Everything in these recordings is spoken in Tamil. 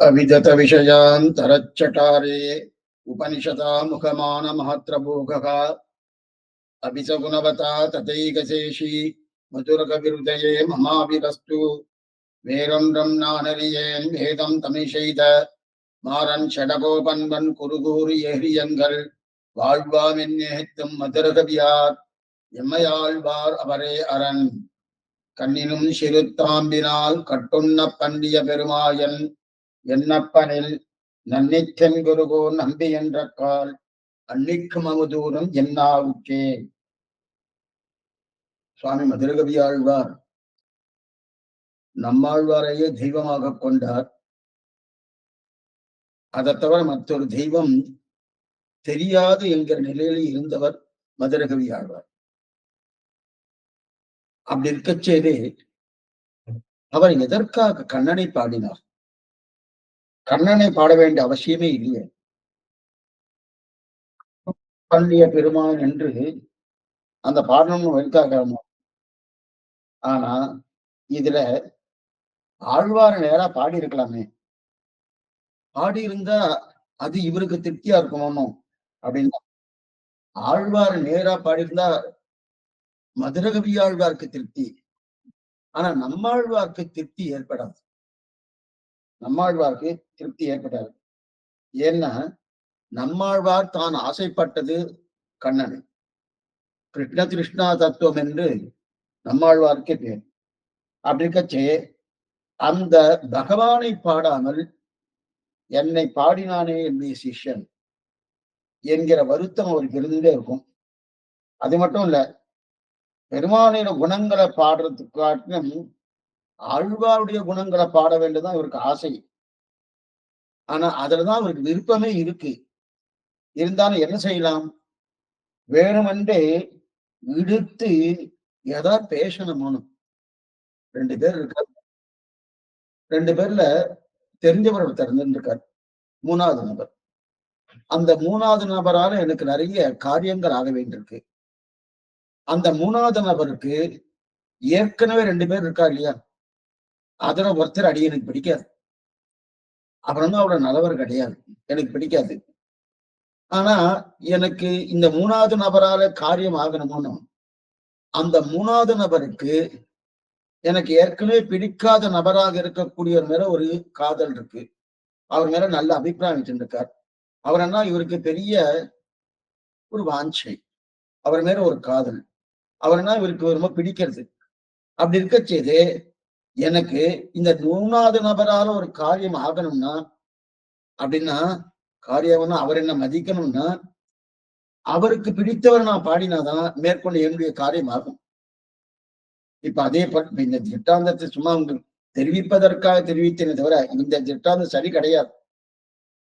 अविदत विषयान् तरच्चटारे उपनिषदा मुखमान महत्रभोगः अभिसगुणवता तथैकशेषी मधुरकविहृदये ममाभिरस्तु वेरं रम्नानरियेन् वेदं तमिषैद மாறன் ஷடகோபன்வன் குருகூறு ஏரியங்கள் வாழ்வாம் என்னேத்தும் மதுரகவியார் எம்மையாழ்வார் அவரே அரண் கண்ணினும் சிறுத்தாம்பினால் கட்டுண்ண பண்டிய பெருமாயன் என்னப்பனில் நன்னித்தென் குருகோ நம்பி என்ற கால் அன்னிக்கும் அமுதூரும் என்னாவுக்கே. சுவாமி மதுரகவியாழ்வார் நம்மாழ்வாரையே தெய்வமாக கொண்டார். அதை தவிர மற்றொரு தெய்வம் தெரியாது என்கிற நிலையில் இருந்தவர் மதுரகவி ஆழ்வார். அப்படி இருக்கச்சேதே அவர் எதற்காக கண்ணனை பாடினார்? கண்ணனை பாட வேண்டிய அவசியமே இல்லையே. பள்ளிய பெருமான் என்று அந்த பாடணும்னு வெறுக்காக. ஆனா இதுல ஆழ்வார நேரா பாடி இருக்கலாமே. பாடி இருந்தா அது இவருக்கு திருப்தியா இருக்கணும் அப்படின்னா ஆழ்வார நேரா பாடியிருந்தா மதுரகவி ஆழ்வாருக்கு திருப்தி. ஆனா நம்மாழ்வார்க்கு திருப்தி ஏற்படாது. நம்மாழ்வார்க்கு திருப்தி ஏற்படாது. ஏன்னா நம்மாழ்வார் தான் ஆசைப்பட்டது கண்ணனை. கிருஷ்ண கிருஷ்ணா தத்துவம் என்று நம்மாழ்வார்க்கே பேர். அப்படி இருக்கச்சே அந்த பகவானை பாடாமல் என்னை பாடினானே என்னுடைய சிஷ்யன் என்கிற வருத்தம் அவருக்கு இருந்துட்டே இருக்கும். அது மட்டும் இல்ல, பெருமானின குணங்களை பாடுறதுக்காட்டிலும் ஆழ்வாருடைய குணங்களை பாட வேண்டியதுதான் இவருக்கு ஆசை. ஆனா அதுலதான் அவருக்கு விருப்பமே இருக்கு. இருந்தாலும் என்ன செய்யலாம்? வேணுமென்றே இழுத்து எதா பேசணும்னு ரெண்டு பேர் இருக்காரு. ரெண்டு பேர்ல தெரிஞ்சவர் ஒருத்தர் இருந்திருக்கார், மூணாவது நபர். அந்த மூணாவது நபரால எனக்கு நிறைய காரியங்கள் ஆக வேண்டியிருக்கு. அந்த மூணாவது நபருக்கு ஏற்கனவே ரெண்டு பேர் இருக்கா இல்லையா? அதுல ஒருத்தர் அடி எனக்கு பிடிக்காது. அப்புறம் தான் அவரோட நல்லவர் கிடையாது, எனக்கு பிடிக்காது. ஆனா எனக்கு இந்த மூணாவது நபரால காரியம் ஆகணும்னு அந்த மூணாவது நபருக்கு எனக்கு ஏற்கனவே பிடிக்காத நபராக இருக்கக்கூடியவர் மேல ஒரு காதல் இருக்கு. அவர் மேல நல்ல அபிப்பிராயம் வச்சிருக்கார். அவர் என்ன, இவருக்கு பெரிய ஒரு வாஞ்சை, அவர் மேல ஒரு காதல், அவர் என்ன இவருக்கு ரொம்ப பிடிக்கிறது. அப்படி இருக்க செய்து எனக்கு இந்த மூணாவது நபரால ஒரு காரியம் ஆகணும்னா அப்படின்னா காரியம்னா அவர் என்ன மதிக்கணும்னா அவருக்கு பிடித்தவர் நான் பாடினாதான் மேற்கொண்டு என்னுடைய காரியம் ஆகும். இப்ப அதே போல இந்த திட்டாந்தத்தை சும்மா உங்களுக்கு தெரிவிப்பதற்காக தெரிவித்தேனே தவிர இந்த திட்டாந்தம் சரி கிடையாது.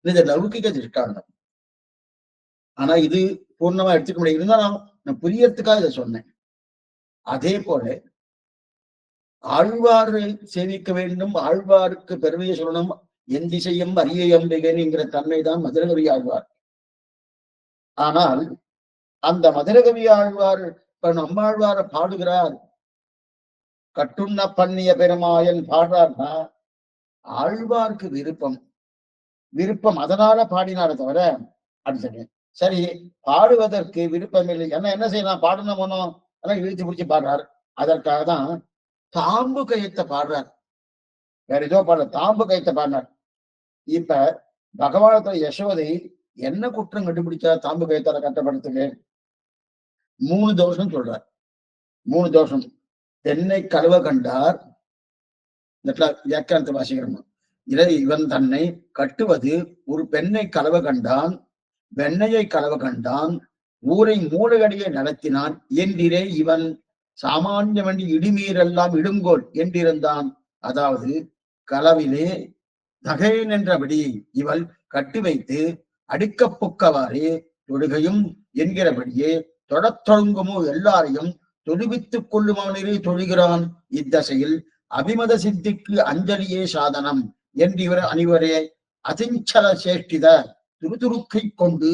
இது லௌகிக திஷ்டாந்தம். ஆனா இது பூர்ணமா எடுத்துக்க முடியாது. இருந்தாலும் நான் புரியறதுக்காக இதை சொன்னேன். அதே போல ஆழ்வாரை சேவிக்க வேண்டும், ஆழ்வாருக்கு பெருமையை சொல்லணும், என் திசையும் அரிய அம்பிகைங்கிற தன்மைதான் மதுரகவி ஆழ்வார். ஆனால் அந்த மதுரகவி ஆழ்வார் இப்ப நம்மாழ்வார பாடுகிறார், கட்டுண்ண பண்ணிய பெருமாயன் பாடுறார்னா ஆழ்வார்க்கு விருப்பம் அதனால பாடினார தவிர அப்படி சரி பாடுவதற்கு விருப்பம் இல்லை. என்ன செய்யலாம்? பாடணும் ஒண்ணும் அதெல்லாம் இழுத்து பிடிச்சி பாடுறார். அதற்காக தான் தாம்பு கயத்தை பாடுறார். வேற ஏதோ பாடல, தாம்பு கயத்தை பாடினார். இப்ப பகவானத்துல யசோதை என்ன குற்றம் கண்டுபிடிச்சா தாம்பு கயத்தால கட்டப்படுத்துக்கு? 3 தோஷம் சொல்றார். 3 தோஷம். தென்னை கழுவ கண்டார், வியாக்கியானத்தை வாசிக்கிறோம். இவன் தன்னை கட்டுவது ஒரு பெண்ணை கலவ கண்டான், வெண்ணையை கலவ கண்டான், ஊரை மூளையடியை நடத்தினான் என்றிரே இவன் சாமானியமண்டி இடிமீரெல்லாம் இடுங்கோல் என்றிருந்தான். அதாவது களவிலே தகையன் என்றபடி இவள் கட்டி வைத்து அடிக்கப் புக்கவாறே தொழுகையும் என்கிறபடியே தொடத் தொடங்குமோ எல்லாரையும் தொழுவித்துக் கொள்ளுமானிலே தொழுகிறான். இத்தசையில் அபிமத சித்திக்கு அஞ்சலியே சாதனம் என்றிவர் அணிவரே அதிஞ்சல சேஷ்டித துருதுருக்கை கொண்டு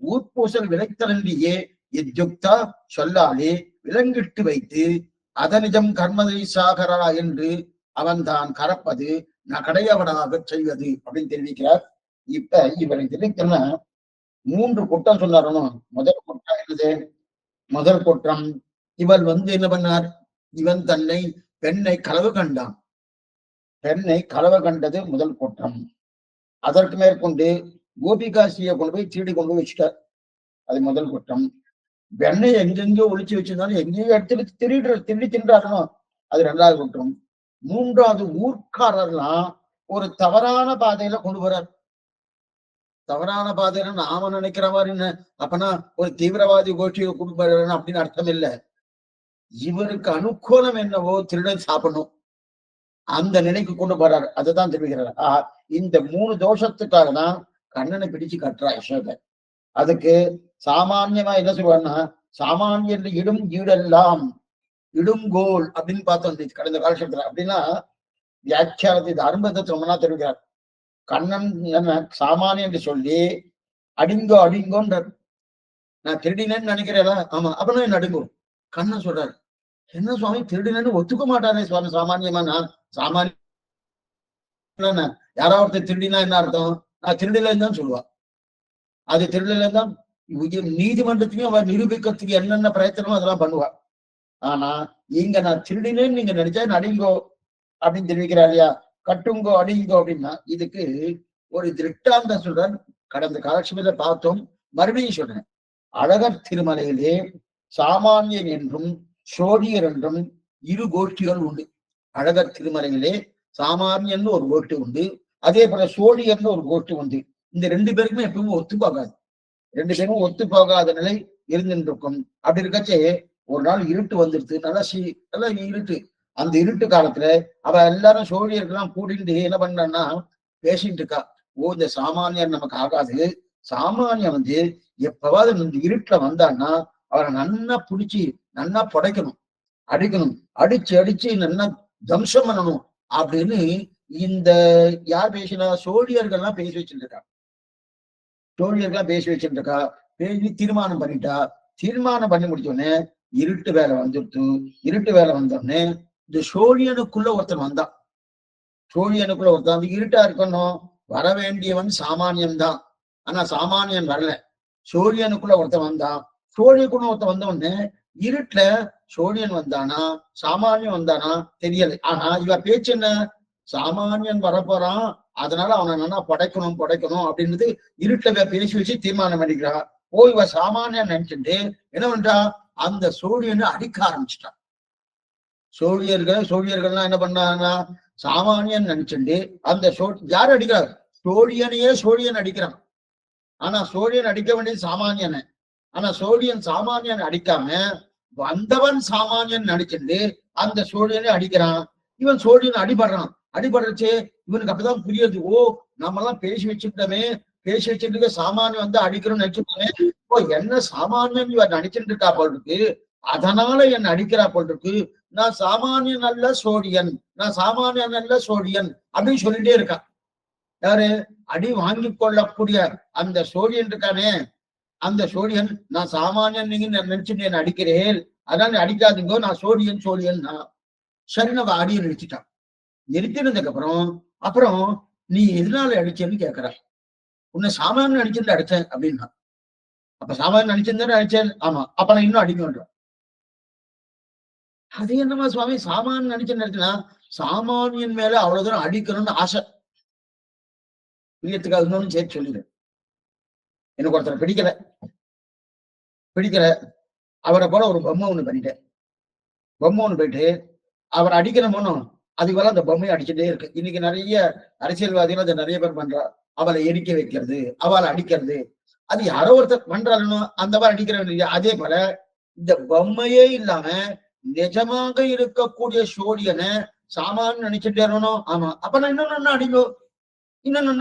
ஊர்பூசல் விளைத்தலன்றியே இத்யுக்தா சொல்லாலே விலங்கிட்டு வைத்து அதனிஜம் கர்மதை சாகரா என்று அவன் தான் கறப்பது கடையவனாக செய்வது அப்படின்னு தெரிவிக்கிறார். இப்ப இவரை தெரிவிக்கணும்னா 3 குற்றம் சொன்னாரணும். முதல் குற்றம் என்னது? முதல் குற்றம் இவள் என்ன பண்ணார்? இவன் தன்னை பெண்ணை களவு கண்டான். பெண்ணை களவு கண்டது முதல் குற்றம். அதற்கு மேற்கொண்டு கோபிகாசியை கொண்டு போய் திருடி கொண்டு போய் வச்சுட்டார். அது முதல் குற்றம். வெண்ணெய் எங்கெங்கயோ ஒளிச்சு வச்சிருந்தாலும் எங்கேயோ எடுத்துட்டு திருடி தின்றாரணும். அது 2வது குற்றம். 3வது ஊர்க்காரர்லாம் ஒரு தவறான பாதையில கொண்டு போறார். தவறான பாதையில நாம நினைக்கிற மாதிரி என்ன அப்பனா ஒரு தீவிரவாதி கோஷ்டியை கொண்டு போறாருன்னு அப்படின்னு அர்த்தம் இல்லை. இவருக்கு அனுகூலம் என்னவோ திருடன் சாப்பிடணும், அந்த நிலைக்கு கொண்டு போறாரு. அதுதான் தெரிவிக்கிறார். இந்த 3 தோஷத்துக்காக தான் கண்ணனை பிடிச்சு கட்டுறா யசோதை. அதுக்கு சாமான்யமா என்ன சொல்லுவாருன்னா, சாமானியர் இடும் ஈடெல்லாம் இடுங்கோல் அப்படின்னு பார்த்தோம் கடந்த காலத்துல. அப்படின்னா வியாக்கியானத்தை இது அரும்பதத்தை ரொம்ப நாள் தெரிவிக்கிறார். கண்ணன் என்ன சாமானியம் என்று சொல்லி அடிங்கோ அடிங்கோன்றார். நான் திருடினேன்னு நினைக்கிறேன். ஆமா, அப்பனா என்ன அடிங்கோ? கண்ணன் சொல்றாரு, என்ன சுவாமி திருடினேன்னு ஒத்துக்க மாட்டானே சுவாமி. சாமானியமா நான் சாமானிய யாராவது திருடினா என்ன அர்த்தம்? நான் திருடலன்னு தான் சொல்லுவா. அது திருடல தான் நீதிமன்றத்தையும் அவன் நிரூபிக்கிறதுக்கு என்னென்ன பிரயத்தனமோ அதெல்லாம் பண்ணுவா. ஆனா இங்க நான் திருடினேன்னு நீங்க நினைச்சா அடிங்கோ அப்படின்னு தெரிவிக்கிறார் இல்லையா? கட்டுங்கோ அடிங்கோ அப்படின்னா இதுக்கு ஒரு திருட்டாந்தம் சொல்றார். கடந்த காலட்சேபத்துல பார்த்தோம், மறுபடியும் சொல்றேன். அழகர் திருமலையிலே சாமானியன் என்றும் சோழியர் என்றும் 2 கோஷ்டிகள் உண்டு. அழகர் திருமலையிலே சாமானியன் ஒரு கோஷ்டி உண்டு, அதே போல சோழியர்னு ஒரு கோஷ்டி உண்டு. இந்த 2 பேருக்குமே எப்பவுமே ஒத்து போகாது. 2 பேரும் ஒத்து போகாத நிலை இருந்துட்டு இருக்கும். அப்படி இருக்கச்சே ஒரு நாள் இருட்டு வந்துருது, நல்லா இருட்டு. அந்த இருட்டு காலத்துல அவ எல்லாரும் சோழியர்கள்லாம் கூட்டிட்டு என்ன பண்ணான்னா பேசிட்டு இருக்கா. இந்த சாமானியர் நமக்கு ஆகாது. சாமானியன் எப்பவாவது இந்த இருட்டுல வந்தான்னா அவரை நன்னா பிடிச்சி நன்னா புடைக்கணும், அடிக்கணும், அடிச்சு நல்லா தம்சம் பண்ணணும் அப்படின்னு இந்த யார் பேசினா சோழியர்கள்லாம் பேசி வச்சுட்டு இருக்கா. சோழியர்கள்லாம் பேசி வச்சுட்டு இருக்கா. பேசி தீர்மானம் பண்ணிட்டா. தீர்மானம் பண்ணி முடிச்சோடனே இருட்டு வேலை வந்துடுத்து. இருட்டு வேலை வந்தோடனே இந்த சோழியனுக்குள்ள ஒருத்தன் வந்தான். சோழியனுக்குள்ள ஒருத்தன் அந்த இருட்டா இருக்கணும், வர வேண்டியவன் சாமானியன் தான். ஆனா சாமானியன் வரல. சோழியனுக்குள்ள ஒருத்தன் வந்தான். சோழியனுக்குள்ள ஒருத்தன் வந்த உடனே இருட்டுல சோழியன் வந்தானா சாமானியன் வந்தானா தெரியல. ஆனா இவ பேச்சு என்ன? சாமானியன் வரப்போறான், அதனால அவனை நல்லா படைக்கணும் அப்படின்றது இருட்டுல பேசி வச்சு தீர்மானம் பண்ணிக்கிறா. இவ சாமானியன் நினைச்சுட்டு என்ன பண்றா? அந்த சோழியனை அடிக்க ஆரம்பிச்சுட்டான். சோழியர்கள்லாம் என்ன பண்ணாங்கன்னா சாமானியன் நினைச்சுட்டு அந்த யாரு அடிக்கிறார்? சோழியனையே சோழியன் அடிக்கிறான். ஆனா சோழியன் அடிக்க வேண்டியது சாமானியனை. ஆனா சோழியன் சாமானியன் அடிக்காம வந்தவன் சாமானியன் நடிச்சுட்டு அந்த சோழியனை அடிக்கிறான். இவன் சோழியன் அடிபடுறான். அடிபடுறச்சே இவனுக்கு அப்பதான் புரியுது, நம்ம எல்லாம் பேசி வச்சுட்டு சாமானியன் வந்து அடிக்கிறோம்னு நினைச்சுட்டோமே. என்ன சாமானியன் இவன் நடிச்சுட்டு இருக்கா போல் இருக்கு, அதனால என்ன அடிக்கிறா போல் இருக்கு. நான் சாமானியன் அல்ல சோழியன், அப்படின்னு சொல்லிட்டே இருக்கான். யாரு? அடி வாங்கி கொள்ளக்கூடிய அந்த சோழியன் இருக்கானே, அந்த சோழியன் நான் சாமானியன் நீங்க நினைச்சுட்டு என்ன அடிக்கிறேன், அதான் அடிக்காதீங்கோ, நான் சோழியன் சரி நம்ம அடியை நிறுத்திட்டான். நிறுத்தினதுக்கு அப்புறம் நீ எதனால அடிச்சேன்னு கேட்கிற. உன்னை சாமானியன் அடிச்சிருந்து அடிச்சேன் அப்படின்னா. அப்ப சாமானியன் அடிச்சிருந்தா அடிச்சேன். ஆமா, அப்ப நான் இன்னும் அடிக்கணும். அது என்னமா சுவாமி சாமானியன் அடிச்சுன்னு அடிச்சுன்னா சாமானியன் மேல அவ்வளவு தூரம் அடிக்கணும்னு ஆசை. பிரியத்துக்காக இன்னொன்னு சேர்த்து சொல்லிடுறேன். எனக்கு ஒருத்தரை பிடிக்கல அவரை போல ஒரு பொம்மை ஒண்ணு பண்ணிட்டேன். பொம்மை ஒண்ணு போயிட்டு அவர் அடிக்கணுமோனும் அதுக்கு போல அந்த பொம்மையை அடிச்சுட்டே இருக்கு. இன்னைக்கு நிறைய அரசியல்வாதிகள் அதை நிறைய பேர் பண்றா. அவளை எரிக்க வைக்கிறது, அவளை அடிக்கிறது. அது யாரோ ஒருத்தர் பண்றாருன்னு அந்த மாதிரி அடிக்கிறவன். அதே போல இந்த பொம்மையே இல்லாம நிஜமாக இருக்கக்கூடிய சோழியனை சாமான் நினைச்சுட்டே இருக்கணும். ஆமா, அப்ப நான் இன்னொன்னு அடிங்கோ, இன்னொரு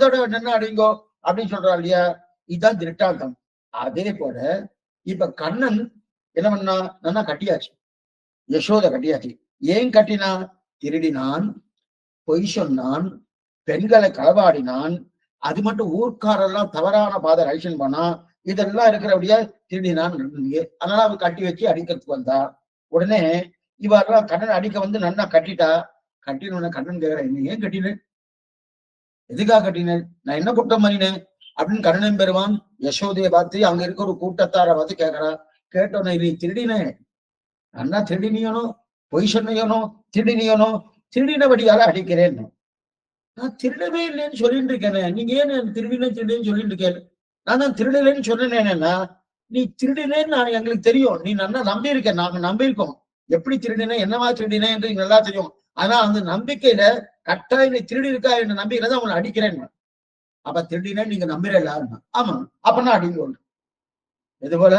தடவை என்ன அடிங்கோ அப்படின்னு சொல்றா இல்லையா? இதுதான் திருட்டாந்தம். அதே போல இப்ப கண்ணன் என்ன பண்ணா? நல்லா கட்டியாச்சு, யசோதை கட்டியாச்சு. ஏன் கட்டினா? திருடினான், பொய் சொன்னான், பெண்களை களவாடினான். அது மட்டும் ஊர்க்காரெல்லாம் தவறான பாதை ரைஷன் பண்ணா. இதெல்லாம் இருக்கிறபடியா திருடினான். அதனால அவ கட்டி வச்சு அடிக்கிறதுக்கு வந்தா. உடனே இவரெல்லாம் கண்ணன் அடிக்க வந்து நன்னா கட்டிட்டா. கட்டின கண்ணன் கேக்குறேன், என்ன ஏன் கட்டினேன், எதுக்காக கட்டினேன், நான் என்ன குற்றம் பண்ணினேன் அப்படின்னு கண்ணன் பெறுவான் யசோதையை பார்த்து அங்க இருக்க ஒரு கூட்டத்தார பார்த்து கேட்கறா. கேட்டோன்னே நீ திருடினே, அண்ணா திருடினியனோ, பொய் சொன்னையனோ, திருடினியனோ, திருடினபடியால அடிக்கிறேன். நான் திருடவே இல்லைன்னு சொல்லிட்டு இருக்கேனே, நீங்க ஏன் திருடினேன்னு சொல்லிட்டு இருக்கேன். நான் தான் திருடலைன்னு சொன்னேன்னா, நீ திருடினேன்னு நான் எங்களுக்கு தெரியும், நீ நல்லா நம்பி இருக்க, நாங்க நம்பியிருக்கோம். எப்படி திருடினேன், என்னவா திருடினேன் என்று நல்லா தெரியும். ஆனா அந்த நம்பிக்கையில கட்டாயம் நீ திருடி இருக்கா என்ற நம்பிக்கையில தான் உங்களை அடிக்கிறேன். அப்ப திருடினேன்னு நீங்க நம்புறீங்களா? ஆமா, அப்பனா அடிங்க. இது போல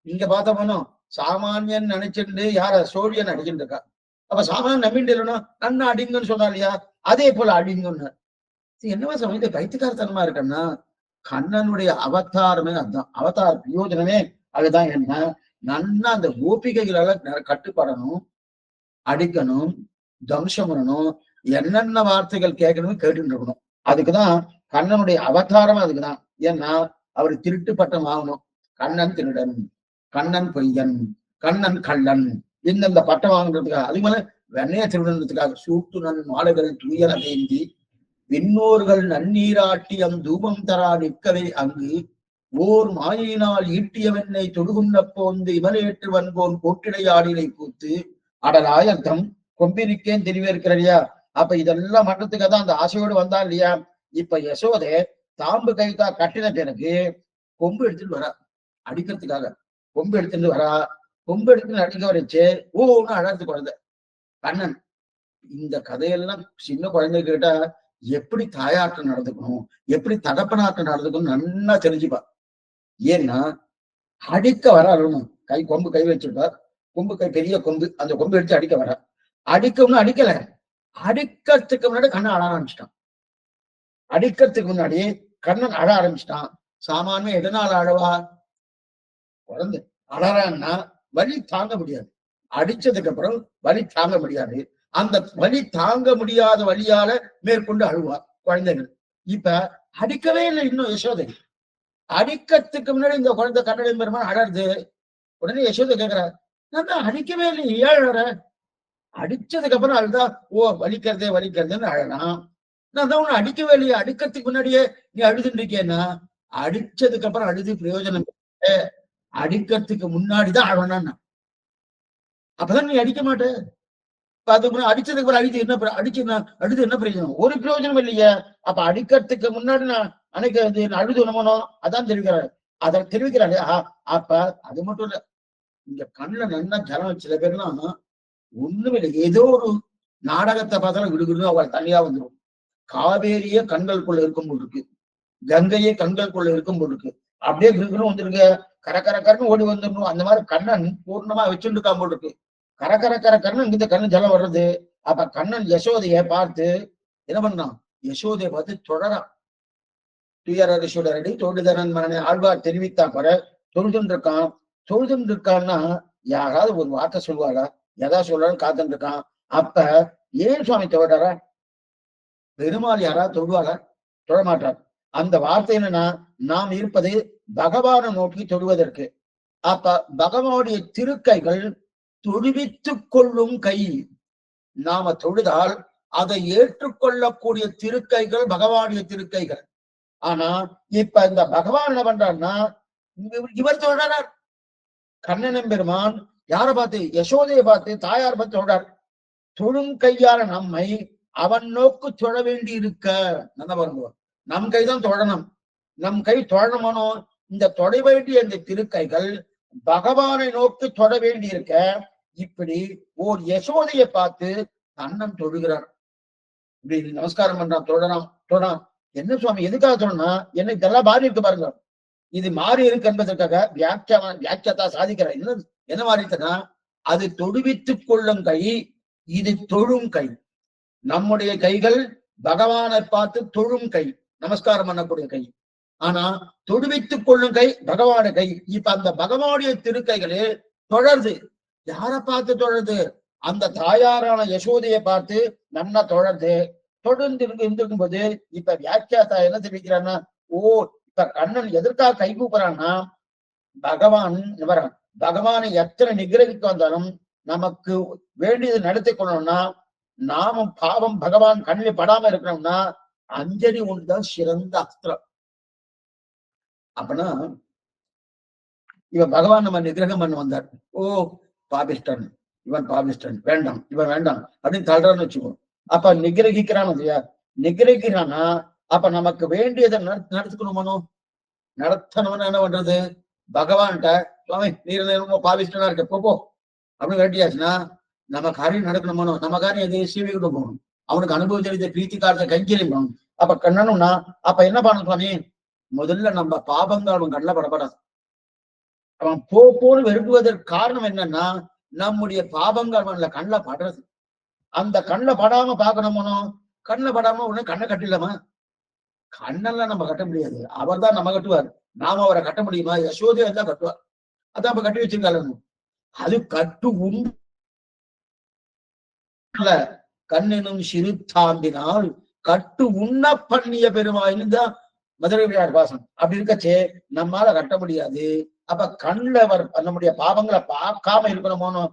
இங்க பார்த்தோம்னா சாமானியன் நினைச்சிட்டு யார சோழியன் அடிக்கிட்டு இருக்கா. அப்ப சாமானியன் நம்பிட்டு இல்லைன்னா நன்னா அடிங்கன்னு சொன்னா இல்லையா, அதே போல அடிங்கன்னு. என்னவா சமயத்தை பைத்தியக்காரத்தனமா இருக்கன்னா, கண்ணனுடைய அவதாரமே அதுதான், அவதார பிரயோஜனமே அதுதான். என்ன நன்னா அந்த கோபிகைகளால கட்டுப்படணும், அடிக்கணும், தம்சம் பண்ணணும், என்னென்ன வார்த்தைகள் கேட்கணும் கேட்டுட்டு இருக்கணும். அதுக்குதான் கண்ணனுடைய அவதாரம், அதுக்குதான். ஏன்னா அவர் திருட்டு பட்டம் ஆகணும். கண்ணன் திருடன், கண்ணன் பொய்யன், கண்ணன் கள்ளன், இந்த பட்டம் வாங்குறதுக்காக, அது மேல வெண்ணைய திருடன்றதுக்காக சூட்டுனன் மாலைகள் துயர வேந்தி விண்ணோர்கள் நன்னீராட்டியம் தூபம் தரா நிற்கவே அங்கு ஓர் மாயினால் ஈட்டியவென்னை தொடுகுண்ண போந்து இமலேற்று வன்போன் கோட்டிடையாடினை கூத்து அடலாயர்த்தம் கொம்பிருக்கேன் தெளிவேற்கிறையா. அப்ப இதெல்லாம் மன்றத்துக்காக தான் அந்த ஆசையோடு வந்தா இல்லையா. இப்ப யசோதே தாம்பு கைத்தா கட்டின பிறகு கொம்பு எடுத்துட்டு வரா, அடிக்கிறதுக்காக கொம்பு எடுத்துட்டு வரா. கொம்பு எடுத்துன்னு அடிக்க வரைச்சு ஓன்னு அழகு குழந்தை கண்ணன். இந்த கதையெல்லாம் சின்ன குழந்தை கேட்டா எப்படி தாயாட்டம் நடந்துக்கணும், எப்படி தகப்பனாட்டம் நடந்துக்கணும் நன்னா தெரிஞ்சுப்பா. ஏன்னா அடிக்க வர அழுணும், கை கொம்பு கை வச்சிருப்பார், கொம்பு கை பெரிய கொம்பு, அந்த கொம்பு எடுத்து அடிக்க வர. அடிக்கணும்னு அடிக்கல, அடிக்கிறதுக்கு முன்னாடி கண்ணன் அழ ஆரம்பிச்சிட்டான். அடிக்கிறதுக்கு முன்னாடி கண்ணன் அழ ஆரம்பிச்சிட்டான். சாமானியம் எதனால அழவா, குழந்தை அழறான்னா வலி தாங்க முடியாது, அடிச்சதுக்கு அப்புறம் வலி தாங்க முடியாது, அந்த வலி தாங்க முடியாத வழியால மேற்கொண்டு அழுவா குழந்தைகள். இப்ப அடிக்கவே இல்லை இன்னும் யசோதை. அடிக்கிறதுக்கு முன்னாடி இந்த குழந்தை கண்ணடை பெருமான் அழறது. உடனே யசோதை கேட்கிறார், நான் தான் அடிக்கவே இல்லை, ஏன் அழற, அடிச்சதுக்கு அப்புறம் அழுதா ஓ வலிக்கிறதுன்னு அழலாம். நான் தான் உன்னை அடிக்கவே இல்லையே, அடிக்கிறதுக்கு முன்னாடியே நீ அழுதுன்னு இருக்கேன்னா, அடிச்சதுக்கு அப்புறம் அழுது பிரயோஜனம், அடிக்கிறதுக்கு முன்னாடிதான் அழனா, அப்பதான் நீ அடிக்க மாட்ட. அதுக்கு அடிச்சதுக்கு அப்புறம் அடிச்சு என்ன பிரயோஜனம், ஒரு பிரயோஜனம் இல்லையே. அப்ப அடிக்கிறதுக்கு முன்னாடி நான் அன்னைக்கு அழுது நம்மனோ அதான் தெரிவிக்கிறாரு, அதை தெரிவிக்கிறாரு. அப்ப அது மட்டும் இல்ல, இங்க கண்ணுல நல்லா ஜலம் சில பேர்லாம் ஒண்ணுமே இல்லை, ஏதோ ஒரு நாடகத்தை பார்த்தாலும் விடுவிடுன்னு அவள் தனியா வந்துடும். காவேரியே கண்களுக்குள்ள இருக்கும் போல் இருக்கு, கங்கையே கண்களுக்குள்ள இருக்கும் போல் இருக்கு, அப்படியே கிருக்குன்னு வந்துருக்க, கரன்னு ஓடி வந்துடணும். அந்த மாதிரி கண்ணன் பூர்ணமா வச்சுட்டு இருக்கான் போல் இருக்கு. கரன்னு இங்கிட்ட கண்ணு ஜலம் வர்றது. அப்ப கண்ணன் யசோதைய பார்த்து என்ன பண்ணான், யசோதைய பார்த்து தொடரான். துயரடி தொழுதரன் மனனை ஆழ்வார் தெரிவித்தா போற தொழுதுன்னு இருக்கான். தொழுதுன்னு இருக்கான்னா யாராவது ஒரு வார்த்தை சொல்லுவாரா, எதா சொல்றான்னு காத்துட்டு இருக்கான். அப்ப ஏன் சுவாமி தொழறாரா, பெருமாள் யாராவது தொழுவாரா, தொழமாட்டார். அந்த வார்த்தை என்னன்னா, நாம் இருப்பது பகவானை நோக்கி தொழுவதற்கு. அப்ப பகவானுடைய திருக்கைகள் தொழுவித்துக் கொள்ளும் கை. நாம தொழுதால் அதை ஏற்றுக்கொள்ளக்கூடிய திருக்கைகள் பகவானுடைய திருக்கைகள். ஆனா இப்ப இந்த பகவான் என்ன பண்றாருன்னா, இவர் சொல்றார், கண்ணன் பெருமான் யாரை பார்த்து, யசோதையை பார்த்து, தாயார் பார்த்து சொல்றார், தொழும் கையால நம்மை அவன் நோக்கு தொழ வேண்டி இருக்க. நல்லா பாருங்க, நம் கைதான் தொழணும், நம் கை தொழணுமனோ, இந்த தொட வேண்டிய இந்த திருக்கைகள் பகவானை நோக்கி தொட வேண்டி இருக்க. இப்படி ஓர் யசோதையை பார்த்து அண்ணன் தொழுகிறார், இப்படி நமஸ்காரம் பண்றான், தொடரான். என்ன சுவாமி எதுக்காக சொன்னா, என்ன இதெல்லாம் மாறி இருக்கு பாருங்க, இது மாறி இருக்கு என்பதற்காக வியாக்கியத்தா சாதிக்கிறார். என்ன மாறி இருக்குன்னா, அது தொடுவித்துக் கொள்ளும் கை, இது தொழும் கை. நம்முடைய கைகள் பகவானை பார்த்து தொழும் கை, நமஸ்காரம் பண்ணக்கூடிய கை. ஆனா தொடுவித்துக் கொள்ளும் கை பகவான கை. இப்ப அந்த பகவானுடைய திருக்கைகளே தொடருது. யாரை பார்த்து தொடருது, அந்த தாயாரான யசோதையை பார்த்து நன்னா தொடருது. தொடர்ந்து இருந்திருக்கும் போது இப்ப வியாக்கியாத்தா என்ன தெரிவிக்கிறான்னா, ஓ இப்ப கண்ணன் எதற்காக கை கூப்புறான்னா, பகவானை எத்தனை நிகிரகிக்க வந்தாலும் நமக்கு வேண்டியது நடத்தி கொள்ளணும்னா, நாமும் பாவம் பகவான் கண்ணில் படாம இருக்கணும்னா அஞ்சலி ஒன்றுதான் சிறந்த அஸ்திரம். அப்படின்னா இவன் பகவான் நம்ம நிகிரகம் பண்ண வந்தார். ஓ பாபிஷ்டன், இவன் பாபிஷ்டன், வேண்டாம் இவன் வேண்டாம் அப்படின்னு தள்ளுறான்னு வச்சுக்கோ. அப்ப நிகிரகிக்கிறான் இல்லையா? நிகிரகிக்கிறானா அப்ப நமக்கு வேண்டியதை நடத்துக்கணுமானோ? நடத்தணும்னு என்ன பண்றது? பகவான்கிட்ட சுவாமி நீர் பாபிஷ்டனா இருக்க போ அப்படின்னு வேண்டியாச்சுன்னா நம்ம காரியம் நடக்கணுமானோ? நம்ம காரியம் எதையும் சீவிக்கிட்டு போகணும். அவனுக்கு அனுபவிச்ச பிரீத்தி காலத்தை கைங்கரியம் பண்ணணும். அப்ப கண்ணணும்னா அப்ப என்ன பண்ணணும் சுவாமி? முதல்ல நம்ம பாபங்கள் அவன் கண்ணில் படப்படாது. அவன் போன்னு வெறுப்புவதற்கு காரணம் என்னன்னா நம்முடைய பாபங்கள் அவன்ல கண்ணில் படுறது. அந்த கண்ணில் படாம பார்க்கணுமோ? கண்ணில் படாம உடனே கண்ணை கட்டிடலாமா? கண்ணெல்லாம் நம்ம கட்ட முடியாது. அவர் தான் நம்ம கட்டுவார். நாம அவரை கட்ட முடியுமா? யசோதையா தான் கட்டுவார். அதான் அப்ப கட்டி வச்சிருக்காங்க. அது கட்டு உண்டு கண்ணினும் சிறுத்தாம்பினால் கட்டு உண்ண பண்ணிய பெருமாயின்னு தான் மதுரை விளையாடு வாசம். அப்படி இருக்கச்சே நம்மால கட்ட முடியாது. அப்ப கண்ணுல நம்முடைய பாவங்களை பார்க்காம இருக்கணுமோனோ?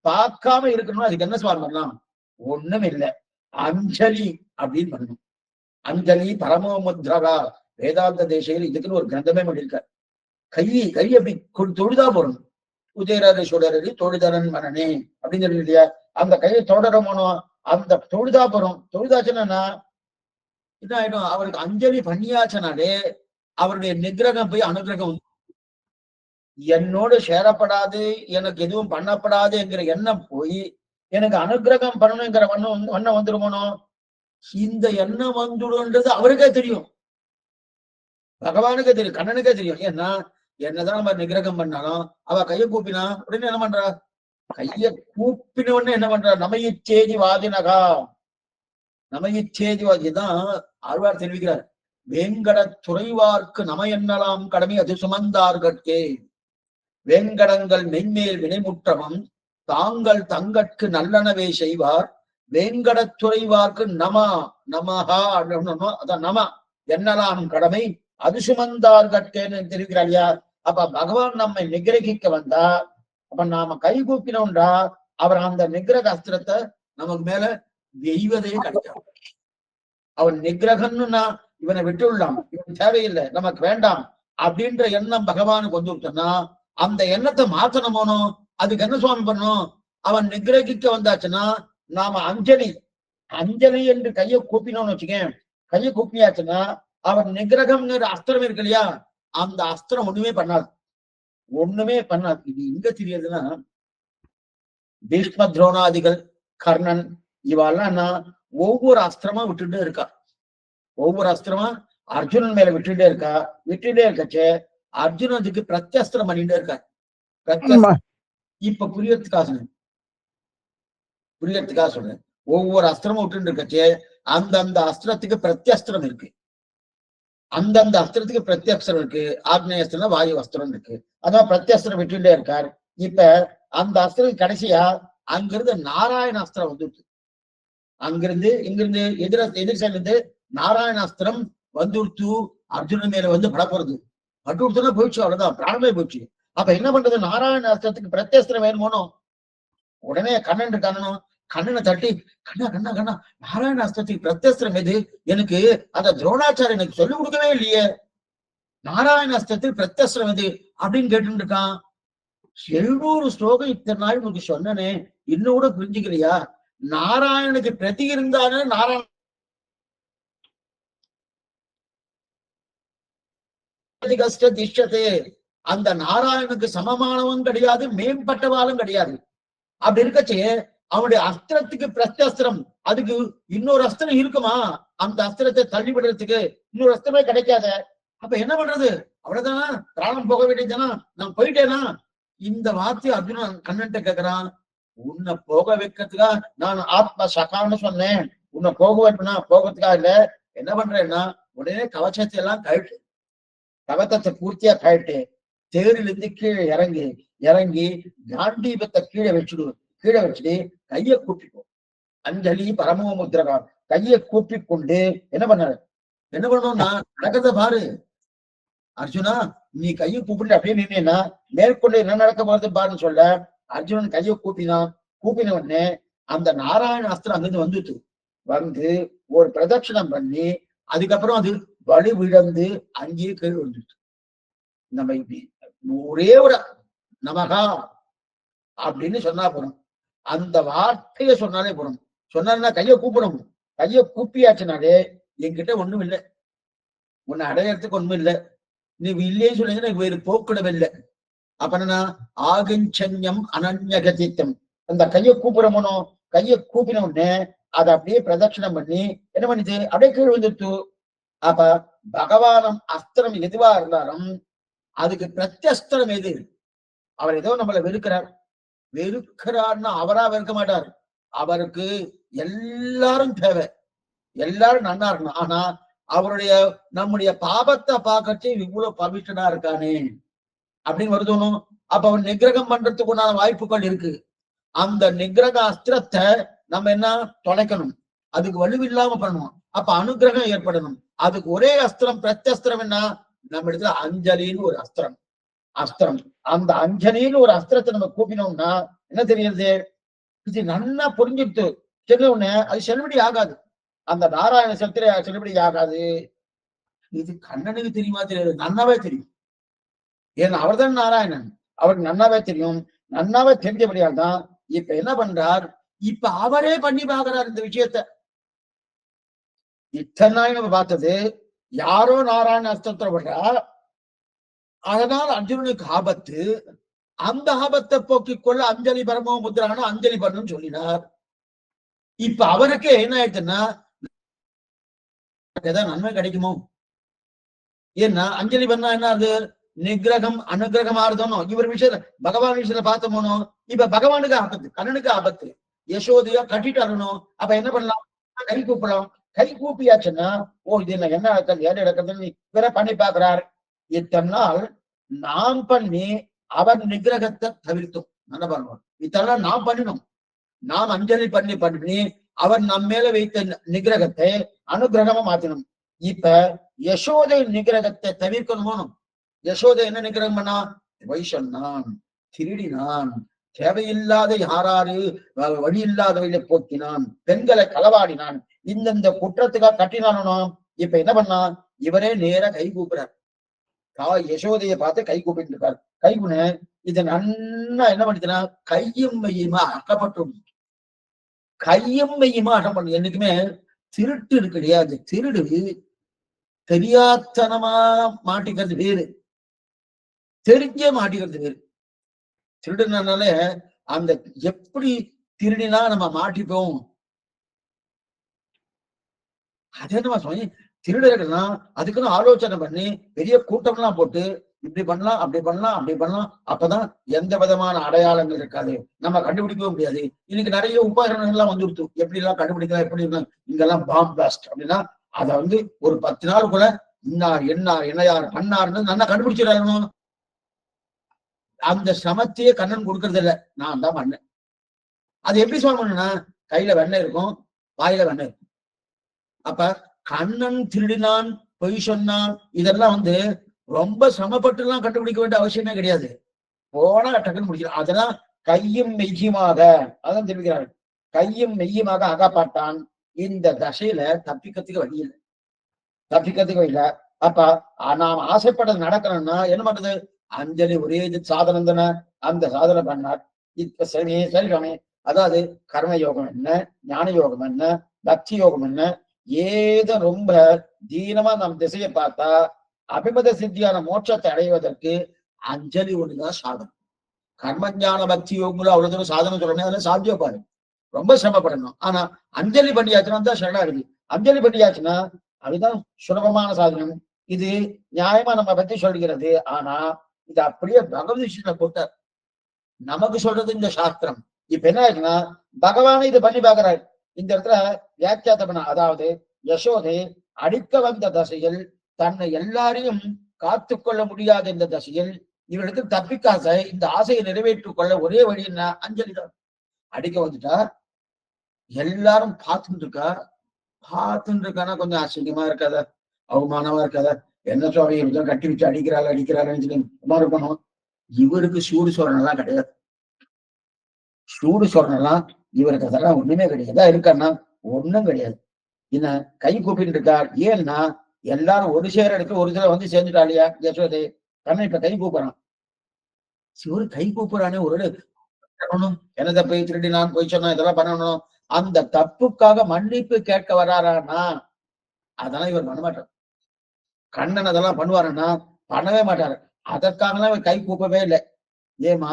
பார்க்காம இருக்கணும்னு அதுக்கு என்ன சுவாமி பண்ணலாம்? ஒண்ணும் இல்லை, அஞ்சலி அப்படின்னு பண்ணணும். அஞ்சலி பரமோமுத்ரகா வேதாந்த தேசையில் இதுக்குன்னு ஒரு கிரந்தமே பண்ணியிருக்க. கை அப்படி தொழுதா போறணும். உதயராஜ சோழரடி தொழுதரன் மனனே அப்படின்னு சொல்லி இல்லையா? அந்த கையை தொடரமோனோ அந்த தொழுதா போறோம். தொழுதாச்சுன்னா என்ன ஆயிடும்? அவருக்கு அஞ்சலி பண்ணியாச்சனாலே அவருடைய நிகிரகம் போய் அனுகிரகம் என்னோடு சேரப்படாது, எனக்கு எதுவும் பண்ணப்படாது என்கிற எண்ணம் போய் எனக்கு அனுகிரகம் பண்ணணுங்கிற வண்ணம் வந்துருமோனோ? இந்த எண்ணம் வந்துடும்ன்றது அவருக்கே தெரியும், பகவானுக்கே தெரியும், கண்ணனுக்கே தெரியும். ஏன்னா என்னதான் நம்ம நிகிரகம் பண்ணாலும் அவ கையை கூப்பினா உடனே என்ன பண்றா? கைய கூப்பின உடனே என்ன பண்றா? நமையிச்சேதி வாதினகா, நமையிச்சேதி வாதிதான் ஆழ்வார் தெரிவிக்கிறார். வேங்கட துறைவார்க்கு நமை என்னலாம் கடமை அது சுமந்தார்கட்கே வேங்கடங்கள் மென்மேல் வினைமுற்றமும் தாங்கள் தங்கட்கு நல்லனவே செய்வார் வேங்கடத்துறைவார்க்கு நமஹா அதான் நம என்னலாம் கடமை அது சுமந்தார்கட்கேன்னு தெரிவிக்கிறார் யார்? அப்ப பகவான் நம்மை நிகிரகிக்க வந்தா அப்ப நாம கை கூப்பினோம்டா அவர் அந்த நிகிரக அஸ்திரத்தை நமக்கு மேல வெய்வதே கிடையாது. அவன் நிகிரகம்னா இவனை விட்டுவிடலாம், இவன் தேவையில்லை, நமக்கு வேண்டாம் அப்படின்ற எண்ணம் பகவானுக்கு வந்து விட்டோம்னா அந்த எண்ணத்தை மாத்தணுமோனோ? அதுக்கு என்ன சுவாமி பண்ணும்? அவன் நிகிரகிக்க வந்தாச்சுன்னா நாம அஞ்சலி என்று கையை கூப்பினோம்னு வச்சுக்கேன். கையை கூப்பியாச்சுன்னா அவன் நிகிரகம்ங்கிற அஸ்திரம் இருக்கு இல்லையா? அந்த அஸ்திரம் ஒண்ணுமே பண்ணாது. இது எங்க தெரியுதுன்னா பீஷ்ம துரோணாதிகள் கர்ணன் இவெல்லாம் ஒவ்வொரு அஸ்திரமா விட்டுட்டே இருக்கா. ஒவ்வொரு அஸ்திரமா அர்ஜுனன் மேல விட்டுட்டே இருக்கச்சே அர்ஜுனனுக்கு பிரத்யஸ்திரம் பண்ணிட்டே இருக்காரு. இப்ப புரியறதுக்காக சொல்றேன். ஒவ்வொரு அஸ்திரமும் விட்டு இருக்கச்சே அந்தந்த அஸ்திரத்துக்கு பிரத்யஸ்திரம் இருக்கு. அந்தந்த அஸ்திரத்துக்கு பிரத்யஸ்திரம் இருக்கு. ஆக்னேயஸ்திரம் வாயு அஸ்திரம் இருக்கு. அதான் பிரத்யஸ்திரம் விட்டுட்டே இருக்கார். இப்ப அந்த அஸ்திரம் கடைசியா அங்கிருந்து நாராயண அஸ்திரம் வந்துட்டு அங்கிருந்து இங்கிருந்து எதிர் சைடு நாராயண அஸ்திரம் வந்துடுத்து அர்ஜுனன் மேல வந்து பட போறது. பட்டு போயிடுச்சு, அவ்வளவுதான், பிராணமே போயிடுச்சு. அப்ப என்ன பண்றது? நாராயண அஸ்திரத்துக்கு பிரத்யஸ்திரம் வேணுமோனோ? உடனே கண்ணன் இருக்கானோ? கண்ணனை தட்டி கண்ணா கண்ணா கண்ணா நாராயண அஸ்திரத்துக்கு பிரத்யஸ்திரம் எது? எனக்கு அந்த துரோணாச்சாரிய எனக்கு சொல்லிக் கொடுக்கவே இல்லையே. நாராயண அஸ்திரத்துக்கு பிரத்யஸ்திரம் எது அப்படின்னு கேட்டு இருக்கான். 700 ஸ்லோகம் இத்தனை நாள் உனக்கு சொன்னனே, இன்னும் கூட புரிஞ்சுக்கலையா? நாராயணுக்கு பிரதி இருந்தானே நாராயண அந்த நாராயணுக்கு சமமானவன் கிடையாது, மேம்பட்டவாலும் கிடையாது. அப்படி இருக்கச்சே அவனுடைய அஸ்திரத்துக்கு பிரத்யஸ்திரம், அதுக்கு இன்னொரு அஸ்திரம் இருக்குமா? அந்த அஸ்திரத்தை தள்ளிவிடுறதுக்கு இன்னொரு அஸ்திரமே கிடைக்காத. அப்ப என்ன பண்றது? அவ்வளவுதானா? பிராணம் போக வேண்டியதுதானா? நான் போயிட்டேனா? இந்த வார்த்தை அர்ஜுனன் கண்ணன்ட்ட கேட்கிறான். உன்னை போக வைக்கிறதுக்கா நான் ஆத்ம சகான்னு சொன்னேன். உன்னை போக வைப்பனா போகிறதுக்கா இல்ல. என்ன பண்றேன்னா உடனே கவச்சத்தை எல்லாம் கழட்டு, கவச்சத்தை பூர்த்தியா கழட்டு, தேரிலிருந்து கீழே இறங்கி காண்டீபத்தை கீழே வச்சுட்டு கையை கூப்பிக்கோ. அஞ்சலி பரமோ முத்திரகா கையை கூப்பி கொண்டு என்ன பண்ணணும்னா நடக்கிறத பாரு. அர்ஜுனா நீ கையை கூப்பிட்டு அப்படியே நின்னா மேற்கொண்டு என்ன நடக்க போறது பாருன்னு சொல்ல அர்ஜுனன் கையை கூப்பினான். கூப்பின உடனே அந்த நாராயண அஸ்திரம் அங்கிருந்து வந்துட்டு வந்து ஒரு பிரதட்சணம் பண்ணி அதுக்கப்புறம் அது வலு விழந்து அங்கேயே கீழ் வந்துட்டு. நம்ம இப்படி ஒரே ஒரு நமகா அப்படின்னு சொன்னா போறோம். அந்த வார்த்தையை சொன்னாலே போறோம். சொன்னா கையை கூப்பிடணும். கையை கூப்பியாச்சுனாலே என்கிட்ட ஒண்ணும் இல்லை, உன்னை அடையறதுக்கு ஒண்ணும் இல்லை, நீ இல்லைன்னு சொன்னீங்கன்னா வேறு போக்கிடவில்லை. அப்ப என்னன்னா ஆகிஞ்சன்யம் அனன்யகதித்தம். அந்த கையை கூப்பிடமோனோ கையை கூப்பின உடனே அதை அப்படியே பிரதட்சணம் பண்ணி என்ன பண்ணிது அப்படியே கீழ் வந்துட்டு. அப்ப பகவானம் அஸ்திரம் எதுவா இருந்தாலும் அதுக்கு பிரத்யஸ்திரம் எது? அவர் ஏதோ நம்மளை வெறுக்கிறார். வெறுக்கிறார்னா அவரா வெறுக்க மாட்டார். அவருக்கு எல்லாரும் தேவை, எல்லாரும் நன்னா இருக்கணும். ஆனா அவருடைய நம்முடைய பாபத்தை பார்க்கச்சு இவ்வளவு பவிஷ்டனா இருக்கானே அப்படின்னு வருதோணும். அப்ப அவன் நிகிரகம் பண்றதுக்கு உண்டான வாய்ப்புகள் இருக்கு. அந்த நிகிரக அஸ்திரத்தை நம்ம என்ன தொலைக்கணும், அதுக்கு வலுவில்லாம பண்ணணும். அப்ப அனுகிரகம் ஏற்படணும். அதுக்கு ஒரே அஸ்திரம் பிரத்யஸ்திரம் என்ன? நம்ம இடத்துல அஞ்சலின்னு ஒரு அஸ்திரம். அந்த அஞ்சலின்னு ஒரு அஸ்திரத்தை நம்ம கூப்பினோம்னா என்ன தெரியுது? இது நல்லா புரிஞ்சுட்டு சொன்ன உடனே அது செல்லுபடி ஆகாது. அந்த நாராயண சத்திர செல்லுபடி ஆகாது. இது கண்ணனுக்கு தெரியுமா? தெரியாது, நன்னாவே தெரியும். ஏன்னா அவர் தான் நாராயணன், அவருக்கு நன்னாவே தெரியும். நன்னாவே தெரிஞ்சபடியால் தான் இப்ப என்ன பண்றார், இப்ப அவரே பண்ணி பாக்குறார் இந்த விஷயத்த. இத்தனை நாள் நம்ம பார்த்தது யாரோ நாராயண அஸ்திரத்தை விடுறா, அதனால் அர்ஜுனனுக்கு ஆபத்து. அந்த ஆபத்தை போக்கிக் கொள்ள அஞ்சலி பரமோ முத்ரான அஞ்சலி பண்ணணும்னு சொல்லினார். இப்ப அவருக்கே என்ன ஆயிடுச்சுன்னா ஏதாவது நன்மை கிடைக்குமோ? ஏன்னா அஞ்சலி பண்ணா என்ன அது நிகிரகம் அனுகிரகம் ஆறுதணும். இவர் விஷயத்த பகவான் விஷயத்த பார்த்தோமோனோ இப்ப பகவானுக்கு ஆபத்து, கண்ணனுக்கு ஆபத்து. யசோதையா கட்டிட்டு வரணும். அப்ப என்ன பண்ணலாம்? கை கூப்பிடலாம். கை கூப்பியாச்சுன்னா ஓ இது என்ன நடக்குது ஏன் நடக்குதுன்னு இவரை பண்ணி பாக்குறார். இத்தனை நாள் நாம் பண்ணி அவர் நிகிரகத்தை தவிர்த்தோம். என்ன பண்ணுவோம்? இத்தனை நாம் பண்ணினோம். நாம் அஞ்சலி பண்ணி அவர் நம் மேல வைத்த நிகிரகத்தை அனுகிரகமா மாத்தினோம். இப்ப யசோதை நிகிரகத்தை தவிர்க்கணுமோ? யசோதை என்ன நிகிரகம் பண்ணா? வைஷன்னான், திருடினான், தேவையில்லாத யாராரு வழி இல்லாதவைகளை போக்கினான், பெண்களை களவாடினான், இந்தந்த குற்றத்துக்காக கட்டினானோ. இப்ப என்ன பண்ணா? இவரே நேர கை கூப்புறார். யசோதையை பார்த்து கை கூப்பிட்டு இருக்காரு. கைகுண இத நன்னா என்ன பண்ணிச்சுன்னா கையும் மையுமா அக்கப்பட்டும். கையும் மையுமா அட்டம் பண்ணு. என்னைக்குமே திருட்டு இருக்கு இல்லையா, அந்த திருடு தெரியாத்தனமா மாட்டிக்கிறது வேறு, தெரிஞ்ச மாட்டிக்கிறது வேறு. திருடுனால அந்த எப்படி திருடினா நம்ம மாட்டிப்போம், அதே நம்ம சொல்லி திருடர்கள்னா அதுக்குன்னு ஆலோசனை பண்ணி பெரிய கூட்டம்லாம் போட்டு இப்படி பண்ணலாம் அப்படி பண்ணலாம் அப்படி பண்ணலாம். அப்பதான் எந்த விதமான அடையாளங்கள் இருக்காது, நம்ம கண்டுபிடிக்கவும் முடியாது. இன்னைக்கு நிறைய உபகரணங்கள்லாம் வந்துடுத்து, எப்படி எல்லாம் கண்டுபிடிக்கலாம், எப்படி இங்கெல்லாம் பாம் பிளாஸ்ட் அப்படின்னா அதை ஒரு 10 நாளுக்குள்ள இன்னார் என்னார் என்ன யார் பண்ணாருன்னு நல்லா கண்டுபிடிச்சிடணும். அந்த சமத்தையே கண்ணன் கொடுக்கறது இல்லை, நான் தான் பண்ணேன். அது எப்படி சொல்ல பண்ணுன்னா கையில வெண்ணெய் இருக்கும், வாயில வெண்ணெய் இருக்கும். அப்ப கண்ணன் திருடினான், பொய் சொன்னான், இதெல்லாம் ரொம்ப சிரமப்பட்டு எல்லாம் கண்டுபிடிக்க வேண்டிய அவசியமே கிடையாது. போனா டக்குன்னு முடிச்சிடும். அதெல்லாம் கையும் மெய்யுமாக அதான் தெரிவிக்கிறார்கள். கையும் மெய்யுமாக அகப்பட்டான். இந்த தசையில தப்பிக்கிறதுக்கு வழி இல்லை, தப்பிக்கிறதுக்கு வழி இல்லை. அப்ப நாம் ஆசைப்பட்டது நடக்கணும்னா என்ன பண்றது? அஞ்சலி ஒரே சாதனம் தானே, அந்த சாதனை பண்ணார். இப்ப சரி சரிதானே. அதாவது கர்ம யோகம் என்ன, ஞான யோகம் என்ன, பக்தி யோகம் என்ன, ஏதோ ரொம்ப தீனமா நம் திசையை பார்த்தா அபிமத சித்தியான மோட்சத்தை அடைவதற்கு அஞ்சலி ஒண்ணுதான் சாதனம். கர்மஞான பக்தி யோகங்களும் அவ்வளவு தூரம் சாதனம் சொல்லணும், அதெல்லாம் சாத்தியப்பாரு, ரொம்ப சிரமப்படணும். ஆனா அஞ்சலி பண்ணியாச்சுன்னா தான் சரணாகதி. அஞ்சலி பண்ணியாச்சுன்னா அதுதான் சுலபமான சாதனம். இது நியாயமா நம்ம பத்தி சொல்கிறது. ஆனா இது அப்படியே பகவத் விஷயத்துல போட்டார், நமக்கு சொல்றது இந்த சாஸ்திரம். இப்ப என்ன ஆச்சுன்னா பகவானை இது பண்ணி பாக்குறாரு. இந்த இடத்துல வியாக்கியாத்த பண்ண, அதாவது யசோதை அடிக்க வந்த தசையில் தன்னை எல்லாரையும் காத்து கொள்ள முடியாத இந்த தசையில் இவருக்கு தப்பிக்காச இந்த ஆசையை நிறைவேற்றிக் கொள்ள ஒரே வழி என்ன? அஞ்சலி தான். அடிக்க வந்துட்டா எல்லாரும் பார்த்துட்டு இருக்கானா கொஞ்சம் ஆச்சரியமா இருக்காத, அவமானமா இருக்காத, என்ன சுவாமி இப்படிதான் கட்டி வச்சு அடிக்கிறாருன்னு இருக்கணும். இவருக்கு சூடு சோழனெல்லாம் கிடையாது. சூடு சொன்னலாம் இவருக்கு அதெல்லாம் ஒண்ணுமே கிடையாது. ஏதா இருக்கான்னா ஒண்ணும் கிடையாது. என்ன கை கூப்பிட்டு இருக்கார். ஏன்னா எல்லாரும் ஒரு சேர எடுத்து ஒரு சில வந்து சேர்ந்துட்டா இல்லையா யசோதை. கண்ணன் இப்ப கை கூப்பிடுறான். ஒரு கை கூப்பிடுறானே ஒரு பண்ணணும். என்ன தப்பை திருடி நான் போய் சொன்னா இதெல்லாம் பண்ணணும். அந்த தப்புக்காக மன்னிப்பு கேட்க வராரானா அதெல்லாம் இவர் பண்ண மாட்டார். கண்ணன் அதெல்லாம் பண்ணுவாருன்னா பண்ணவே மாட்டாரு. அதற்காகலாம் இவர் கை கூப்பவே இல்லை. ஏமா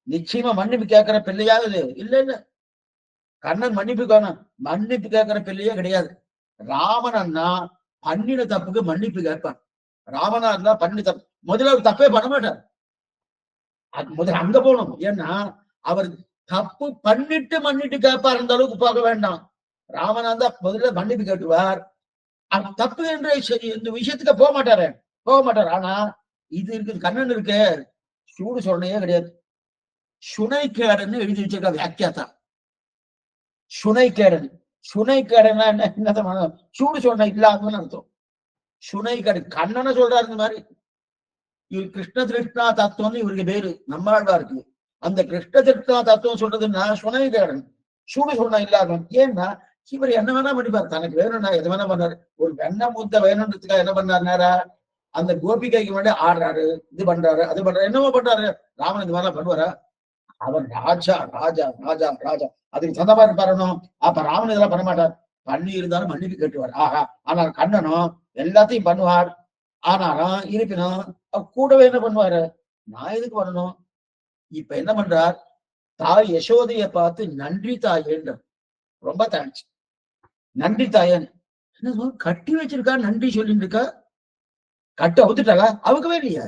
நிச்சயமா மன்னிப்பு கேட்கிற பிள்ளையாவது இல்ல இல்ல. கண்ணன் மன்னிப்பு மன்னிப்பு கேட்கிற பிள்ளையே கிடையாது. ராவணன்னா பண்ணின தப்புக்கு மன்னிப்பு கேட்பான். ராவணா இருந்தா பண்ணி தப்பு முதல்ல அவர் தப்பே பண்ண மாட்டார். முதல்ல அங்க போகணும். ஏன்னா அவர் தப்பு பண்ணிட்டு மன்னிட்டு கேட்பார். அந்த அளவுக்கு போக வேண்டாம். ராவணா இருந்தா முதல்ல மன்னிப்பு கேட்டுவார். தப்பு என்று சரி இந்த விஷயத்துக்கு போக மாட்டாரு. ஆனா இது இருக்கு கண்ணன் இருக்கு சூடு சொன்னையே கிடையாது. சுனைக்கேடன்னு எழுதி வச்சிருக்க வியாக்கியாத்தா. சுனைக்கேடன் சுனைக்கேடன்னா என்ன சூடு சொன்ன இல்லாதன்னு அர்த்தம். சுனைக்கேடு கண்ணனை சொல்றாரு. இந்த மாதிரி இவர் கிருஷ்ண திருஷ்ணா தத்துவம்னு இவருக்கு பேரு நம்மாழ்வா இருக்கு. அந்த கிருஷ்ண திருஷ்ணா தத்துவம் சொல்றதுன்னா சுனைக்கேடன் சூடு சொன்ன இல்லாதவன். ஏன்னா இவர் என்ன வேணா பண்ணிப்பார். தனக்கு வேணும்னா எது வேணா பண்ணாரு. ஒரு வெண்ண முத்த வேணும்ன்றதுக்காக என்ன பண்ணாரு நேரா அந்த கோபிகைக்கு முன்னாடி ஆடுறாரு, இது பண்றாரு, அது பண்றாரு, என்னமோ பண்றாரு. ராமன் இந்த மாதிரிலாம் பண்ணுவாரா? அவர் ராஜா ராஜா ராஜா ராஜா அதுக்கு சொந்தமா இருப்பாரணும். அப்ப ராமன் இதெல்லாம் பண்ண மாட்டார். பண்ணி இருந்தாலும் மன்னிப்பு கேட்டுவார். ஆஹா ஆனால் கண்ணனும் எல்லாத்தையும் பண்ணுவார். ஆனாலும் இருப்பினும் கூடவே என்ன பண்ணுவாரு? நான் எதுக்கு பண்ணணும்? இப்ப என்ன பண்றார்? தாய் யசோதைய பார்த்து நன்றி தாயேன்ற ரொம்ப தேங்க்ஸ் நன்றி தாயன் என்ன கட்டி வச்சிருக்கா நன்றி சொல்லிட்டு இருக்கா. கட்டு அவுத்துட்டாளா? அவுக்கவே இல்லையா?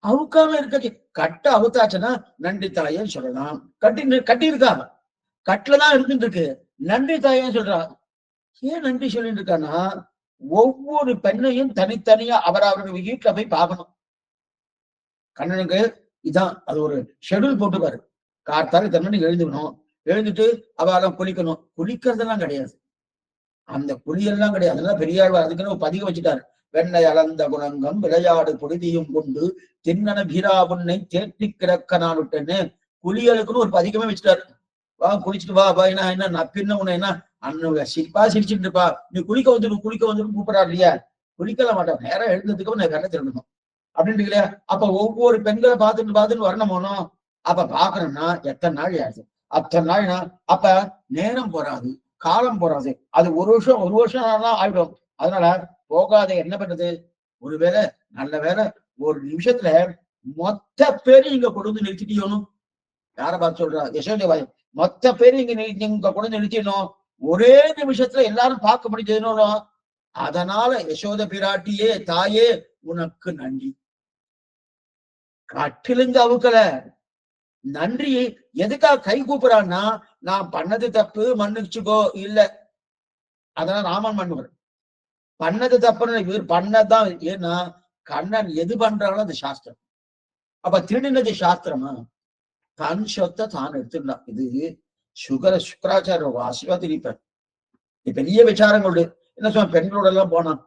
அவுக்காம இருக்க கட்ட அவுத்தாச்சுன்னா நன்றி தாயன்னு சொல்லலாம். கட்டி இருக்கா கட்டுலதான் இருந்துட்டு இருக்கு. நன்றி தாயன்னு சொல்றா. ஏன் நன்றி சொல்லிட்டு இருக்கான்னா ஒவ்வொரு பெண்ணையும் தனித்தனியா அவரவர்கள் வீட்டுல போய் பார்க்கணும். கண்ணனுக்கு இதான் அது ஒரு ஷெடியூல் போட்டுப்பாரு. காத்தால தண்ணி எழுந்துக்கணும். எழுந்துட்டு அவெல்லாம் குளிக்கணும். குளிக்கிறதெல்லாம் கிடையாது. அந்த குளியெல்லாம் கிடையாது. அதெல்லாம் பெரியாழ்வார் அதுக்குன்னு பதிவு வச்சுட்டாரு. வெண்ணை அளந்த குணங்கம் விளையாடு பொழுதியும் கொண்டு திண்ணன பீரா புன்னை தேட்டி கிடக்க நான் விட்டேன்னு குளியலுக்குன்னு ஒரு பதிகமே வச்சுட்டாரு. வா குளிச்சுட்டு வா என்ன நப்பின்ன உன்ன என்ன அண்ணன் சிரிப்பா சிரிச்சுட்டு இருப்பா. நீ குளிக்க வந்துடும் கூப்பிடா இல்லையா? குளிக்கலாம் மாட்டான். நேரம் எழுந்ததுக்கு நான் வெண்ணை திருடணும் அப்படின்ட்டு இல்லையா? அப்ப ஒவ்வொரு பெண்களை பார்த்துட்டு வரணும். அப்ப பாக்கணும்னா எத்தனை நாள் ஆச்சு? அத்தனை நாள்னா அப்ப நேரம் போறாது, காலம் போறாது. அது ஒரு வருஷம் ஆயிடும். அதனால போகாத என்ன பண்றது? ஒருவேளை நல்ல வேலை ஒரு நிமிஷத்துல மொத்த பேரு இங்க கொண்டு நிறுத்திட்டோம். யார பார்த்து சொல்றா? யசோதை மொத்த பேரு இங்க கொண்டு நிறுத்திடணும். ஒரே நிமிஷத்துல எல்லாரும் பார்க்க முடிஞ்சதுன்னு. அதனால யசோத பிராட்டியே தாயே உனக்கு நன்றி. கட்டிலிருந்து அவுக்கல நன்றி. எதுக்காக கை கூப்பிடான்னா நான் பண்ணது தப்பு மன்னிச்சுக்கோ இல்ல. அதெல்லாம் ராமன் பண்ணுவார். பண்ணது தப்புன்னு இவர் பண்ணதான். ஏன்னா கண்ணன் எது பண்றாலும் அது சாஸ்திரம். அப்ப திருடினது சாஸ்திரமா? தன் சொத்தை தான் எடுத்துடலாம். இது சுக்கராச்சாரிய ஆசீர்வாதிப்பார். பெரிய விசாரங்களோடு என்ன சொல்ல பெண்களோட எல்லாம் போனான்.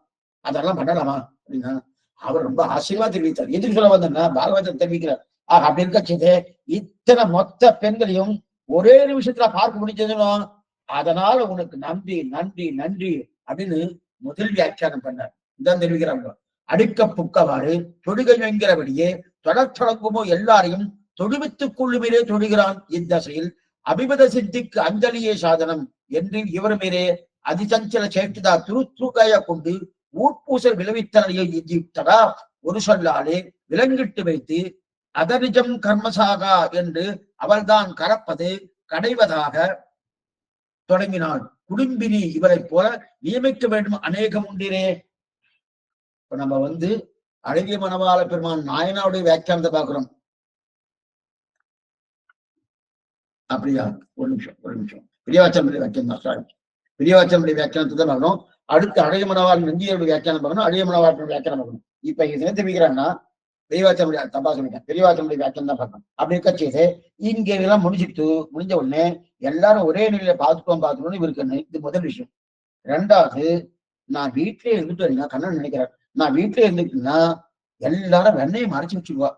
அதெல்லாம் பண்ணலாமா அப்படின்னா அவர் ரொம்ப ஆசீர்வாத தெரிவித்தார். எதுக்கு சொல்ல வந்தேன்னா பாகவதர் தெரிவிக்கிறார். அப்படி இருக்கச்சது இத்தனை மொத்த பெண்களையும் ஒரே நிமிஷத்துல பார்க்க முடிஞ்சதுன்னு அதனால உனக்கு நன்றி நன்றி நன்றி அப்படின்னு முதல் வியாக்கியானம் பண்ணார். இதான் தெரிவிக்கிறாங்க. அடுக்க புக்கவாறு தொடுகை என்கிறபடியே தொடங்குமோ எல்லாரையும் தொடுவித்துக் கொள்ளுமிலே தொடுகிறான். இத்தசையில் அபிமத சித்திக்கு அஞ்சலியே சாதனம் என்று இவர் மீரே அதிசஞ்சல சேட்டுதா துருத்துகைய கொண்டு ஊட்பூசல் விளைவித்தலையை எஞ்சிவிட்டதா ஒரு சொல்லாலே விலங்கிட்டு வைத்து அதனிஜம் கர்மசாகா என்று அவள்தான் கறப்பது கடைவதாக தொடங்கினாள். குடும்பினி இவரை போல நியமிக்க வேண்டும் அநேகம் உண்டிரே. இப்ப நம்ம அழகிய மணவாள பெருமான் நாயனாவுடைய வியாக்கியானத்தை பார்க்கிறோம். அப்படியா? ஒரு நிமிஷம் பிரியாச்சனுடைய வியாக்கியம் தான். பிரியாச்சனுடைய வியாக்கியானத்தை தான் பார்க்கணும். அடுத்து அழகிய மணவாளன் நந்தியருடைய வியாக்கியானம் பார்க்கணும். அழகிய மணவாளனுடைய வியாக்கியானம் பார்க்கணும். இப்ப இது தெரிவிக்கிறான்னா பெரியவாச்சனுடைய தப்பா சொல்லிட்டேன். பெரியவாச்சனுடைய வியாக்கியம் தான் பார்க்கணும். அப்படி இருக்க செய்து இங்க இதெல்லாம் முடிஞ்ச உடனே எல்லாரும் ஒரே நிலையில பார்த்துக்கணும்னு இவருக்கு இது முதல் விஷயம். ரெண்டாவது நான் வீட்டிலே இருந்துட்டு வரீங்க கண்ணன் நினைக்கிறேன். நான் வீட்டிலே இருந்துட்டுன்னா எல்லாரும் வெண்ணையை மறைச்சு வச்சுக்குவா.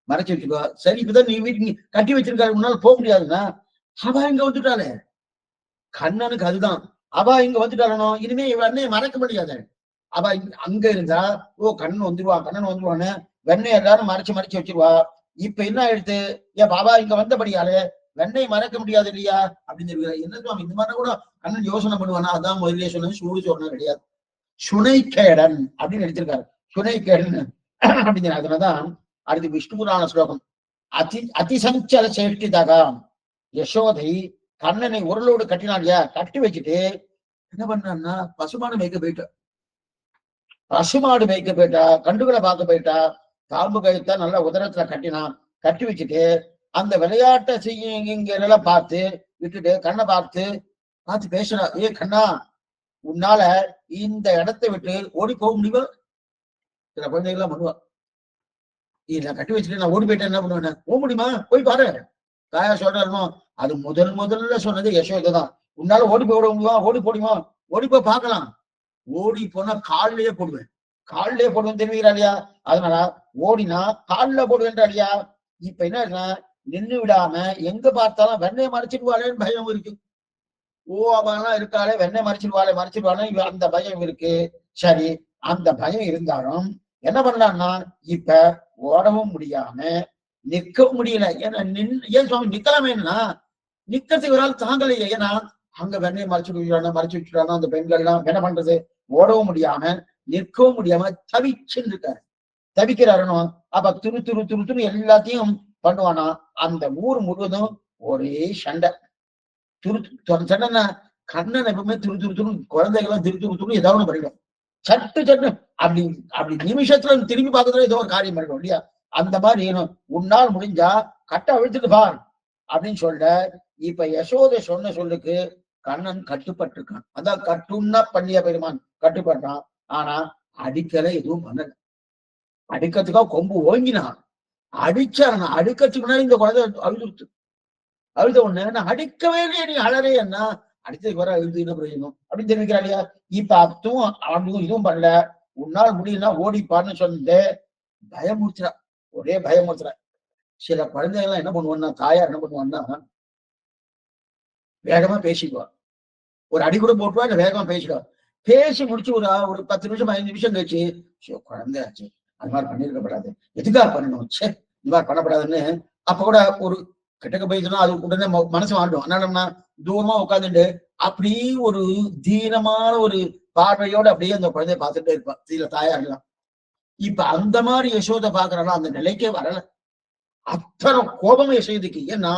மறைச்சு வச்சுக்கோ. சரி, இப்பதான் நீ வீட்டுக்கு கட்டி வச்சிருக்காரு, உன்னால போக முடியாதுன்னா அவ இங்க வந்துட்டாளே. கண்ணனுக்கு அதுதான், அவ இங்க வந்துட்டாளோ இனிமே இவ அண்ணையை மறைக்க முடியாது. அவ அங்க இருந்தா கண்ணன் வந்துருவா, கண்ணன் வந்துருவான்னு வெண்ணெய் எல்லாரும் மறைச்சு மறைச்சு வச்சிருவா. இப்ப என்ன ஆயிடுத்து, ஏன் பாபா இங்க வந்தபடியாலே வெண்ணெய் மறைக்க முடியாது இல்லையா அப்படின்னு சொல்லுவாரு. என்ன சுவாமி இந்த மாதிரி கூட கண்ணன் யோசனை பண்ணுவானா? அதான் முதலே சொன்னது, சூடு சொன்ன கிடையாது, சுனைக்கேடன் அப்படின்னு எடுத்திருக்காரு. சுனைக்கேடன் அப்படிங்கிற. அதனாலதான் அடுத்து விஷ்ணு புராண ஸ்லோகம். அதிசஞ்சல சேஷ்டிதாக யசோதை கண்ணனை உரலோடு கட்டினாடியா, கட்டி வச்சுட்டு என்ன பண்ணான்னா பசுமாடு மேய்க்க போயிட்டா. பசுமாடு மேய்க்க போயிட்டா, கண்டுகளை பார்க்க போயிட்டா. காம்பு கழித்தா நல்லா உதரத்துல கட்டினான். கட்டி வச்சுட்டு அந்த விளையாட்டை செய்ய பார்த்து விட்டுட்டு கண்ணை பார்த்து பேசுறா. ஏ கண்ணா, உன்னால இந்த இடத்தை விட்டு ஓடி போக முடியுமா? சில குழந்தைகள்லாம் பண்ணுவா. நான் கட்டி வச்சுட்டு நான் ஓடி போயிட்டேன், என்ன பண்ணுவேன்? போக முடியுமா? போய் பாரு. தாயா சொல்றோம், அது முதல்ல சொன்னது யசோதான். உன்னால ஓடி போய் விட முடியுமா? ஓடி போடுமா? ஓடி போய் பார்க்கலாம். ஓடி போனா காலிலேயே போடுவேன், காலிலேயே போடுவேன் தெரிவிக்கிறா இல்லையா? அதனால ஓடினா காலில் போடுவேன்றா இல்லையா? இப்ப என்ன, நின்று விடாம எங்க பார்த்தாலும் வெண்ணெய் மறைச்சிடுவாளேன்னு பயம் இருக்கு. அவெல்லாம் இருக்காளே, வெண்ணெய் மறைச்சிடுவாளே அந்த பயம் இருக்கு. சரி, அந்த பயம் இருந்தாலும் என்ன பண்ணலாம்னா இப்ப ஓடவும் முடியாம நிற்கவும் முடியல. ஏன்னா ஏன் சுவாமி நிக்கலாமேன்னா நிக்கிறதுக்கு ஒரு ஆள் தாங்கலையே. ஏன்னா அங்க வெண்ணெய் மறைச்சு வச்சுட்டானா அந்த பெண்கள் எல்லாம் என்ன பண்றது? ஓடவும் முடியாம நிற்கவும் முடியாம தவிச்சுன்னு இருக்காரு, தவிக்கிறாருன்னு. அப்ப துரு துரு துரு துரு எல்லாத்தையும் பண்ணுவானா. அந்த ஊர் முழுவதும் ஒரே சண்டை. சண்டைன்னா கண்ணன் எப்பவுமே துரு துரு துரு, குழந்தைகள்லாம் திரு துரு துரு ஏதாவது பண்ணிடும். சட்டு சட்டு அப்படி நிமிஷத்துல திரும்பி பார்க்கறதுல ஏதோ ஒரு காரியம் பண்ணிடும் இல்லையா? அந்த மாதிரி உன்னால் முடிஞ்சா கட்ட அழுத்துட்டு பார் அப்படின்னு சொல்ல. இப்ப யசோதை சொன்ன சொல்லுக்கு கண்ணன் கட்டுப்பட்டு இருக்கான். அதான் கட்டுன்னா பண்ணிய பெருமான் கட்டுப்பட்டான். ஆனா அடிக்கல, எதுவும் பண்ணல. அடிக்கிறதுக்காக கொம்பு ஓங்கினான், அடிச்சான். அடிக்கிறதுக்கு முன்னாடி இந்த குழந்தை அழுத உடனே நான் அடிக்கவே இல்லையா, நீ அழறே என்ன அடித்ததுக்கு வர அழுது என்ன பிரயோஜனம் அப்படின்னு தெரிவிக்கிறா இல்லையா? இப்ப அதுவும் அவனுக்கும் இதுவும் பண்ணல. உன்னால் முடியும்னா ஓடிப்பான்னு சொன்னது பயமுறுத்துறா, ஒரே பயமுறுத்துறா. சில குழந்தைகள்லாம் என்ன பண்ணுவான்னா, தாயார் என்ன பண்ணுவான்னா வேகமா பேசிக்குவா. ஒரு அடி கூட போட்டுவா, இல்ல வேகமா பேசிடுவா. பேசி முடிச்சு ஒரு 10 நிமிஷம் 5 நிமிஷம் கழிச்சு, குழந்தையாச்சு, அது மாதிரி பண்ணிருக்கப்படாது, எதுக்காக பண்ணணும், சே இது மாதிரி பண்ணப்படாதுன்னு அப்ப கூட ஒரு கிட்டக்க போயிடுச்சுன்னா அது உடனே மனசு மாறிடும். என்னன்னா தூரமா உட்காந்துட்டு அப்படி ஒரு தீனமான ஒரு பார்வையோட அப்படியே அந்த குழந்தைய பார்த்துட்டே இருப்பா சில தாயாரெல்லாம். இப்ப அந்த மாதிரி யசோதை பாக்குறாலும் அந்த நிலைக்கே வரல. அத்தனை கோபம் யசோதைக்கு. ஏன்னா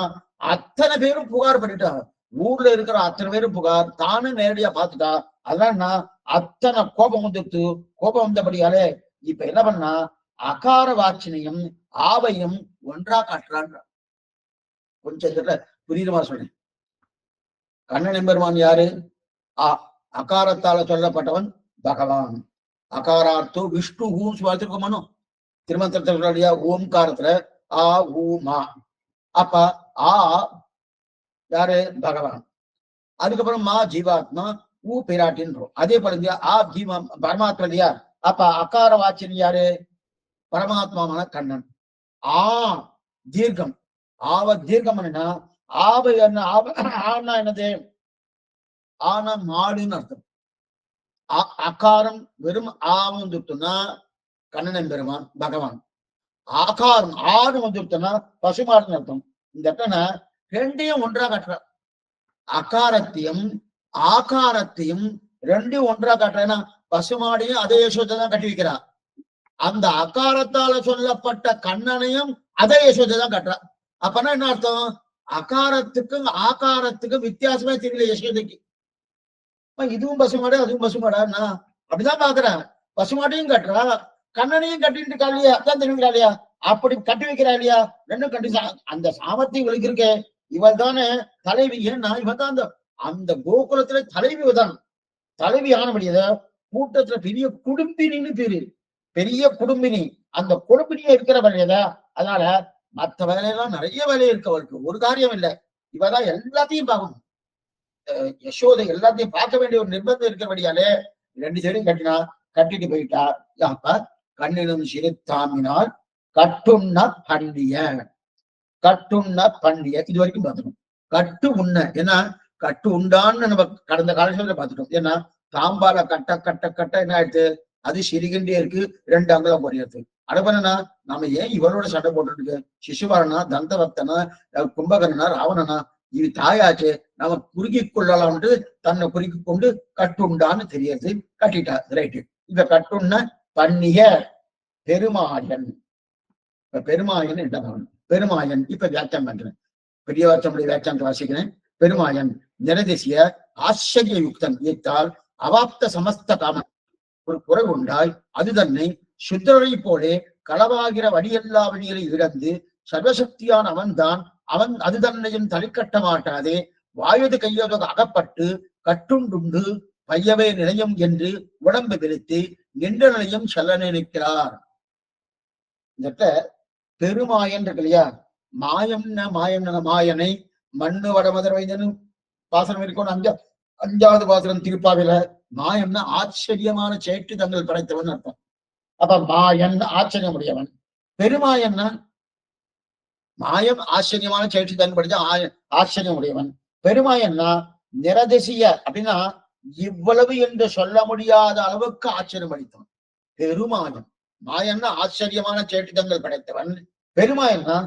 அத்தனை பேரும் புகார் பண்ணிட்டாங்க. ஊர்ல இருக்கிற அத்தனை பேரும் புகார், தானும் நேரடியா பார்த்துட்டா. அதான் அத்தனை கோபம் வந்துட்டு, கோபம் வந்தபடியாலே இப்ப என்ன பண்ணா அகார வாட்சனையும் ஆவையும் ஒன்றா காட்டுறான்ற. கொஞ்சம் புரியுமா சொல்றேன். கண்ணன் எம்பெருமான் யாரு? அகாரத்தால சொல்லப்பட்டவன் பகவான். அகாரார்த்தோ விஷ்ணுன்னு பார்த்திருக்கோமானோ திருமந்திரத்தினுடைய ஓம்காரத்துல ஆ ஊ மா. அப்ப ஆ யாரு? பகவான். அதுக்கப்புறம் மா ஜீவாத்மா, ஊ பிராட்டின்றோம். அதே போல ஆ ஜீவா பரமாத்மா இல்லையா? அப்ப அகார வாச்சின் யாரு? பரமாத்மான கண்ணன். ஆ தீர்க்கம், ஆவ தீர்க்கம் என்னன்னா ஆவ என்ன? ஆனா என்னது? ஆனா மாடுன்னு அர்த்தம். அகாரம் வெறும் ஆவும் வந்துட்டுன்னா கண்ணன் பெருமான் பகவான். ஆகாரம் ஆறு வந்துட்டுன்னா பசுமாடுன்னு அர்த்தம். இந்த இடத்துல ரெண்டையும் ஒன்றா காட்டுற. அகாரத்தையும் ஆகாரத்தையும் ரெண்டையும் ஒன்றா காட்டுறேன்னா பசுமாடையும் அதே யசோதை தான் கட்டி வைக்கிறா. அந்த அகாரத்தால சொல்லப்பட்ட கண்ணனையும் அதே யசோதை தான் கட்டுறா. அப்பனா என்ன அர்த்தம்? அகாரத்துக்கும் ஆகாரத்துக்கும் வித்தியாசமே தெரியல யசோதைக்கு. இதுவும் பசுமாடு அதுவும் பசுமாடா, அப்படிதான் பாக்குறேன். பசுமாட்டையும் கட்டுறா, கண்ணனையும் கட்டிட்டு இருக்கா இல்லையா? அதான் தெரிவிக்கிறா இல்லையா? அப்படி கட்டி வைக்கிறா இல்லையா? ரெண்டும் கட்டி அந்த சாமர்த்தியம் இவளுக்கு இருக்கே. இவள் தானே தலைவி. ஏன்னா இவன் தான் அந்த கோகுலத்துல தலைவி தான். தலைவி ஆனபடியத கூட்டத்துல பெரிய குடும்பினின்னு பேரு, பெரிய குடும்பினி. அந்த குடும்பினியே இருக்கிற வேலையதா. அதனால மற்ற வேலையெல்லாம் நிறைய வேலை இருக்கு அவளுக்கு, ஒரு காரியம் இல்லை. இவதான் எல்லாத்தையும் பார்க்கணும். யசோதை எல்லாத்தையும் பார்க்க வேண்டிய ஒரு நிர்பந்தம் இருக்கிறபடியாலே 2 சைடும் கட்டினா. கட்டிட்டு போயிட்டா. அப்ப கண்ணிலும் சிறுத்தாமினால் கட்டுண்ண பண்ணிய, கட்டுண்ண பண்ணிய இது வரைக்கும் பார்த்துக்கணும். கட்டு உண்ண, ஏன்னா கட்டு உண்டான்னு நம்ம கடந்த காலத்துல பார்த்துட்டோம். ஏன்னா தாம்பால கட்ட கட்ட கட்ட என்ன ஆயிடுச்சு, அது சிரிகின்றே இருக்கு, 2 அங்குலம் குறையிறது. அடுப்பனா நம்ம ஏன் இவரோட சண்டை போட்டுட்டு இருக்கு, சிசுபாரனா, தந்தவர்த்தனா, கும்பகர்ணனா, ராவணனா, இது தாயாச்சு, நம்ம குறுக்கி கொள்ளலாம்னு தன்னை குறுக்கி கொண்டு கட்டுண்டான்னு தெரியாது, கட்டிட்டா. ரைட்டு. இந்த கட்டுண்ண பண்ணிய பெருமாயன். இப்ப பெருமாயன் என்ன பண்ணணும்? பெருமாயன் இப்ப வியாக்கியம் பண்றேன், பெரிய வார்த்தையுடைய வியாக்கியானத்தை வாசிக்கிறேன். பெருமாயன் நிரதிசிய ஆச்சரிய யுக்தன் ஏற்றால் அவாப்த சமஸ்த காமன் ஒரு குறை உண்டாய் அது தன்னை சுத்தரை போலே களவாகிற வழியெல்லா வழிகளை இழந்து சர்வசக்தியான அவன்தான் அவன் அது தன்னையும் தளிக்கட்ட மாட்டாதே வாயுது கையது அகப்பட்டு கட்டுண்டுண்டு பையவே நிலையம் என்று உடம்பு விரித்து நின்ற நிலையம் செல்ல நினைக்கிறார். இந்த பெருமாயன் இருக்கு இல்லையா, மாயம்ன மாயம்ன மாயனை மண்ணு வடமதுர வைந்தனும் பாசனம் இருக்கணும். 5வது பாசனம் திருப்பாவில மாயம்னா ஆச்சரியமான சேட்டு தங்கள் படைத்தவன் அர்த்தம். அப்ப மாயன் ஆச்சரியமுடையவன், பெருமாயன்னா மாயம் ஆச்சரியமான சேட்டு தன் படிச்ச ஆச்சரியமுடையவன். பெருமாயன்னா நிரதிசிய அப்படின்னா இவ்வளவு என்று சொல்ல முடியாத அளவுக்கு ஆச்சரியம் அளித்தவன் பெருமாயன். மாயன்னா ஆச்சரியமான சேட்டிதங்கள் படைத்தவன், பெருமாயன்னா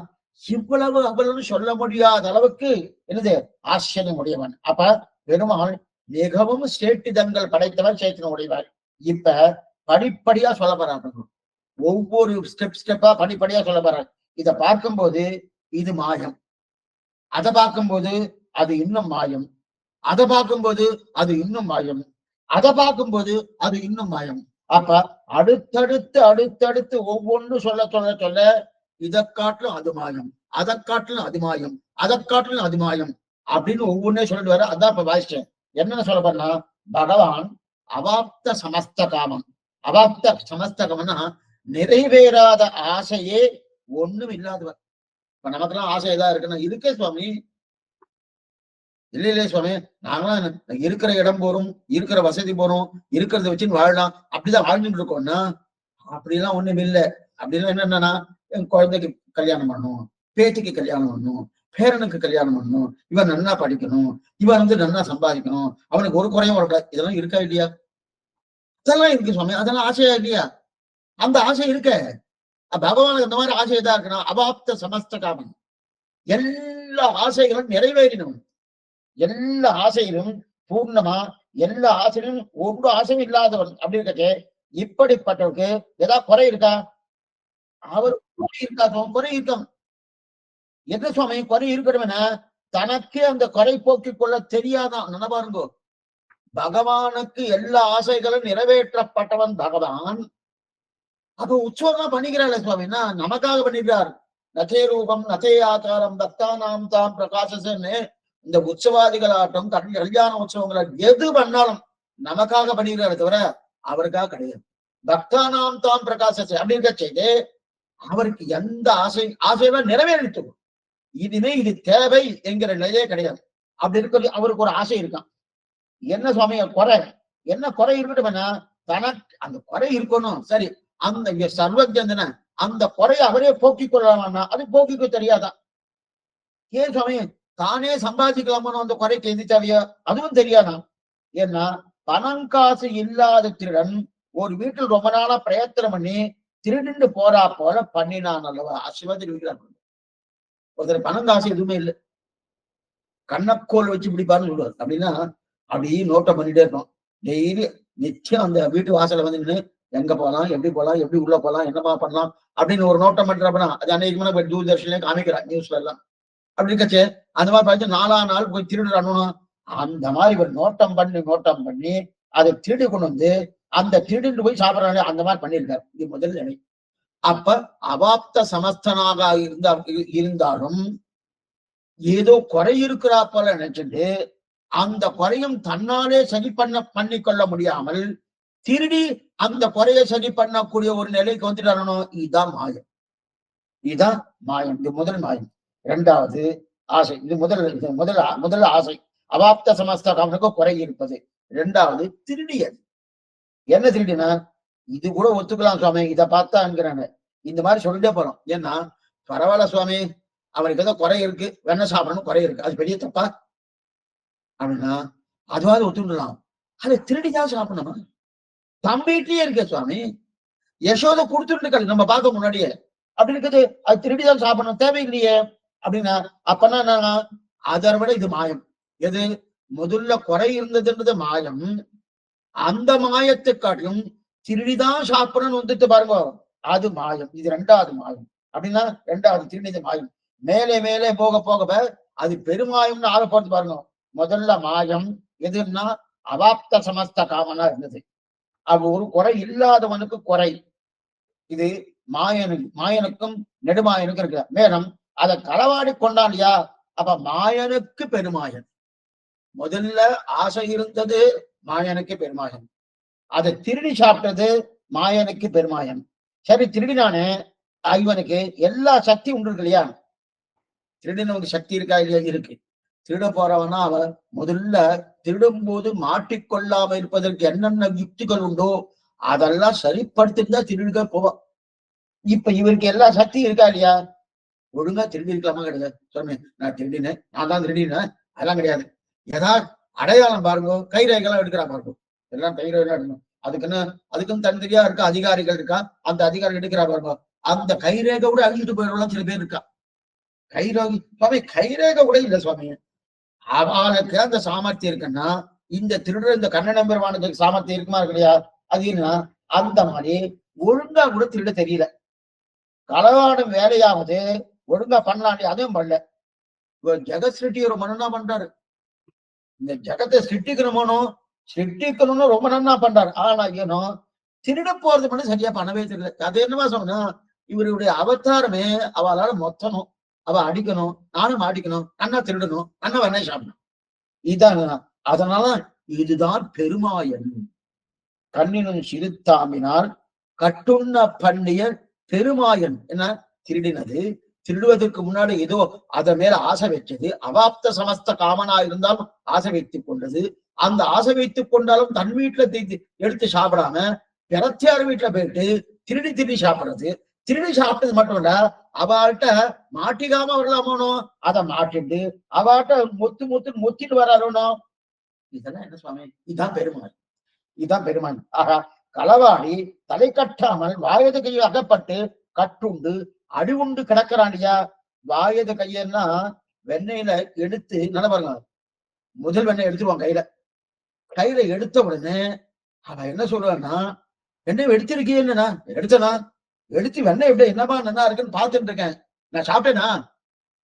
இவ்வளவு அவ்வளவு சொல்ல முடியாத அளவுக்கு என்னது ஆச்சரியம் உடையவன். அப்ப பெருமாள் மிகவும் சேட்டிதங்கள் படைத்தவர், சேத்தினம் உடையவர். இப்ப படிப்படியா சொல்ல போறாங்க, ஒவ்வொரு ஸ்டெப்பா படிப்படியா சொல்ல போறாங்க. இத பார்க்கும்போது இது மாயம், அதை பார்க்கும்போது அது இன்னும் மாயம், அதை பார்க்கும்போது அது இன்னும் மாயம், அதை பார்க்கும்போது அது இன்னும் மாயம். அப்ப அடுத்தடுத்து அடுத்தடுத்து ஒவ்வொன்று சொல்ல சொல்ல சொல்ல இதை காட்டிலும் அது மாயம், அதை காட்டிலும் அது மாயம், அதை காட்டிலும் அது மாயம் அப்படின்னு ஒவ்வொன்னே சொல்லிட்டு வர. அதான் இப்ப வாசிச்சேன். என்னன்னு சொல்ல போனா, பகவான் அவாப்த சமஸ்த காமம். அவாப்த சமஸ்த காமம்னா நிறைவேறாத ஆசையே ஒண்ணும் இல்லாதவர். இப்ப நமக்கெல்லாம் ஆசை எதா இருக்குன்னா, இருக்கே சுவாமி, இல்லையே சுவாமி, நாங்களாம் இருக்கிற இடம் போறோம், இருக்கிற வசதி போறோம், இருக்கிறத வச்சுன்னு வாழலாம், அப்படிதான் வாழ்ந்துட்டு இருக்கோம்னா அப்படிலாம் ஒண்ணும் இல்லை. அப்படின்னா என்னன்னா, என் குழந்தைக்கு கல்யாணம் பண்ணணும், பேத்திக்கு கல்யாணம் பண்ணணும், பேரனுக்கு கல்யாணம் பண்ணணும், இவன் நன்னா படிக்கணும், இவன் நன்னா சம்பாதிக்கணும், அவனுக்கு ஒரு குறையும் வரக்கூடாது, இதெல்லாம் இருக்கா இல்லையா? அதெல்லாம் இருக்கு சுவாமி, அதெல்லாம் ஆசையா இல்லையா? அந்த ஆசை இருக்க. பகவானுக்கு அந்த மாதிரி ஆசை தான் இருக்குன்னா அபாப்த சமஸ்த காமன், எல்லா ஆசைகளும் நிறைவேறினவன், எல்லா ஆசையிலும் பூர்ணமா, எல்லா ஆசையிலும் ஒரு ஆசையும் இல்லாதவன். அப்படி இருக்கே, இப்படிப்பட்டவருக்கு ஏதாவது குறை இருக்கா? அவர் குறை இருக்காதும், குறை இருக்கும். என்ன சுவாமி குறை இருக்கணும்னா, தனக்கே அந்த குறை போக்கிக் கொள்ள தெரியாதான். நினைப்பாருங்கோ, பகவானுக்கு எல்லா ஆசைகளும் நிறைவேற்றப்பட்டவன் பகவான். அப்ப உற்சவம் பண்ணிக்கிறாள் சுவாமின்னா, நமக்காக பண்ணிக்கிறார். நச்சே ரூபம் நச்சே ஆச்சாரம் பக்தானாம் தாம் பிரகாசன்னு இந்த உற்சவாதிகளாட்டம் கல்யாண உற்சவங்கள் எது பண்ணாலும் நமக்காக பண்ணிக்கிறாரு தவிர அவருக்காக கிடையாது. பக்தானாம் தாம் பிரகாச அப்படின்னு செய்து அவருக்கு எந்த ஆசையெல்லாம் நிறைவேறிட்டு, இதுவே இது தேவை என்கிற நிலையே கிடையாது. அப்படி இருக்கிறது அவருக்கு ஒரு ஆசை இருக்கான். என்ன சுவாமி குறை, என்ன குறை இருக்கட்டும்னா, தனக்கு அந்த குறை இருக்கணும். சரி, அந்த சர்வஜன அந்த குறையை அவரே போக்கிக் கொள்ளலாம்னா அது போக்கிக்க தெரியாதான். ஏன் சுவாமி தானே சம்பாதிக்கலாமோ அந்த குறைக்கு எது தேவையோ அதுவும் தெரியாதான். ஏன்னா பணம் காசு இல்லாத திருடன் ஒரு வீட்டில் ரொம்ப நாளா பிரயத்தனம் பண்ணி திருடிண்டு போறா போல பண்ணினான் அல்லவா? சிவத்தில் இருக்கிறார். ஒருத்தர் பணம் காசு எதுவுமே இல்லை, கண்ணக்கோல் வச்சு பிடிப்பாருன்னு சொல்லுவார். அப்படின்னா அப்படியே நோட்டை பண்ணிட்டே இருக்கணும். டெய்லி நிச்சயம் அந்த வீட்டு வாசல வந்து நின்று எங்க போகலாம், எப்படி போகலாம், எப்படி உள்ள போகலாம், என்னமா பண்ணலாம் அப்படின்னு ஒரு நோட்டம் பண்றப்பனா அது அன்னைக்கு தூர்தர்ஷன்ல காமிக்கிறார், நியூஸ்ல எல்லாம். அப்படி இருக்கச்சே அந்த மாதிரி பார்த்து 4ஆம் நாள் போய் திருடுறானு அந்த மாதிரி ஒரு நோட்டம் பண்ணி அதை திருடி கொண்டு வந்து அந்த திருடிட்டு போய் சாப்பிடறாங்க. அந்த மாதிரி பண்ணியிருக்காரு. இது முதல் நிலை. அப்ப அவாப்த சமஸ்தனாக இருந்தாலும் ஏதோ குறை இருக்கிறா போல நினைச்சுட்டு அந்த குறையும் தன்னாலே சரி பண்ணிக்கொள்ள முடியாமல் திருடி அந்த குறையை சரி பண்ணக்கூடிய ஒரு நிலைக்கு வந்துட்டாரோ, இதுதான் மாயம். இதுதான் மாயம். இது முதல் மாயம். 2வது ஆசை. இது முதல் ஆசை. அவாப்த சமஸ்த காமனுக்கு குறை இருப்பது. 2வது திருடியது. என்ன திருடினா, இது கூட ஒத்துக்கலாம் சுவாமி, இதை பார்த்தா என்கிறாங்க, இந்த மாதிரி சொல்லிட்டே போறோம். ஏன்னா பரவாயில்ல சுவாமி, அவருக்கு ஏதோ குறை இருக்கு, வெண்ணெய் சாப்பிடணும் குறை இருக்கு, அது பெரிய தப்பா அப்படின்னா அதுவாது ஒத்துக்கலாம். அதை திருடிதான் சாப்பிடணும். தம் வீட்லயே இருக்க சுவாமி, யசோதை கொடுத்துட்டு நம்ம பார்க்க முன்னாடியே அப்படி இருக்குது, அது திருடிதான் சாப்பிடணும் தேவையில்லையே அப்படின்னா அப்பனா என்னன்னா அதை விட இது மாயம். எது முதல்ல குறை இருந்ததுன்றது மாயம். அந்த மாயத்தை காட்டிலும் திருடிதான் சாப்பிடணும்னு வந்துட்டு பாருங்க, அது மாயம். இது ரெண்டாவது மாயம். அப்படின்னா ரெண்டாவது திருடித மாயம். மேலே மேலே போக போக அது பெருமாயம்னு ஆக போறது பாருங்க. முதல்ல மாயம் எதுன்னா அவாப்த சமஸ்த காமனா இருந்தது. அது ஒரு குறை இல்லாதவனுக்கு குறை. இது மாயனுக்கும் நெடுமாயனுக்கும் இருக்கிற மேலும் அதை களவாடி கொண்டான் இல்லையா, அப்ப மாயனுக்கு பெருமாயன். முதல்ல ஆசை இருந்தது மாயனுக்கு பெருமாயன், அதை திருடி சாப்பிட்டது மாயனுக்கு பெருமாயன். சரி திருடினானே இவனுக்கு எல்லா சக்தி உண்டு இருக்கு இல்லையா, திருடினவனுக்கு சக்தி இருக்கா இல்லையா, இருக்கு. திருட போறவனா அவன் முதல்ல திருடும் போது மாட்டிக்கொள்ளாம இருப்பதற்கு என்னென்ன யுக்திகள் உண்டோ அதெல்லாம் சரிப்படுத்திருந்தா திருடுக போவான். இப்ப இவருக்கு எல்லா சக்தியும் இருக்கா இல்லையா, ஒழுங்கா திருடி இருக்கலாமா கிடையாது. சொன்னேன் நான் திருடினேன், நான் தான் திருடினேன், அதெல்லாம் கிடையாது. ஏதாவது அடையாளம் பாருங்க, கைரேகைலாம் எடுக்கிறா பாருங்க, எல்லாம் கைரேகை எடுக்கணும். அதுக்குன்னு தனித்தனியா இருக்கா அதிகாரிகள் இருக்கா, அந்த அதிகாரிகள் எடுக்கிறா பாருங்க. அந்த கைரேகை கூட அழிஞ்சிட்டு போயிடலாம் சில பேர் இருக்கா. கைரேகை சுவாமி கைரேகை கூட இல்ல சுவாமி, அவனுக்கு அந்த சாமர்த்தியம் இருக்குன்னா இந்த திருடுற இந்த கண்ண பெருமானுக்கு சாமர்த்தியம் இருக்குமா இல்லையா, அது என்ன அந்த மாதிரி ஒழுங்கா கூட திருட தெரியல. களவாடும் வேலையாவது ஒழுங்கா பண்ணலாம், அதுவும் பண்ணல. ஜெகத் சிருஷ்டி ஒரு மனு தான் பண்றாரு. இந்த ஜெகத்தை சிருஷ்டிக்கணும்னு ரொம்ப நன்னா பண்றாரு. ஆனா ஏனோ திருட போறது மட்டும் சரியா பண்ணவே தெரியல. அது என்னவா சொன்னா இவருடைய அவதாரமே அவளால மொத்தணும், அவ அடிக்கணும், நானும் அடிக்கணும், அண்ணா திருடணும், அண்ணா வெண்ணெய் சாப்பிடணும், இதான். அதனால இதுதான் பெருமாயன். கண்ணினும் சிறுத்தாமினால் கட்டுண்ண பண்ணிய பெருமாயன் என்ன திருடினது, திருடுவதற்கு முன்னாடி ஏதோ அதன் மேல ஆசை வச்சது, அவாப்த சமஸ்த காமனா இருந்தாலும் ஆசை வைத்துக் கொண்டது. அந்த ஆசை வைத்துக் கொண்டாலும் தன் வீட்டுல எடுத்து சாப்பிடாம பிரத்தியார் வீட்டுல போயிட்டு திருடி சாப்பிடுறது. திருடி சாப்பிட்டது மட்டும் இல்ல, அவள்கிட்ட மாட்டிக்காம வரலாமோனோ அதை மாட்டிட்டு அவள்கிட்ட மொத்திட்டு வராரோனோ. இதெல்லாம் என்ன சுவாமி, இதுதான் பெருமாள், இதுதான் பெருமாள். ஆகா களவாடி தலை கட்டாமல் வாயது கையில் அகப்பட்டு கட்டுண்டு அடிவுண்டு கிடக்கிறான்யா. வாயது கையன்னா வெண்ணெயில எடுத்து நல்ல பாருங்க, முதல் வெண்ணெய் எடுத்துருவான் கையில எடுத்த உடனே அவன் என்ன சொல்றான்னா, வெண்ணெய் எடுத்திருக்கே என்னன்னா எடுத்தனா எடுத்து வெண்ணெய் எப்படி என்னப்பா நல்லா இருக்குன்னு பார்த்துட்டு இருக்கேன், நான் சாப்பிட்டேனா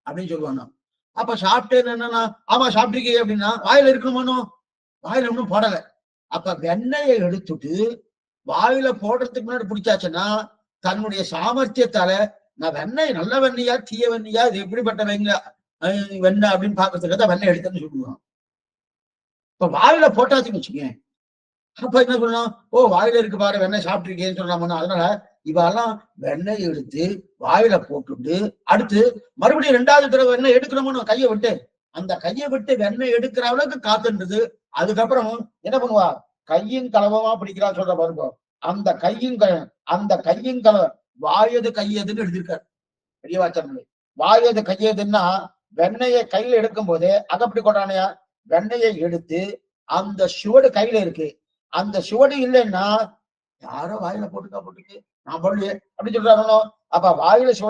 அப்படின்னு சொல்லுவானா. அப்ப சாப்பிட்டேன்னு என்னன்னா, ஆமா சாப்பிட்டிருக்கே அப்படின்னா வாயில இருக்கணுமானோ, வாயில ஒண்ணும் போடல. அப்ப வெண்ணெயை எடுத்துட்டு வாயில போடுறதுக்கு முன்னாடி பிடிச்சாச்சுன்னா தன்னுடைய சாமர்த்தியத்தால நான் வெண்ணெய் நல்ல வெண்ணையா தீய வெண்ணையா இது எப்படிப்பட்ட வெண்ணெய் அப்படின்னு பாக்குறதுக்கு வெண்ணெய் எடுத்தேன்னு சொல்லுவான். இப்ப வாயில போட்டாச்சுன்னு வச்சுக்கேன், அப்ப என்ன சொல்லணும், ஓ வாயில இருக்கு பாரு வெண்ணெய் சாப்பிட்டிருக்கேன்னு சொல்லலாமோ. அதனால இவெல்லாம் வெண்ணெய் எடுத்து வாயில போட்டுட்டு அடுத்து மறுபடியும் 2வது தடவை வெண்ணெய் எடுக்கணும்னு கையை விட்டு அந்த கையை விட்டு வெண்ணெய் எடுக்கிற அளவுக்கு காத்துன்றது. அதுக்கப்புறம் என்ன பண்ணுவா, கையின் கலவமா பிடிக்கிறா சொல்ற பாருங்க, அந்த கையின் கலவ வாயது கையதுன்னு எழுதியிருக்காரு பெரியவாச்சன். வாயது கையதுன்னா வெண்ணெயை கையில எடுக்கும் போதே அகப்படி கொண்டானையா, வெண்ணெயை எடுத்து அந்த சுவடு கையில இருக்கு, அந்த சுவடு இல்லைன்னா யாரோ வாயில போட்டுக்கு நான் போடலையே அப்படின்னு சொல்றாங்க. அப்ப வாயிலையும்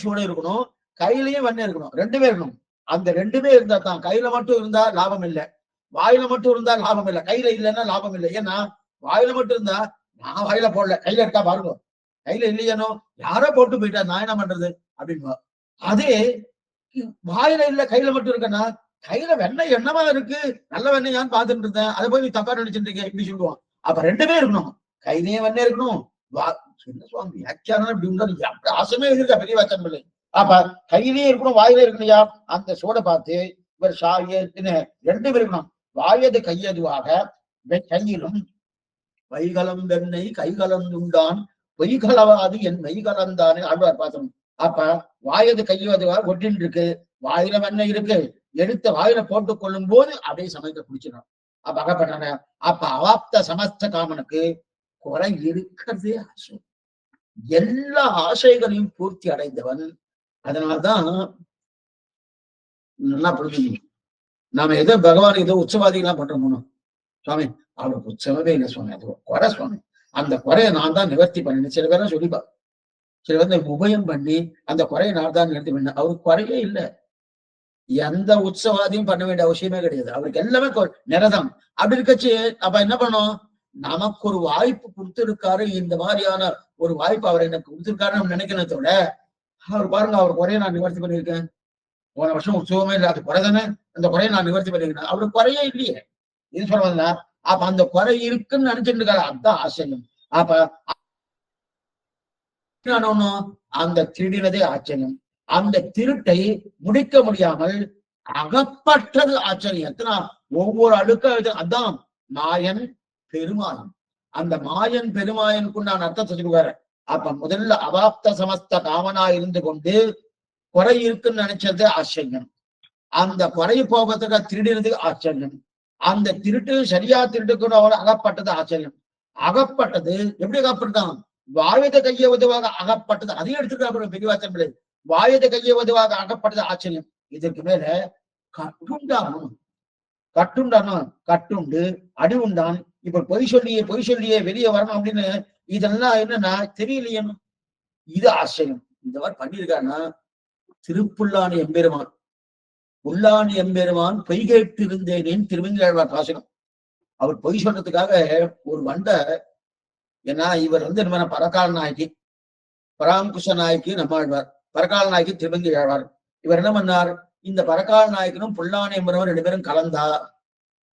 சுவடு இருக்கணும், கையிலையும் வெண்ணெய் இருக்கணும், ரெண்டுமே இருக்கணும். அந்த ரெண்டுமே இருந்தா தான், கையில மட்டும் இருந்தா லாபம் இல்லை, வாயில மட்டும் இருந்தா லாபம் இல்லை, கையில இல்லைன்னா லாபம் இல்லை. ஏன்னா வாயில மட்டும் இருந்தா நான் வாயில போடல, கையில இருக்கா பாருங்க, கையில இல்லையானோ யாரோ போட்டு போயிட்டா நான் என்ன பண்றது அப்படின்னு. அதே வாயில இல்ல கையில மட்டும் இருக்கன்னா, கையில வெண்ணெய் என்னவா இருக்கு நல்ல வெண்ணெயான்னு பாத்துட்டு இருந்தேன், அதை போய் நீ தப்பா நினைச்சுட்டு இருக்கேன் இப்படி சொல்லுவான். அப்ப ரெண்டுமே இருக்கணும், கையிலேயே வெண்ணெய் இருக்கணும், சுவாமி வியாக்கியானம் இப்படி உண்டா ஆசமே இருக்கா பெரிய வாச்சன் பிள்ளை. அப்ப கையிலேயே இருக்கணும் வாயிலே இருக்கணையா, அந்த சோடை பார்த்து இவர் ரெண்டு பேர் இருக்கணும். வாயது கையதுவாக கையிலும் வைகலம் வெண்ணெய் கைகலந்துண்டான் பொய்கலவாது என் மெய்கலந்தானே ஆழ்வார் பார்த்தோம். அப்ப வாயது கையதுவாக ஒட்டின் இருக்கு, வாயில வெண்ணெய் இருக்கு, எடுத்து வாயில போட்டுக் கொள்ளும் போது அப்படியே சமயத்தை குடிச்சிடும். அப்ப அகப்பட்டான. அப்ப அவாப்த சமஸ்த காமனுக்கு குறை இருக்கிறதே ஆசை. எல்லா ஆசைகளையும் பூர்த்தி அடைந்தவன். அதனால்தான் நல்லா புரிஞ்சுக்கணும். நாம ஏதோ பகவான் ஏதோ உற்சவாதிகளாம் பண்றோமோ சுவாமி, அவருக்கு உற்சவமே இல்லை சுவாமி, அது குறை சுவாமி, அந்த குறையை நான் தான் நிவர்த்தி பண்ணேன். சில பேரும் சொல்லிப்பா, சில பேர் உபயம் பண்ணி அந்த குறையை நான் தான் நிவர்த்தி பண்ணேன். அவருக்கு குறையே இல்லை. எந்த உற்சவாதியும் பண்ண வேண்டிய அவசியமே கிடையாது. அவருக்கு எல்லாமே நிறதம். அப்படி இருக்கச்சு அப்ப என்ன பண்ணும், நமக்கு ஒரு வாய்ப்பு கொடுத்திருக்காரு, இந்த மாதிரியான ஒரு வாய்ப்பு அவர் எனக்கு கொடுத்திருக்காருன்னு நம்ம நினைக்கிறதோட, அவர் பாருங்க, அவர் குறைய நான் நிவர்த்தி பண்ணியிருக்கேன். போன வருஷம் உற்சவமே இல்லை, அது குறை தானே, அந்த குறையை நான் நிவர்த்தி பண்ணிருக்கேன். அவருக்கு குறையே இல்லையே. இது சொல்றதுல அப்ப அந்த குறை இருக்குன்னு நினைச்சிட்டு இருக்காரு. அதுதான் ஆச்சரியம். அப்ப அந்த திருடினதே ஆச்சரியம். அந்த திருட்டை முடிக்க முடியாமல் அகப்பட்டது ஆச்சரியம். ஒவ்வொரு அடுக்க அதான் மாயன் பெருமாயன். அந்த மாயன் பெருமாயனுக்குண்டான அர்த்தத்தை சொல்லுவாரு. அப்ப முதல்ல அவாப்த சமஸ்த காமனா இருந்து கொண்டு குறை இருக்குன்னு நினைச்சது ஆச்சரியம். அந்த குறை போகத்துக்கு திருடினது ஆச்சரியம். அந்த திருட்டு சரியா திருட்டுக்கு அகப்பட்டது ஆச்சரியம். அகப்பட்டது எப்படி அகப்பட்டான், வாயுத கைய உதவாக அகப்பட்டது. அதையும் எடுத்துக்கிறார் பெரியவாச்சன் பிள்ளை. வாயுத கைய உதவாக அகப்பட்டது ஆச்சரியம். இதற்கு மேல கட்டுண்டானும் கட்டுண்டானும் கட்டுண்டு அடி உண்டான். இப்ப பொய் சொல்லியே வெளியே வரணும் அப்படின்னு இதெல்லாம் என்னன்னா தெரியலையே. இது ஆச்சரியம். இந்த மாதிரி பண்ணியிருக்காருன்னா திருப்புல்லானி எம்பெருமான், புல்லானி எம்பெருமான் பொய் கேட்டு இருந்தேனேன் திருமங்கழ்வார் பாசனம். அவர் பொய் சொல்றதுக்காக ஒரு வண்டை, ஏன்னா இவர் என்ன பரகால நாயகி, பராங்குஷ நாயகி நம்மாழ்வார், பரகால நாயகி திருமங்கி ஆழ்வார். இவர் என்ன பண்ணார், இந்த பரகால நாயகனும் புல்லானி எம்பெருமான் 2 பேரும் கலந்தா.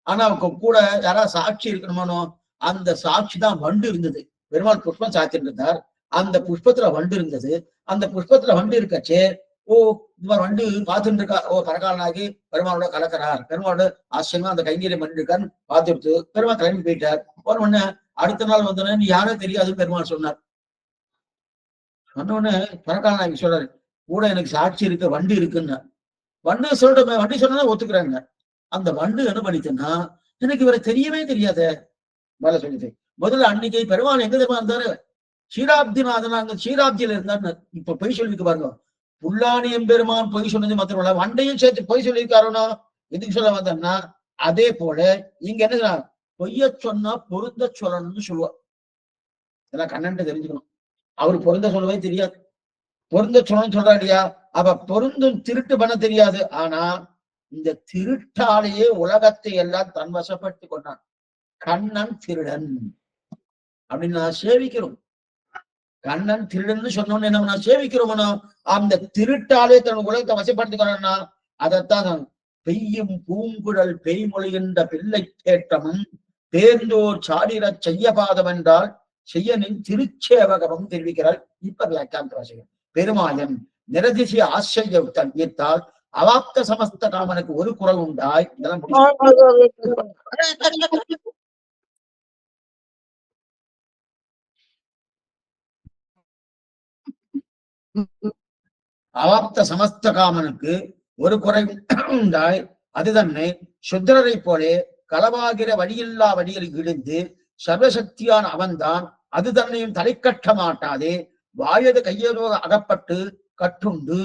ஆனா அவங்க கூட யாராவது சாட்சி இருக்கணுமானோ, அந்த சாட்சி தான் வண்டு இருந்தது. பெருமாள் புஷ்பம் சாத்திட்டு இருந்தார், அந்த புஷ்பத்துல வண்டு இருந்தது. அந்த புஷ்பத்துல வண்டு இருக்கச்சே, ஓ இந்த மாதிரி வண்டு பார்த்துட்டு இருக்கா, ஓ பரகாலனாகி பெருமாளோட கலக்கிறார், பெருமாளோட ஆச்சரியமா அந்த கைங்கரியம் பண்ணிட்டு இருக்கான்னு பார்த்துட்டு பெருமாள் கிளம்பி போயிட்டார். ஒரு உடனே அடுத்த நாள் வந்தோடனே நீ யாரும் தெரியாதுன்னு பெருமாள் சொன்னார். சொன்ன உடனே பரகாலனாகி சொல்றாரு, கூட எனக்கு சாட்சி இருக்கு, வண்டு இருக்குன்னு. வண்டு சொல்றமே, வண்டி சொன்னா ஒத்துக்கிறாங்க. அந்த வண்டு என்ன பண்ணிச்சுன்னா, எனக்கு இவரை தெரியவே தெரியாத வேலை சொல்லிட்டு. முதல்ல அன்னைக்கு பெருமாள் எங்க தெரியுமா இருந்தாரு, க்ஷீராப்திநாதனா அங்க க்ஷீராப்தியில இருந்தாரு. இப்ப பொய் சொல்லிட்டு பாருங்க, புல்லானி எம்பெருமான் பொய் சொன்னது மாத்திரம் வண்டையும் சேர்த்து பொய் சொல்லியிருக்காருன்னா எதுக்கு சொல்ல வந்தோம்னா, அதே போல இங்க என்ன பொய்ய சொன்னா பொருந்த சொல்லணும்னு சொல்லுவார். இதெல்லாம் கண்ணன்ட்டு தெரிஞ்சுக்கணும். அவரு பொருந்த சொல்லவே தெரியாது, பொருந்த சொல்லணும்னு சொல்றா இல்லையா. அப்ப பொருந்தும் திருட்டு பண்ண தெரியாது. ஆனா இந்த திருட்டாலேயே உலகத்தை எல்லாம் தன் வசப்படுத்தி கொண்டான். கண்ணன் திருடன் அப்படின்னு நான் சேவிக்கிறோம். கண்ணன் திருடன்னு சொன்னோன்னு என்ன நான் சேவிக்கிறோம்னா, அந்த திருட்டாலே தன் உலகத்தை வசப்படுத்திக்கிறான்னா, அதைத்தான் பெய்யும் பூங்குழல் பெய்மொழிகின்ற பிள்ளை தேற்றமும் பேர்ந்தோர் சாடிர செய்ய பாதம் என்றால் செய்யனின் திருச்சேவகமும் தெரிவிக்கிறார். இப்ப வியாக்கியாந்த வாசிகள் பெருமாயன் நிரதிசிய ஆச்சரியத்தால் ஈர்த்தால் அவாப்த சமஸ்த காமனுக்கு ஒரு குரல் உண்டாய். இதெல்லாம் அவாப்த சமஸ்த காமனுக்கு ஒரு குறை உண்டாய். அது தன்னை சுத்திரரை போலே களவாகிற வழியில்லா வழியில் இழிந்து சர்வசக்தியான அவன்தான் அது தன்னையும் தலை கட்ட மாட்டாதே வாயது கையேதோ அகப்பட்டு கட்டுண்டு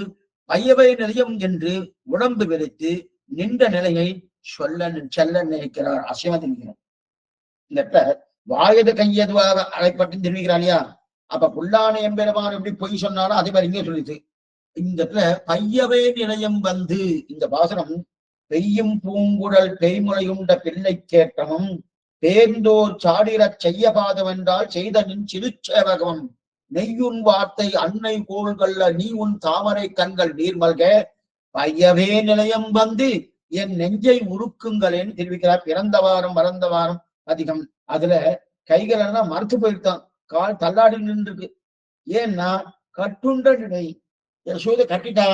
பையவை நிலையம் என்று உடம்பு வெறுத்து நின்ற நிலையை செல்ல நினைக்கிறார். அசியமா தெரிவிக்கிறார். இந்த வாயது கையதுவாக அழைப்பட்டு தெரிவிக்கிறார் இல்லையா. அப்ப புல்லான எம்பெருமான் எப்படி பொய் சொன்னாலும் அதே மாதிரி இங்கே சொல்லிச்சு. இந்த பையவே நிலையம் வந்து இந்த பாசனம் பெய்யும் பூங்குழல் பெய்முறையுண்ட பிள்ளை கேட்டமும் பேர்ந்தோர் சாடிரச் செய்ய பாதம் என்றால் செய்த நின் சிறுச்சேவகமும் நெய்யுன் வார்த்தை அன்னை கோள்கள்ல நீ உன் தாமரை கண்கள் நீர்மல்க பையவே நிலையம் வந்து என் நெஞ்சை உருக்குங்களேன்னு தெரிவிக்கிறார். பிறந்த வாரம் மறந்த வாரம் அதிகம். அதுல கைகள் எல்லாம் மறுத்து போயிருக்கான், கால் தள்ளாடி நின்றுருக்கு. ஏன்னா கட்டுண்ட நிலை யசோதை கட்டிட்டா,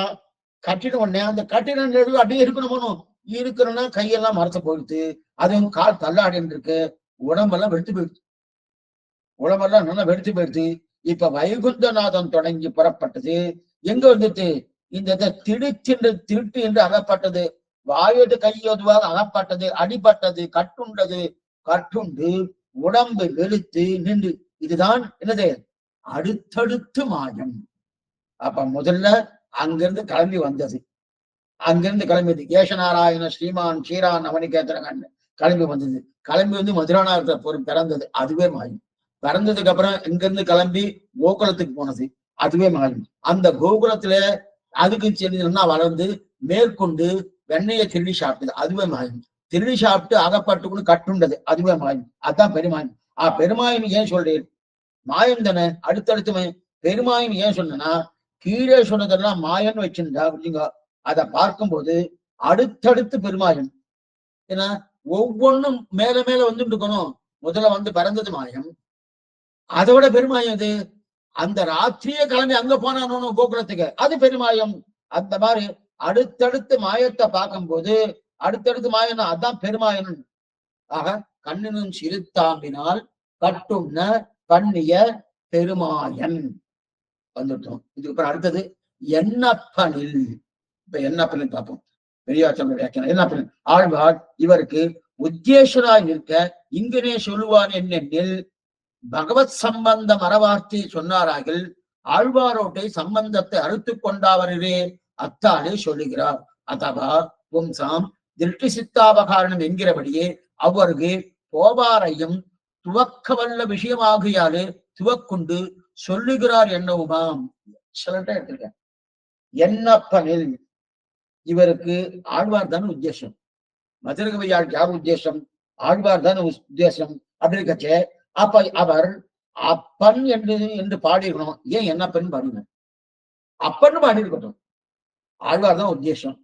கட்டின உடனே அந்த கட்டின நிலை அப்படியே இருக்கணும். இருக்கணும்னா கையெல்லாம் மறுத்து போயிடுது, அதுவும் கால் தள்ளாடின்னு இருக்கு, உடம்பெல்லாம் வெடுத்து போயிடுது, உடம்பெல்லாம் நல்லா வெடுத்து போயிடுது. இப்ப வைகுந்தநாதன் தொடங்கி புறப்பட்டது எங்க வந்துட்டு, இந்த திருட்டு என்று அகப்பட்டது, வாயோடு கையோதுவாக அகப்பட்டது, அடிபட்டது, கட்டுண்டது, கட்டுண்டு உடம்பு வெளுத்து நின்று. இதுதான் என்னது அடுத்தடுத்து மாயம். அப்ப முதல்ல அங்கிருந்து கிளம்பி வந்தது. அங்கிருந்து கிளம்பியது ஏஷநாராயண ஸ்ரீமான் ஸ்ரீரான் அவனிகேத்திரன் கிளம்பி வந்தது. கிளம்பி வந்து மதுராநாதர் பிறந்தது, அதுவே மாயம். பிறந்ததுக்கு அப்புறம் இங்கிருந்து கிளம்பி கோகுலத்துக்கு போனது, அதுவே மாயம். அந்த கோகுலத்துல அதுக்கு சென்னா வளர்ந்து மேற்கொண்டு வெண்ணையை திருடி சாப்பிட்டது, அதுவே மாயம். திருடி சாப்பிட்டு அகப்பட்டுக்கொண்டு கட்டுண்டது, அதுவே மாயம். அதுதான் பெருமாயம். பெருமாயம் ஏன் சொல்றேன்? மாயம் தானே, அடுத்தடுத்து மாயம். பெருமாயம் ஏன் சொன்னா, கீழே சொன்னதெல்லாம் மாயன்னு வச்சிருந்தா அப்படிங்க, அதை பார்க்கும்போது அடுத்தடுத்து பெருமாயம். ஏன்னா ஒவ்வொன்றும் மேல மேல வந்துட்டு இருக்கணும். முதல்ல வந்து பிறந்தது மாயம், அதோட பெருமாயம் இது. அந்த ராத்திரியே கிளம்பி அங்க போனானோ கோகுலத்துக்கு, அது பெருமாயம். அந்த மாதிரி அடுத்தடுத்து மாயத்தை பார்க்கும்போது அடுத்தடுத்து மாயம், அதான் பெருமாயன். ஆக கண்ணினும் சிறுத்தாம்பினால் கட்டுண்ண பண்ணிய பெருமாயன் வந்துட்டோம். இதுக்கு அடுத்தது என்னப்பனில். இப்ப என்னப்பனில் பார்ப்போம். பெரியாச்சல் வியாக்கியானம். என்னப்பனில் ஆழ்வார் இவருக்கு உத்தேசனாய் நிற்க இங்கனே சொல்லுவான் என்னென்னில் பகவத் சம்பந்தம் அறவார்த்தை சொன்னாராகில் ஆழ்வாரோட்டை சம்பந்தத்தை அறுத்து கொண்டாவரே அத்தாலே சொல்லுகிறார். அதவா பும்சாம் திருஷ்டி சித்தாபகாரணம் என்கிறபடியே அவருக்கு போவாரையும் துவக்க வல்ல விஷயமாகியாலே துவக்குண்டு சொல்லுகிறார் என்னவுமாம். சொல்லட்டா எடுத்துக்க. என்னப்பனில் இவருக்கு ஆழ்வார் தானே உத்தேசம். மதுரகவியாள் யார் உத்தேசம்? ஆழ்வார் தானே உத்தேசம். அப்படி இருக்கச்சே அப்ப அவர் அப்பன் என்று பாடிருக்கணும். ஏன் என்னப்பன் பாடின? அப்பன்னு பாடிருக்கட்டும். ஆழ்வார் தான் உத்தேசம்.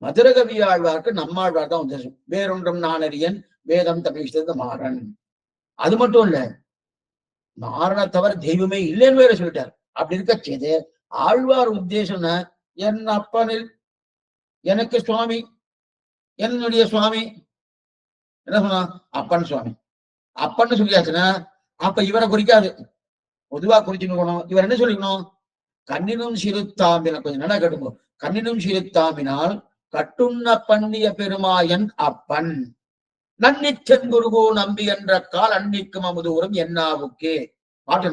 மதுரகவி ஆழ்வாருக்கு நம்மாழ்வார் தான் உத்தேசம். வேறொன்றும் நானறியன் வேதம் தபித்தது மாறன். அது மட்டும் இல்ல, மாறனை தவிர தெய்வமே இல்லைன்னு வேற சொல்லிட்டார். அப்படி இருக்க செய்து ஆழ்வார் உத்தேசம்னா என் அப்பனில் எனக்கு சுவாமி, என்னுடைய சுவாமி என்ன சொன்னா அப்பன் சுவாமி. அப்பன்னு சொல்லியாச்சுன்னா அப்ப இவரை குறிக்காது, பொதுவா குறிச்சுக்கணும். இவர் என்ன சொல்லிக்கணும்? கண்ணினும் சிறுத்தாம்பின, கொஞ்சம் நல்லா கேட்டுக்கோ. கண்ணினும் சிறுத்தாம்பினால் கட்டுண்ண பண்ணிய பெருமாயன் அப்பன் நன்னிச்சன் குருகோ நம்பி என்ற கால் அன்னிக்கும் அமுதூரம் என்னாவுக்கே. பாட்டு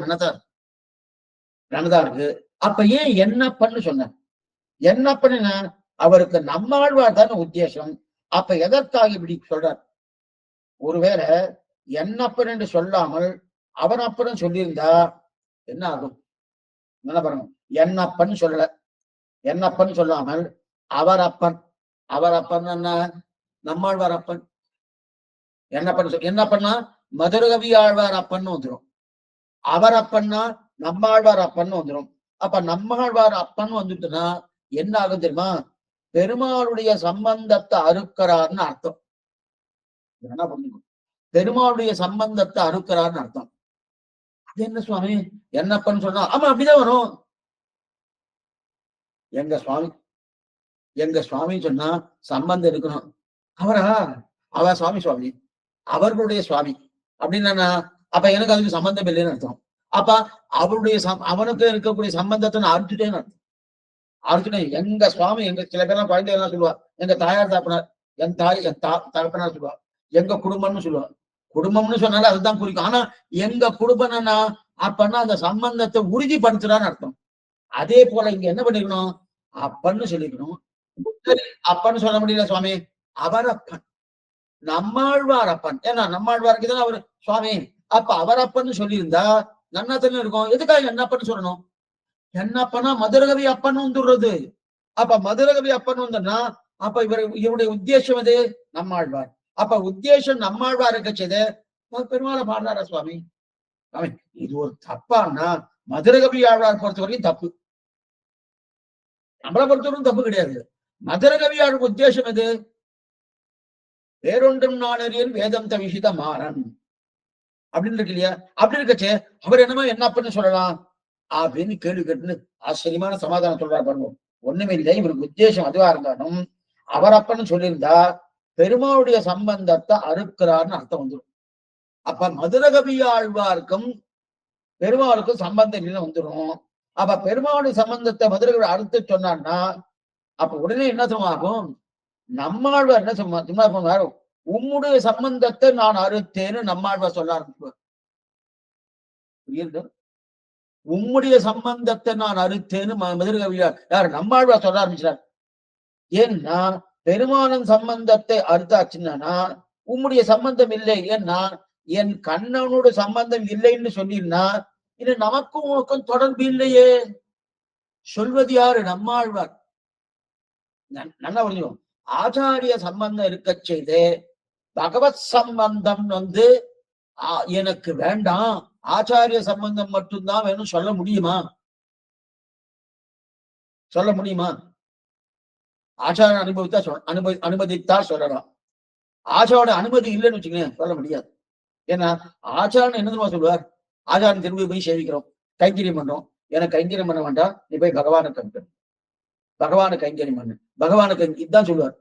நன்னதான் இருக்கு. அப்ப ஏன் என்னப்பன்னு சொன்ன? என்னப்பன்னு அவருக்கு நம்மாழ்வார் தானே உத்தேசம். அப்ப எதற்காக இப்படி சொல்றார்? ஒருவேளை என்னப்பன் என்று சொல்லாமல் அவன் அப்பன்னு சொல்லியிருந்தா என்ன ஆகும்? என்ன பாருங்க, என்னப்பன் சொல்லல, என்னப்பன் சொல்லாமல் அவர் அப்பன். அவர் அப்பன் என்ன? நம்மாழ்வார் அப்பன். என்னப்பன் என்னப்பன்னா மதுரகவி ஆழ்வார் அப்பன்னு வந்துடும். அவர் அப்பன்னா நம்மாழ்வார் அப்பன்னு வந்துடும். அப்ப நம்மாழ்வார் அப்பன்னு வந்துட்டுன்னா என்ன ஆகும் தெரியுமா? பெருமாளுடைய சம்பந்தத்தை அறுக்கிறார்னு அர்த்தம். என்ன பண்ணிக்கோ, பெருமாளுடைய சம்பந்தத்தை அறுக்கிறார்னு அர்த்தம். அது என்ன சுவாமி என்னப்பன்னு சொன்னா? ஆமா அப்படிதான் வரும். எங்க சுவாமி, எங்க சுவாமி சொன்னா சம்பந்தம் இருக்கணும். அவரா? அவர் சுவாமி சுவாமி, அவர்களுடைய சுவாமி அப்படின்னா அப்ப எனக்கு அதுக்கு சம்பந்தம் இல்லைன்னு அர்த்தம். அப்ப அவருடைய அவனுக்கு இருக்கக்கூடிய சம்பந்தத்தை நான் அறுத்துட்டேன்னு அர்த்தம். அறுத்துட்டேன். எங்க சுவாமி, எங்க சில பேர்லாம் குழந்தைகள்லாம் சொல்லுவா, எங்க தாயார் தாப்பனார், என் தாய் என் தகப்பனார் சொல்லுவா, எங்க குடும்பம்னு சொல்லுவா. குடும்பம்னு சொன்னாலும் அதுதான் குறிக்கும். ஆனா எங்க குடும்பம்னா அப்பன்னா அந்த சம்பந்தத்தை உறுதிப்படுத்துறான்னு அர்த்தம். அதே போல இங்க என்ன பண்ணிக்கணும்? அப்பன்னு சொல்லிக்கணும். அப்பன்னு சொல்ல முடியல சுவாமி, அவர் அப்பன், நம்மாழ்வார் அப்பன். ஏன்னா நம்மாழ்வாருக்கு தான் அவர் சுவாமி. அப்ப அவர் அப்பன்னு சொல்லியிருந்தா நன்னாத்தன இருக்கும். எதுக்காக என்னப்பன்னு சொல்லணும்? என்னப்பனா மதுரகவி அப்பன்னு வந்துடுறது. அப்ப மதுரகவி அப்பன்னு வந்தோம்னா அப்ப இவருடைய உத்தேசம் எது? நம்மாழ்வார். அப்ப உத்தேசம் நம்மாழ்வார் இருக்கச்சது பெருமாளை பாடுறாரா சுவாமி? இது ஒரு தப்பான்னா மதுரகவி ஆழ்வார் பொறுத்த வரைக்கும் தப்பு, நம்மளை பொறுத்தவரைக்கும் தப்பு கிடையாது. மதுரகவி ஆழ்வார் உத்தேசம் எது? வேறொன்றும் நானறியன் வேதம் தவிஷித மாறன் அப்படின்னு இருக்கு இல்லையா? அப்படி இருக்கச்சே அவர் என்னமா என்னப்பன்னு சொல்லலாம் அப்படின்னு கேள்வி கேட்டுன்னு ஆச்சரியமான சமாதானம் சொல்றாரு பாருங்க. ஒண்ணுமே இல்லை, இவருக்கு உத்தேசம் அதுவா இருந்தாலும் அவர் அப்பன்னு சொல்லியிருந்தா பெருமாளுடைய சம்பந்தத்தை அறுக்கிறார்னு அர்த்தம் வந்துடும். அப்ப மதுரகவி ஆழ்வாருக்கும் பெருமாளுக்கும் சம்பந்தம் இல்லைன்னு வந்துடும். அப்ப பெருமாளுடைய சம்பந்தத்தை மதுரகவி அறுத்து சொன்னான்னா அப்ப உடனே என்ன ஆகும்? நம்மாழ்வார் என்ன சொன்னார்? உம்முடைய சம்பந்தத்தை நான் அறுத்தேன்னு நம்மாழ்வார் சொல்ல ஆரம்பிச்சுவார். புரியுது? உம்முடைய சம்பந்தத்தை நான் அறுத்தேன்னு மதுரகவியார் யார் நம்மாழ்வார் சொல்ல ஆரம்பிச்சார். ஏன்னா பெருமானன் சம்பந்தத்தை அறுத்தாச்சுன்னா உம்முடைய சம்பந்தம் இல்லை. ஏன்னா என் கண்ணனோட சம்பந்தம் இல்லைன்னு சொல்லினா இது நமக்கும் உனக்கும் தொடர்பு இல்லையே. சொல்வது யாரு? நம்மாழ்வார். நல்லா புரியும். ஆச்சாரிய சம்பந்தம் இருக்க செய்து பகவத் சம்பந்தம் எனக்கு வேண்டாம், ஆச்சாரிய சம்பந்தம் மட்டும்தான் வேணும் சொல்ல முடியுமா? சொல்ல முடியுமா? ஆச்சார அனுபவித்தா அனுமதித்தா சொல்லலாம். ஆச்சாரோட அனுமதி இல்லைன்னு வச்சுக்கோங்க சொல்ல முடியாது. ஏன்னா ஆச்சாரன் என்ன சொல்லுவார்? ஆச்சாரன் திரும்பி போய் சேவிக்கிறோம், கைங்கரியம் பண்றோம். எனக்கு கைங்கரியம் பண்ண வேண்டாம், நீ போய் பகவானுக்கு அனுப்பு, பகவானுக்கு கைங்கரியம் பண்ணு, பகவானுக்கு இதுதான் சொல்லுவார்.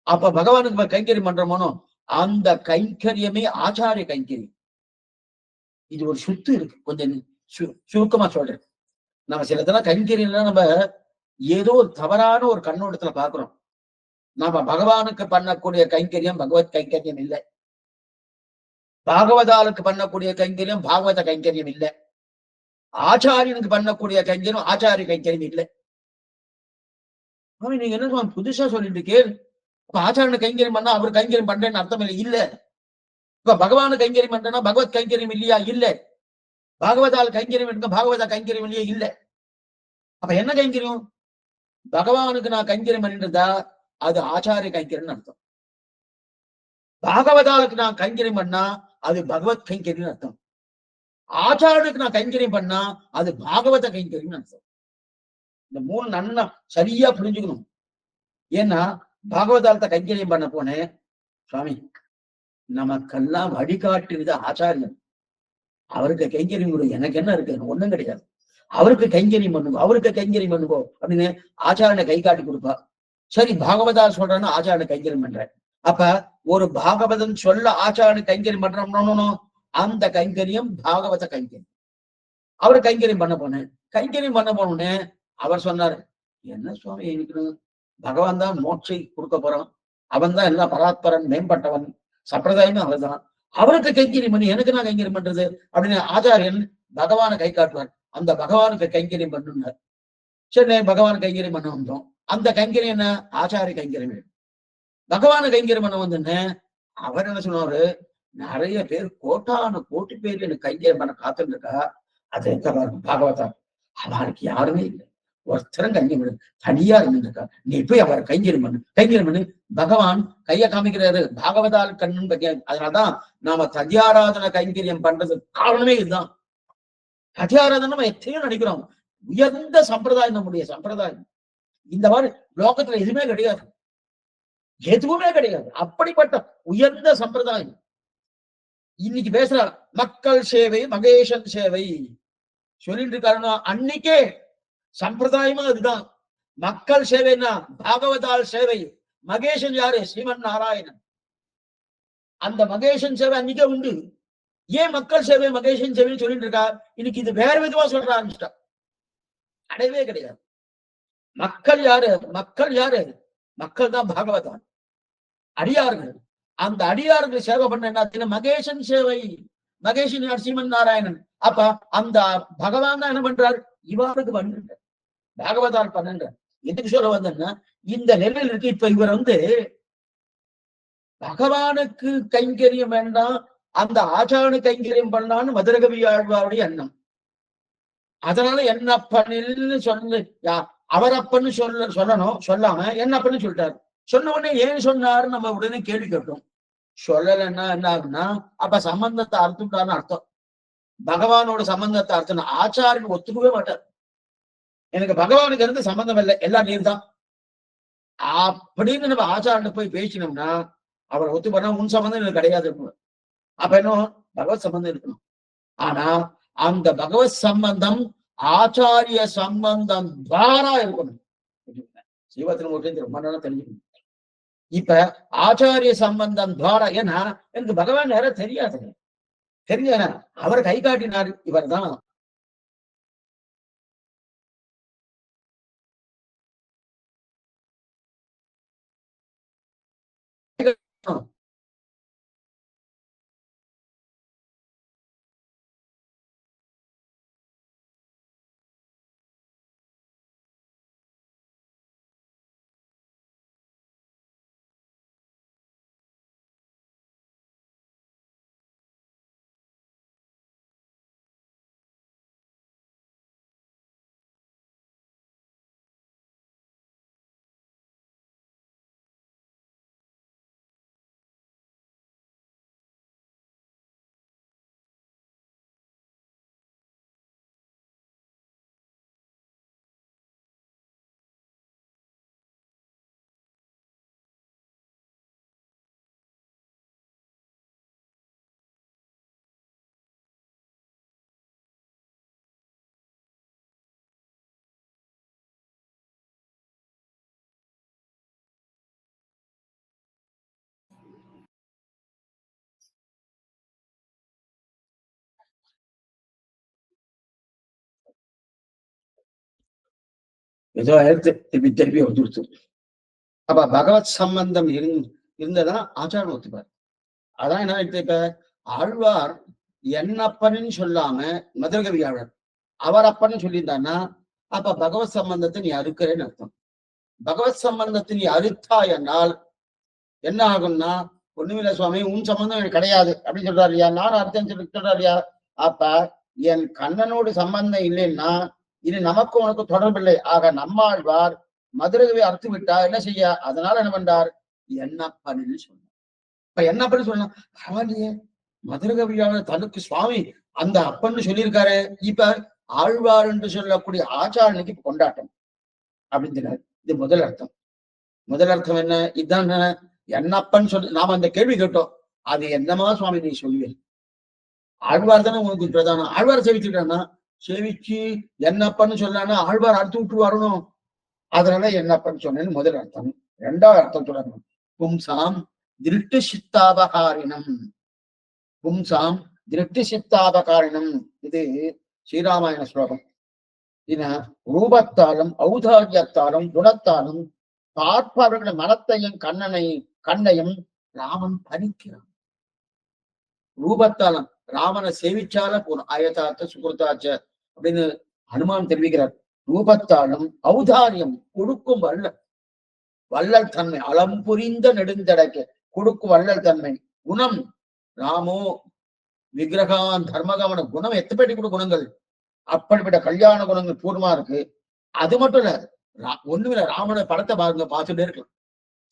அப்ப பகவானுக்கு கைங்கரியம் பண்றோமோ அந்த கைங்கரியமே ஆச்சாரிய கைங்கரியம். இது ஒரு சுத்து இருக்கு. கொஞ்சம் சுருக்கமா சொல்றேன். நம்ம சில இதெல்லாம் கைங்கரியம்லாம் நம்ம ஏதோ ஒரு தவறான ஒரு கண்ணோட்டத்துல பாக்குறோம். நாம பகவானுக்கு பண்ணக்கூடிய கைங்கரியம் பகவத் கைங்கரியம் இல்லை. பாகவதாளுக்கு பண்ணக்கூடிய கைங்கரியம் பாகவத கைங்கரியம் இல்லை. ஆச்சாரியனுக்கு பண்ணக்கூடிய கைங்கரியம் ஆச்சாரிய கைங்கரியம் இல்லை. நீங்க என்ன புதுசா சொல்லிட்டு இருக்கேன்? இப்ப ஆச்சாரனை கைங்கரியம் பண்ணா அவர் கைங்கரியம் பண்றேன்னு அர்த்தம் இல்லை. இல்ல. இப்ப பகவானு கைங்கரியம் பண்றேன்னா பகவத் கைங்கரியம் இல்லையா? இல்ல. பாகவதால் கைங்கரியம் எடுக்க பாகவதா கைங்கரியம் இல்லையா? இல்ல. அப்ப என்ன கைங்கரியம்? பகவானுக்கு நான் கைங்கரியம் பண்ணிருந்தா அது ஆச்சாரிய கைங்கரியம் அர்த்தம். பாகவதாளுக்கு நான் கைங்கரியம் பண்ணா அது பகவத் கைங்கரியம் அர்த்தம். ஆச்சாரனுக்கு நான் கைங்கரியம் பண்ணா அது பாகவத கைங்கரியம் அர்த்தம். இந்த மூணு நன்னா சரியா புரிஞ்சுக்கணும். ஏன்னா பாகவதாலத்தை கைங்கரியம் பண்ண போனேன், சுவாமி நமக்கெல்லாம் வழிகாட்டுறது ஆச்சாரியன், அவருக்கு கைங்கரியம் கொடு, எனக்கு என்ன இருக்கு? ஒண்ணும் கிடையாது. அவருக்கு கைங்கரியம் பண்ணுங்க, அவருக்கு கைங்கரியம் பண்ணுங்கோ அப்படின்னு ஆச்சாரனை கை காட்டி கொடுப்பா. சரி பாகவதா சொல்றேன்னா ஆச்சாரனை கைங்கரியம் பண்றேன். அப்ப ஒரு பாகவதன் சொல்ல ஆச்சாரனை கைங்கரியம் பண்றோம்னு அந்த கைங்கரியம் பாகவத கைங்கரியம். அவரு கைங்கரியம் பண்ண போனேன். கைங்கரியம் பண்ண போனோடனே அவர் சொன்னாரு, என்ன சுவாமி எனக்கு பகவான் தான் மோட்சை கொடுக்க போறான், அவன் தான் எல்லாம் பராத்பரன் மேம்பட்டவன், சம்பிரதாயமே அவர் தான், அவருக்கு கைங்கரியம் பண்ணி எனக்கு நான் கைங்கரியம் பண்றது அப்படின்னு ஆச்சாரியன் பகவானை கை காட்டுவார். அந்த பகவானுக்கு கைங்கரியம் பண்ணுனார். சரி பகவான் கைங்கரியம் பண்ண வந்தோம். அந்த கைங்கரியம் என்ன? ஆச்சாரிய கைங்கரியம். பகவான கைங்கரியம் பண்ண வந்தோன்னு அவர் என்ன சொன்னாரு, நிறைய பேர் கோட்டான கோட்டி பேர் எனக்கு கைங்கரியம் பண்ண காத்துட்டு இருக்கா, அது இருக்க பாகவதா அவருக்கு யாருமே இல்லை, ஒருத்தரம் கைங்கரியம் தனியா இருந்துருக்கா, நீ போய் அவர் கைங்கரியம் பண்ணு, கைங்கரியம் பண்ணு. பகவான் கைய காமிக்கிறாரு, பாகவதால் கண்ணு. அதனாலதான் நாம ததியாராதன கைங்கரியம் பண்றது காரணமே இதுதான். ததியாராதனை நம்ம எத்தனையோ நினைக்கிறோம். உயர்ந்த சம்பிரதாயம் நம்முடைய சம்பிரதாயம். இந்த மாதிரி லோகத்துல எதுவுமே கிடையாது, எதுவுமே கிடையாது. அப்படிப்பட்ட உயர்ந்த சம்பிரதாயம் இன்னைக்கு பேசுறார். மக்கள் சேவை மகேசன் சேவை சொல்லிட்டு இருக்காருன்னா அன்னைக்கே சம்பிரதாயமா அதுதான். மக்கள் சேவைன்னா பாகவதால் சேவை. மகேசன் யாரு? ஸ்ரீமன் நாராயணன். அந்த மகேசன் சேவை அன்னைக்கே உண்டு. ஏன் மக்கள் சேவை மகேசன் சேவைன்னு சொல்லிட்டு இருக்கா? இன்னைக்கு இது வேற விதமா சொல்ற ஆரம்பிச்சிட்டா. அடையவே கிடையாது. மக்கள் யாரு? மக்கள் யாரு? மக்கள் தான் பாகவதான், அடியார்கள். அந்த அடியார்கள் சேவை பண்ண என்ன? மகேசன் சேவை. மகேசன் யார்? ஸ்ரீமன் நாராயணன். அப்ப அந்த பகவான் தான் என்ன பண்றாரு? இவருக்கு பண்ணுங்க, பாகவதால் பண்ணுங்க. எதுக்கு சொல்ல வந்தேன்னா இந்த நிலையில் இருக்கு. இப்ப இவர் பகவானுக்கு கைங்கரியம் வேண்டாம், அந்த ஆச்சாரனு கைங்கரியம் பண்ணான்னு மதுரகவி ஆழ்வாருடைய எண்ணம். அதனால என்னப்பன்னு சொல்லு, அவரப்பன்னு சொல்லணும், சொல்லாம என்னப்பன்னு சொல்லிட்டாரு. சொன்ன உடனே ஏன் சொன்னாரு நம்ம உடனே கேள்வி கேட்டோம். சொல்லலைன்னா என்ன ஆகுன்னா அப்ப சம்பந்தத்தை அர்த்தம்டான்னு அர்த்தம். பகவானோட சம்பந்தத்தை அர்த்தம் ஆச்சாரியன் ஒத்துக்கவே மாட்டார். எனக்கு பகவானுக்கு இருந்து சம்பந்தம் இல்லை, எல்லாம் நீர் தான் அப்படின்னு நம்ம ஆச்சாரனை போய் பேசினோம்னா அவரை ஒத்து பண்ணா உன் சம்பந்தம் எனக்கு கிடையாது. அப்ப என்ன? பகவத் சம்பந்தம் இருக்கணும். ஆனா அந்த பகவத் சம்பந்தம் ஆச்சாரிய சம்பந்தம் துவாரா இருக்கணும். ஸ்ரீவத்திரமூர்த்தி ரொம்ப நாளா தெரிஞ்சுக்கணும். இப்ப ஆச்சாரிய சம்பந்தம் துவாரா. ஏன்னா எனக்கு பகவான் யார தெரியாது, தெரிஞ்ச அவர் கை காட்டினார், இவர் தான் ஏதோ ஆயிரத்து திருப்பி வந்துடுத்து. அப்ப பகவத் சம்பந்தம் இருந்ததான் ஆச்சாரம் ஒத்துப்பார். அதான் என்ன இப்ப ஆழ்வார் என்னப்பன்னு சொல்லாம மதுரகவியாளர் அவர் அப்பன்னு சொல்லியிருந்தான்னா அப்ப பகவத் சம்பந்தத்தை நீ அறுக்கிறேன்னு அர்த்தம். பகவத் சம்பந்தத்தை நீ அறுத்தா என்னால் என்ன ஆகும்னா, ஒண்ணுமில்ல சுவாமி உன் சம்பந்தம் எனக்கு கிடையாது அப்படின்னு சொல்றாரு இல்லையா, நானும் அர்த்தம் சொல்றாரு இல்லையா. அப்ப என் கண்ணனோடு சம்பந்தம் இல்லைன்னா இனி நமக்கு உனக்கு தொடர்பில்லை. ஆக நம்மாழ்வார் மதுரகவி அறுத்து விட்டா என்ன செய்ய, அதனால என்ன பண்றார், என்னப்பன்னு சொன்னார். இப்ப என்னப்பன்னு சொன்னா பரவாயில்லையே, மதுரகவியாளர் தனக்கு சுவாமி அந்த அப்பன்னு சொல்லியிருக்காரு. இப்ப ஆழ்வார் என்று சொல்லக்கூடிய ஆச்சாரனுக்கு இப்ப கொண்டாட்டம் அப்படின்னு இது முதல் அர்த்தம். முதல் அர்த்தம் என்ன, இதுதான் என்னப்பன்னு சொல்லி நாம அந்த கேள்வி கேட்டோம். அது என்னமா சுவாமி நீ சொல்லுவேன், ஆழ்வார் தானே உங்களுக்கு பிரதானம், ஆழ்வார் சேவிச்சுட்டான்னா சேவிச்சு என்னப்பன்னு சொல்லானா ஆழ்வார் அறுத்து விட்டு வரணும். அதனால என்னப்பன்னு சொன்னேன்னு முதல் அர்த்தம். இரண்டாவது அர்த்தம் சொல்லணும், பும்சாம் திருட்டு சித்தாபகாரினம். பும்சாம் திருட்டு சித்தாபகாரினம், இது ஸ்ரீராமாயண ஸ்லோகம். ரூபத்தாலும் ஔதாரியத்தாலும் குணத்தாலும் பார்ப்பவர்களுடைய மனத்தையும் கண்ணையும் ராமன் பறிக்கிறான். ரூபத்தாலும் ராமனை சேவிச்சால போதும், ஆயத்தாச்ச சுகுர்த்தாச்ச அப்படின்னு ஹனுமான் தெரிவிக்கிறார். ரூபத்தாலும் ஔதாரியம் கொடுக்கும் வள்ளல் தன்மை, அளம் புரிந்த நெடுந்தடைக்க கொடுக்கும் வள்ளல் தன்மை. குணம் ராமோ விக்கிரகான் தர்மகமன குணம் எத்தப்படி கூட குணங்கள், அப்படிப்பட்ட கல்யாண குணங்கள் பூர்வமா இருக்கு. அது மட்டும் இல்ல, ஒண்ணுமில்ல ராமனை படத்தை பாருங்க, பார்த்துட்டே இருக்கலாம்,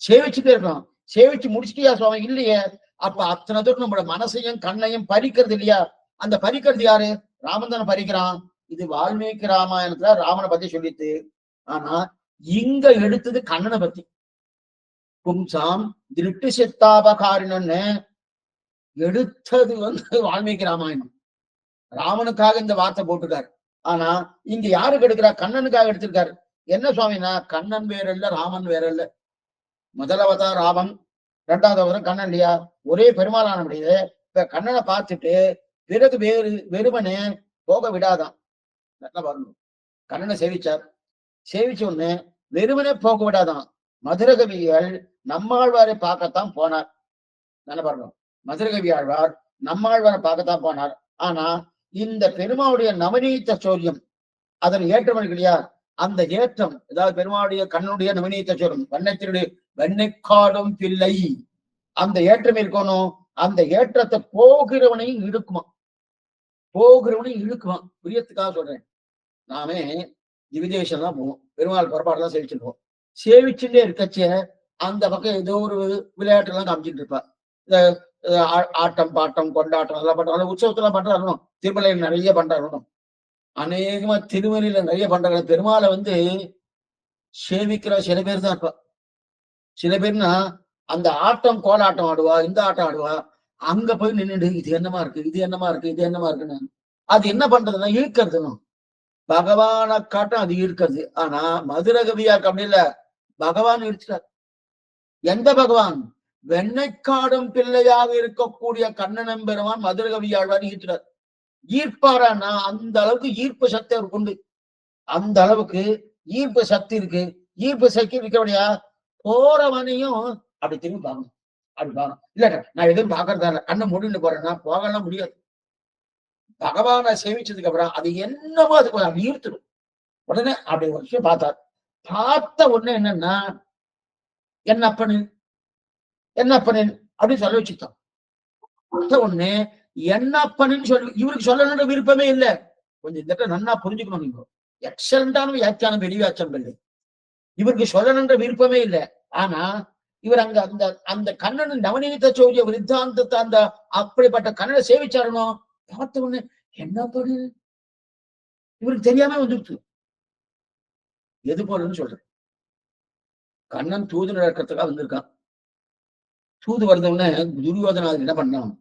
சேவிச்சுட்டே இருக்கலாம். சேவிச்சு முடிச்சுட்டியா சுவாமி, இல்லையே. அப்ப அத்தனை தூரம் நம்மளோட மனசையும் கண்ணையும் பறிக்கிறது இல்லையா, அந்த பறிக்கிறது யாரு, ராமன் தானே பறிக்கிறான். இது வால்மீகி ராமாயணத்துல ராமனை பத்தி சொல்லிட்டு, ஆனா இங்க எடுத்தது கண்ணனை பத்தி. பும்சாம் திருட்டு சித்தாபகாரினன்னு எடுத்தது வால்மீகி ராமாயணம். ராமனுக்காக இந்த வார்த்தை போட்டுக்காரு. ஆனா இங்க யாருக்கு எடுக்கிறா, கண்ணனுக்காக எடுத்திருக்காரு. என்ன சுவாமினா, கண்ணன் வேற இல்ல ராமன் வேற இல்ல. முதலவதான் ராமன், இரண்டாவது அவதாரம் கண்ணன் இல்லையா, ஒரே பெருமாளான முடியுது. இப்ப கண்ணனை பார்த்துட்டு பிறகு வெறுமனே போக விடாதான். நல்லா வரணும், கண்ணனை சேவிச்சார், சேவிச்ச உடனே வெறுமனே போக விடாதான். மதுரகவிகள் நம்மாழ்வாரை பார்க்கத்தான் போனார். நல்லா பாருங்க, மதுரகவி ஆழ்வார் நம்மாழ்வாரை பார்க்கத்தான் போனார். ஆனா இந்த பெருமாவுடைய நவநீத சௌரியம் அதன் ஏற்றம் இல்லையா, அந்த ஏற்றம், அதாவது பெருமாளுடைய கண்ணுடைய நவநீத சௌரியம், வண்ணத்தினுடைய வெண்ணைக்காடும் பிள்ளை, அந்த ஏற்றம் இருக்கணும். அந்த ஏற்றத்தை போகிறவனையும் இழுக்குமா, புரியத்துக்காக சொல்றேன். நாமே விதேசம் தான் போவோம், பெருமாள் புறப்பாடுலாம் சேவிச்சுருவோம். சேவிச்சுட்டே இருக்கச்சே அந்த பக்கம் ஏதோ ஒரு விளையாட்டு எல்லாம் காமிச்சிட்டு இருப்பா. இந்த ஆட்டம் பாட்டம் கொண்டாட்டம் எல்லாம் பண்றாங்க, உற்சவத்தெல்லாம் பண்றாங்க, திருமலையில் நிறைய பண்றாங்க, அநேகமா திருமலையில நிறைய பண்றாங்க. பெருமாளை சேவிக்கிற சில பேர் தான் இருப்பா. சில பேர்னா அந்த ஆட்டம் கோலாட்டம் ஆடுவா, இந்த ஆட்டம் ஆடுவா, அங்க போய் நின்றுட்டு இது என்னமா இருக்கு, இது என்னமா இருக்கு, இது என்னமா இருக்குன்னு அது என்ன பண்றதுன்னா ஈர்க்கிறதுனும், பகவானை காட்டும் அது ஈர்க்கிறது. ஆனா மதுரகவியாக்கு அப்படி இல்ல, பகவான் ஈர்க்கிறார். எந்த பகவான், வெண்ணைக்காடும் பிள்ளையாக இருக்கக்கூடிய கண்ணனம் பெருமான் மதுரகவியாழ்வார் ஈர்க்கிறார். ஈர்ப்பாரான்னா அந்த அளவுக்கு ஈர்ப்பு சக்தி அவருக்கு உண்டு, அந்த அளவுக்கு ஈர்ப்பு சக்தி இருக்கு. ஈர்ப்பு சக்தி இருக்கிறபடியா போறவனையும் அப்படி திரும்பி பார்க்கணும், அப்படி பார்க்கணும். இல்ல நான் எதுவும் பார்க்கறதா இல்ல, கண்ணை முடிந்து போறேன்னா போகலாம் முடியாது. பகவானை சேவிச்சதுக்கு அப்புறம் அது என்னமோ அதுக்கு அப்படி ஈர்த்துடும். உடனே அப்படி ஒரு விஷயம் பார்த்தார். பார்த்த உடனே என்னன்னா, என்னப்பனு அப்படின்னு சொல்ல வச்சுட்டான். பார்த்த உடனே என்னப்பன்னு சொல்லி இவருக்கு சொல்லணுன்ற விருப்பமே இல்லை. கொஞ்சம் இந்த நன்னா புரிஞ்சுக்கணும். நீங்க எக்ஸலண்டான வியாக்கியானம், வெளி வியாக்கியானம் இல்லை, இவருக்கு சொல்லணுன்ற விருப்பமே இல்லை. ஆனா இவர் அங்க அந்த அந்த கண்ணன் நவநீத சௌரிய விருத்தாந்தத்தை அந்த அப்படிப்பட்ட கண்ணனை சேவிச்சாரனோ, பார்த்த உடனே என்ன பண்ணு இவருக்கு தெரியாம வந்துருச்சு. எது போலன்னு சொல்றேன், கண்ணன் தூது நடக்கிறதுக்காக வந்திருக்கான். தூது வந்தவுடனே துரியோதனாவது என்ன பண்ணான்,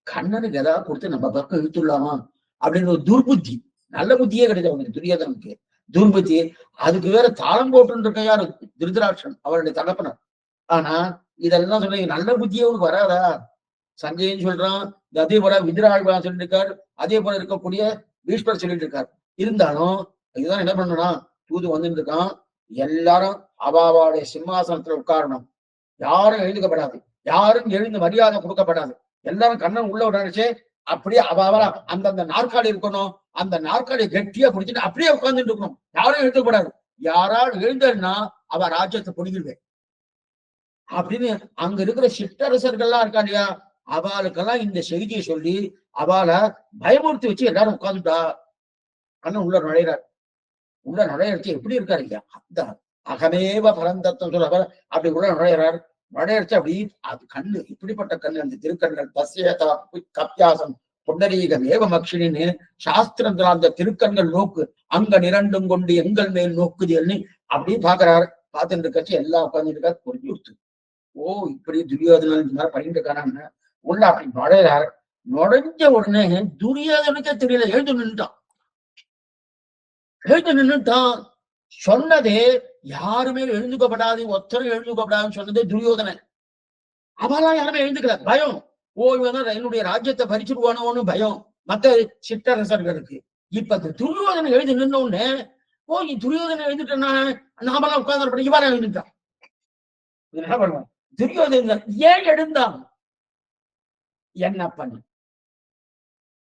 கண்ணனுக்கு ஏதாவது கொடுத்து நம்ம பக்கம் இழுத்துடலாமா அப்படின்னு ஒரு துர்புத்தி, நல்ல புத்தியே கிடையாது அவனுக்கு, துரியோதனுக்கு துர்புத்தி. அதுக்கு வேற தாளம் போட்டு இருக்க யாரு, திருதராட்சன் அவருடைய தகப்பனர். ஆனா இதெல்லாம் சொல்ல நல்ல புத்தியே அவனுக்கு வராதா. சஞ்சயன் சொல்றான், அதே போல விதிராழ்வான் சொல்லிட்டு இருக்காரு, அதே போல இருக்கக்கூடிய பீஷ்மர் சொல்லிட்டு இருக்காரு. இருந்தாலும் இதுதான் என்ன பண்ணணும், தூது வந்துட்டு இருக்கான். எல்லாரும் அவாவாவுடைய சிம்மாசனத்துல உட்காரணும். யாரும் எழுதுக்கப்படாது, யாரும் எழுந்து மரியாதை கொடுக்கப்படாது. எல்லாரும் கண்ணன் உள்ள நினைச்சு அப்படியே அவாவா அந்தந்த நாற்காலி இருக்கணும். அந்த நாற்காலியை கெட்டியா பிடிச்சிட்டு அப்படியே உட்கார்ந்துட்டு இருக்கணும். யாரும் எழுதக்கூடாது. யாரால் எழுந்தன்னா அவ ராஜ்யத்தை பிடிக்கிடுவேன் அப்படின்னு அங்க இருக்கிற சிற்றரசர்கள்லாம் இருக்கா இல்லையா, அவளுக்கெல்லாம் இந்த செய்தியை சொல்லி அவளை பயமுறுத்தி வச்சு எல்லாரும் உட்கார்ந்துட்டா. அண்ணன் உள்ள நுழையிறார். உள்ள நுழையடிச்சு எப்படி இருக்காரு இல்லையா, அந்த அகமேவ பரந்தத்துவம் சொல்ல அப்படி உள்ள நுழையிறார். நுழையடிச்சு அப்படி அது கண்ணு இப்படிப்பட்ட கண்ணு, அந்த திருக்கண்கள் தஸ்யேதா கப்யாசம் புண்டரீகம் ஏவமக்ஷினின்னு சாஸ்திரத்துல அந்த திருக்கண்கள் நோக்கு அங்க நிரண்டும் கொண்டு எங்கள் மேல் நோக்குதல்னு அப்படி பாக்குறாரு. பார்த்துட்டு இருக்கச்சு எல்லாம் உட்கார்ந்துட்டு இருக்காரு. புரிஞ்சு கொடுத்து ஓ இப்படி துரியோதனன் இந்த மாதிரி பண்ணிட்டு இருக்காரான்னு உள்ள அப்படி நுழையிறாரு. நுழைஞ்ச உடனே துரியோதனுக்கே தெரியல, எழுந்து நின்றுட்டான். எழுந்து நின்றுட்டான். சொன்னதே யாருமே எழுந்துக்கப்படாது, ஒத்தரும் எழுந்துக்கப்படாதுன்னு சொன்னதே துரியோதனன். அவெல்லாம் யாருமே எழுந்துக்கல, பயம். ஓ இவன் என்னுடைய ராஜ்யத்தை பறிச்சுடுவானோன்னு பயம் மத்த சிற்றரசர்களுக்கு. இப்ப துரியோதனை எழுதி நின்ன உடனே ஓ துரியோதனை எழுதிட்டா நாமெல்லாம் உட்கார்ந்து இவரை எழுந்துட்டான். என்ன பண்ணுவான் துரியோதனன்? ஏன் எழுந்தான்? என்ன பண்ண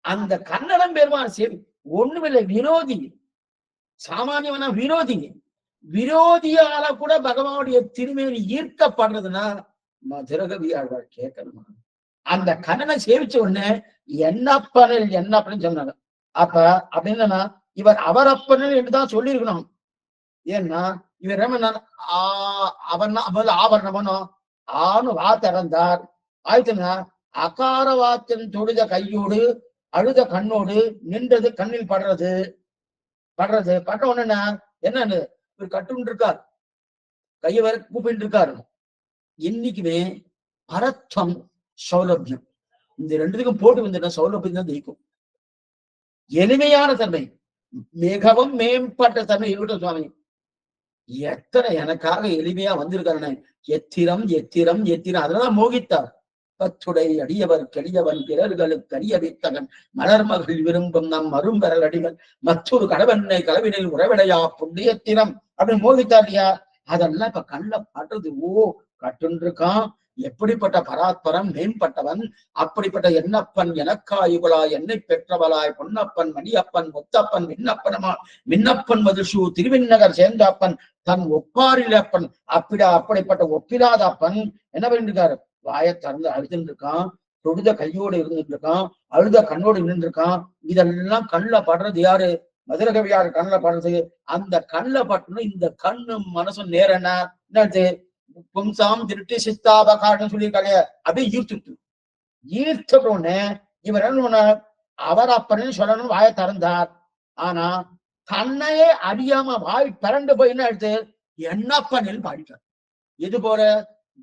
அந்த கன்னடம் பெருமான் சரி ஒண்ணுமில்லை, விரோதி, சாமானியமான விரோதி. விரோதியால கூட பகவானுடைய திருமேனி ஈர்க்கப்படுறதுன்னா மதுரகவி ஆழ்வார் கேட்கணுமா? அந்த கண்ணனை சேவிச்ச உடனே என்னப்பனில் என்னப்பன்னு சொன்னாங்க. அப்ப அப்படின்னா இவர் அவர் அப்பனில் என்றுதான் சொல்லி இருக்கணும். ஏன்னா இவர் என்ன அவன் ஆபரணமனோ ஆணு வா திறந்தார் ஆயிடுச்சுன்னா அகார வாத்தின் தொழுத கையோடு அழுத கண்ணோடு நின்றது கண்ணில் படுறது பட்ட உடனே என்னன்னு இவர் கட்டுன்னு இருக்கார், கையை வர கூப்பிட்டு இருக்காரு. என்னைக்குமே பரத்வம் சௌலபியம் இந்த ரெண்டுத்துக்கும் போட்டு வந்துட்டா சௌலபியம் தான் ஜெயிக்கும். எளிமையான தன்மை, மிகவும் மேம்பட்ட தன்மை இருக்கட்டும் சுவாமி. எத்தனை எனக்காக எளிமையா வந்திருக்காரு. எத்திரம் எத்திரம் எத்திரம் அதெல்லாம் மோகித்தார். பத்துடை அடியவர் கெளியவன் பிறர்களுக்கு அரிய வித்தகன் மலர்மகள் விரும்பும் நம் மரும்பெறல் அடிகள் மற்றொரு கடவெண்ணை கலவினில் உறவிடையா புண்ணியத்தினம் அப்படின்னு மோகித்தார் இல்லையா. அதெல்லாம் இப்ப கண்ணில பாட்டுறது. ஓ கட்டுருக்கான், எப்படிப்பட்ட பராத்பரம் மேம்பட்டவன், அப்படிப்பட்ட என்னப்பன் எனக்காயுகளாய் என்னை பெற்றவளாய் பொன்னப்பன் மணியப்பன் முத்தப்பன் மின்னப்பன் மதுசூ திருவிண்ணகர் சேர்ந்தப்பன் தன் ஒப்பாரில் அப்பன் அப்படிப்பட்ட ஒப்பிலாத அப்பன் என்ன பண்ணிருக்காரு? வாயை திறந்து அழுதுன்னு இருக்கான், தொழுத கையோடு இருந்துட்டு இருக்கான், அழுத கண்ணோடு நின்று இருக்கான். இதெல்லாம் கண்ணுல படுறது யாரு? மதுரகவியாரு கண்ணுல படுறது. அந்த கண்ணுல பட்டணும் இந்த கண்ணும் மனசும் நேர என்னது பும்சாம் திருட்டு சித்தாபகான்னு சொல்லியிருக்காங்க. அப்படியே ஈர்த்தோடனே இவர் என்ன அவர் அப்பன்னு சொல்லணும் வாயை திறந்தார். ஆனா தன்னையே அறியாம வாய் பிறண்டு போய் என்ன எடுத்து என்னப்பனில் பாடிட்டார். இது போல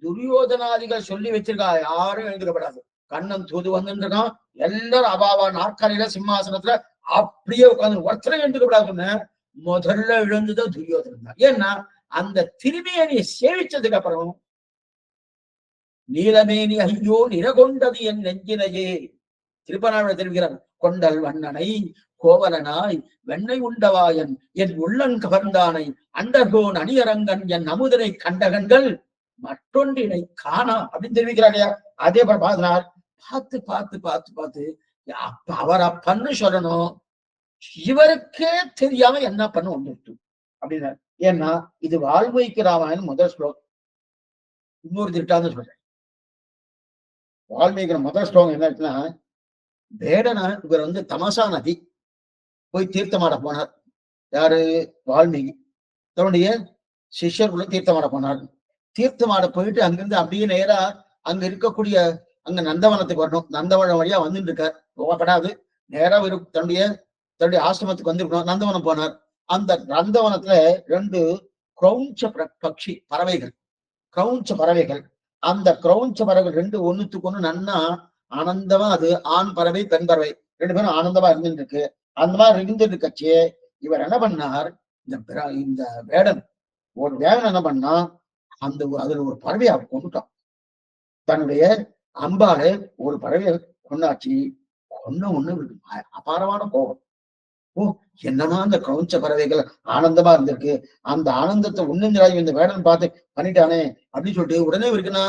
துரியோதனாதிகள் சொல்லி வச்சிருக்கா, யாரும் எழுதுக்கப்படாது. கண்ணன் தூது வந்துருக்கான், எல்லாரும் அபாவா நாற்காலியில சிம்மாசனத்துல அப்படியே உட்காந்து ஒருத்தரை எழுந்துக்கப்படாதுன்னு முதல்ல எழுந்துதான் துரியோதனன் தான். ஏன்னா அந்த திருமேனியை சேவிச்சதுக்கு அப்புறம் நீலமேனி ஐயோ நிறகொண்டது என் நெஞ்சினையே திருப்பநாள தெரிவிக்கிறார். கொண்டல் வண்ணனை கோவலனாய் வெண்ணை உண்டவாயன் என் உள்ளன் கவர்ந்தானை அண்டர்கோன் அணியரங்கன் என் அமுதனை கண்டகன்கள் மற்றொன்றினை காணா அப்படின்னு தெரிவிக்கிறாங்க. அதே போல பாத்தினார் பார்த்து பார்த்து பார்த்து பார்த்து அப்ப அவர் அப்பன்னு சொல்லணும், இவருக்கே தெரியாம என்ன பண்ண வந்துட்டு அப்படின்னா. ஏன்னா இது வால்மீகி ராமாயணம் முதல் ஸ்லோகம். இன்னொரு திட்டான்னு சொல்றேன். வால்மீகி முதல் ஸ்லோகம் என்ன இருக்குன்னா, வேடனா இவர் தமசா நதி போய் தீர்த்தமாட போனார். யாரு? வால்மீகி தன்னுடைய சிஷ்யர்களும் தீர்த்தமாட போனார். தீர்த்தமாட போயிட்டு அங்கிருந்து அப்படியே நேரா அங்க இருக்கக்கூடிய அங்க நந்தவனத்துக்கு வரணும். நந்தவனம் வழியா வந்துட்டு இருக்கார். போகப்படாது, நேரா தன்னுடைய ஆசிரமத்துக்கு வந்திருக்கணும். நந்தவனம் போனார். அந்த நந்தவனத்துல 2 கிரௌஞ்ச பட்சி பறவைகள், கிரௌஞ்ச பறவைகள். அந்த கிரௌஞ்ச பறவைகள் 2 ஒண்ணுத்துக்கு ஒண்ணு நன்னா ஆனந்தமா, அது ஆண் பறவை பெண் பறவை 2 பேரும் ஆனந்தமா இருந்துட்டு இருக்கு. அந்த மாதிரி இருந்துட்டு இருக்கச்சு இவர் என்ன பண்ணார், இந்த வேடன் ஒரு வேடன் என்ன பண்ணா, அதுல ஒரு பறவையை கொண்டுட்டான். தன்னுடைய அம்பால ஒரு பறவையை கொண்டாச்சு. ஒண்ணு அபாரமான கோபம். ஓ, என்னமா அந்த கிரௌஞ்ச பறவைகள் ஆனந்தமா இருந்திருக்கு, அந்த ஆனந்தத்தை ஒண்ணுங்கிறாய் இந்த வேடன் பார்த்து பண்ணிட்டானே அப்படின்னு சொல்லிட்டு உடனே இருக்குன்னா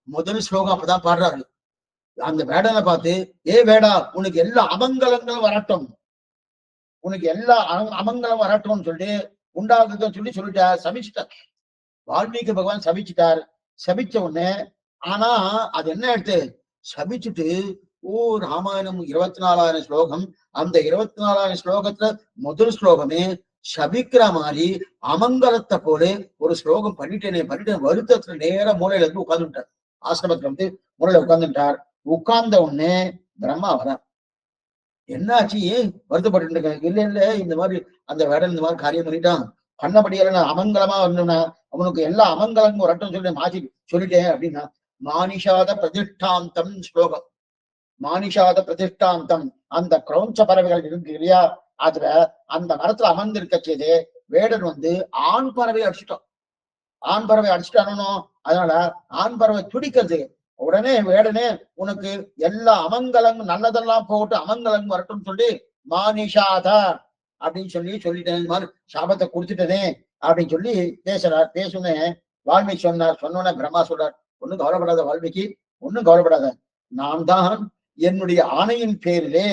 முதல் ஸ்லோகம் அப்பதான் பாடுறாரு. அந்த வேடனை பார்த்து, ஏ வேடா, உனக்கு எல்லா அமங்கலங்களும் வரட்டும், உனக்கு எல்லா அமங்கலம் வரட்டும்னு சொல்லிட்டு உண்டாகுதுன்னு சொல்லிட்டார், சபிச்சுட்டார். வால்மீகி பகவான் சபிச்சுட்டார். சபிச்ச உடனே ஆனா அது என்ன எடுத்து சபிச்சுட்டு, ஓ, ராமாயணம் 24,000 ஸ்லோகம், அந்த 24,000 ஸ்லோகத்துல முதல் ஸ்லோகமே சபிக்கிற மாதிரி அமங்கலத்தை போல ஒரு ஸ்லோகம் பண்ணிட்டேன் வருத்தத்துல நேர மூலையில இருந்து உட்கார்ந்துட்டார். ஆசிரமத்துல வந்து மூலையில உட்கார்ந்துட்டார். உட்கார்ந்த உடனே பிரம்மா வரா. என்னாச்சு, ஏன் வருத்தப்பட்டு இருக்க? இல்ல இல்ல, இந்த மாதிரி அந்த வேடன் இந்த மாதிரி காரியம் பண்ணிட்டான், பண்ணபடியால அமங்கலமா வரணும்னா அவனுக்கு எல்லா அமங்கலமும் வரட்டும் சொல்லி மாற்றி சொல்லிட்டேன் அப்படின்னா, மானிஷாத பிரதிஷ்டாந்தம் ஸ்லோகம். மானிஷாத பிரதிஷ்டாந்தம், அந்த கிரௌஞ்ச பறவைகள் இருக்கு இல்லையா, அதுல அந்த மரத்துல அமர்ந்திருக்க செய்து வேடன் வந்து ஆண் பறவை அடிச்சுட்டான். ஆண் பறவை அடிச்சுட்டானோ, அதனால ஆண் பறவை துடிக்கிறது. உடனே வேடனே உனக்கு எல்லா அமங்கலமும் நல்லதெல்லாம் போட்டு அமங்கலம் வரட்டும் சொல்லி மானிஷாத அப்படின்னு சொல்லிட்டேன், இந்த மாதிரி சாபத்தை கொடுத்துட்டனே அப்படின்னு சொல்லி பேசுறார். பேசுனேன் வால்மீகி சொன்னார். சொன்னோன்னே பிரம்மா சொல்றார், ஒண்ணும் கவலைப்படாத வால்மீகி, ஒண்ணும் கவலைப்படாத. நான் தான் என்னுடைய ஆணையின் பேரிலே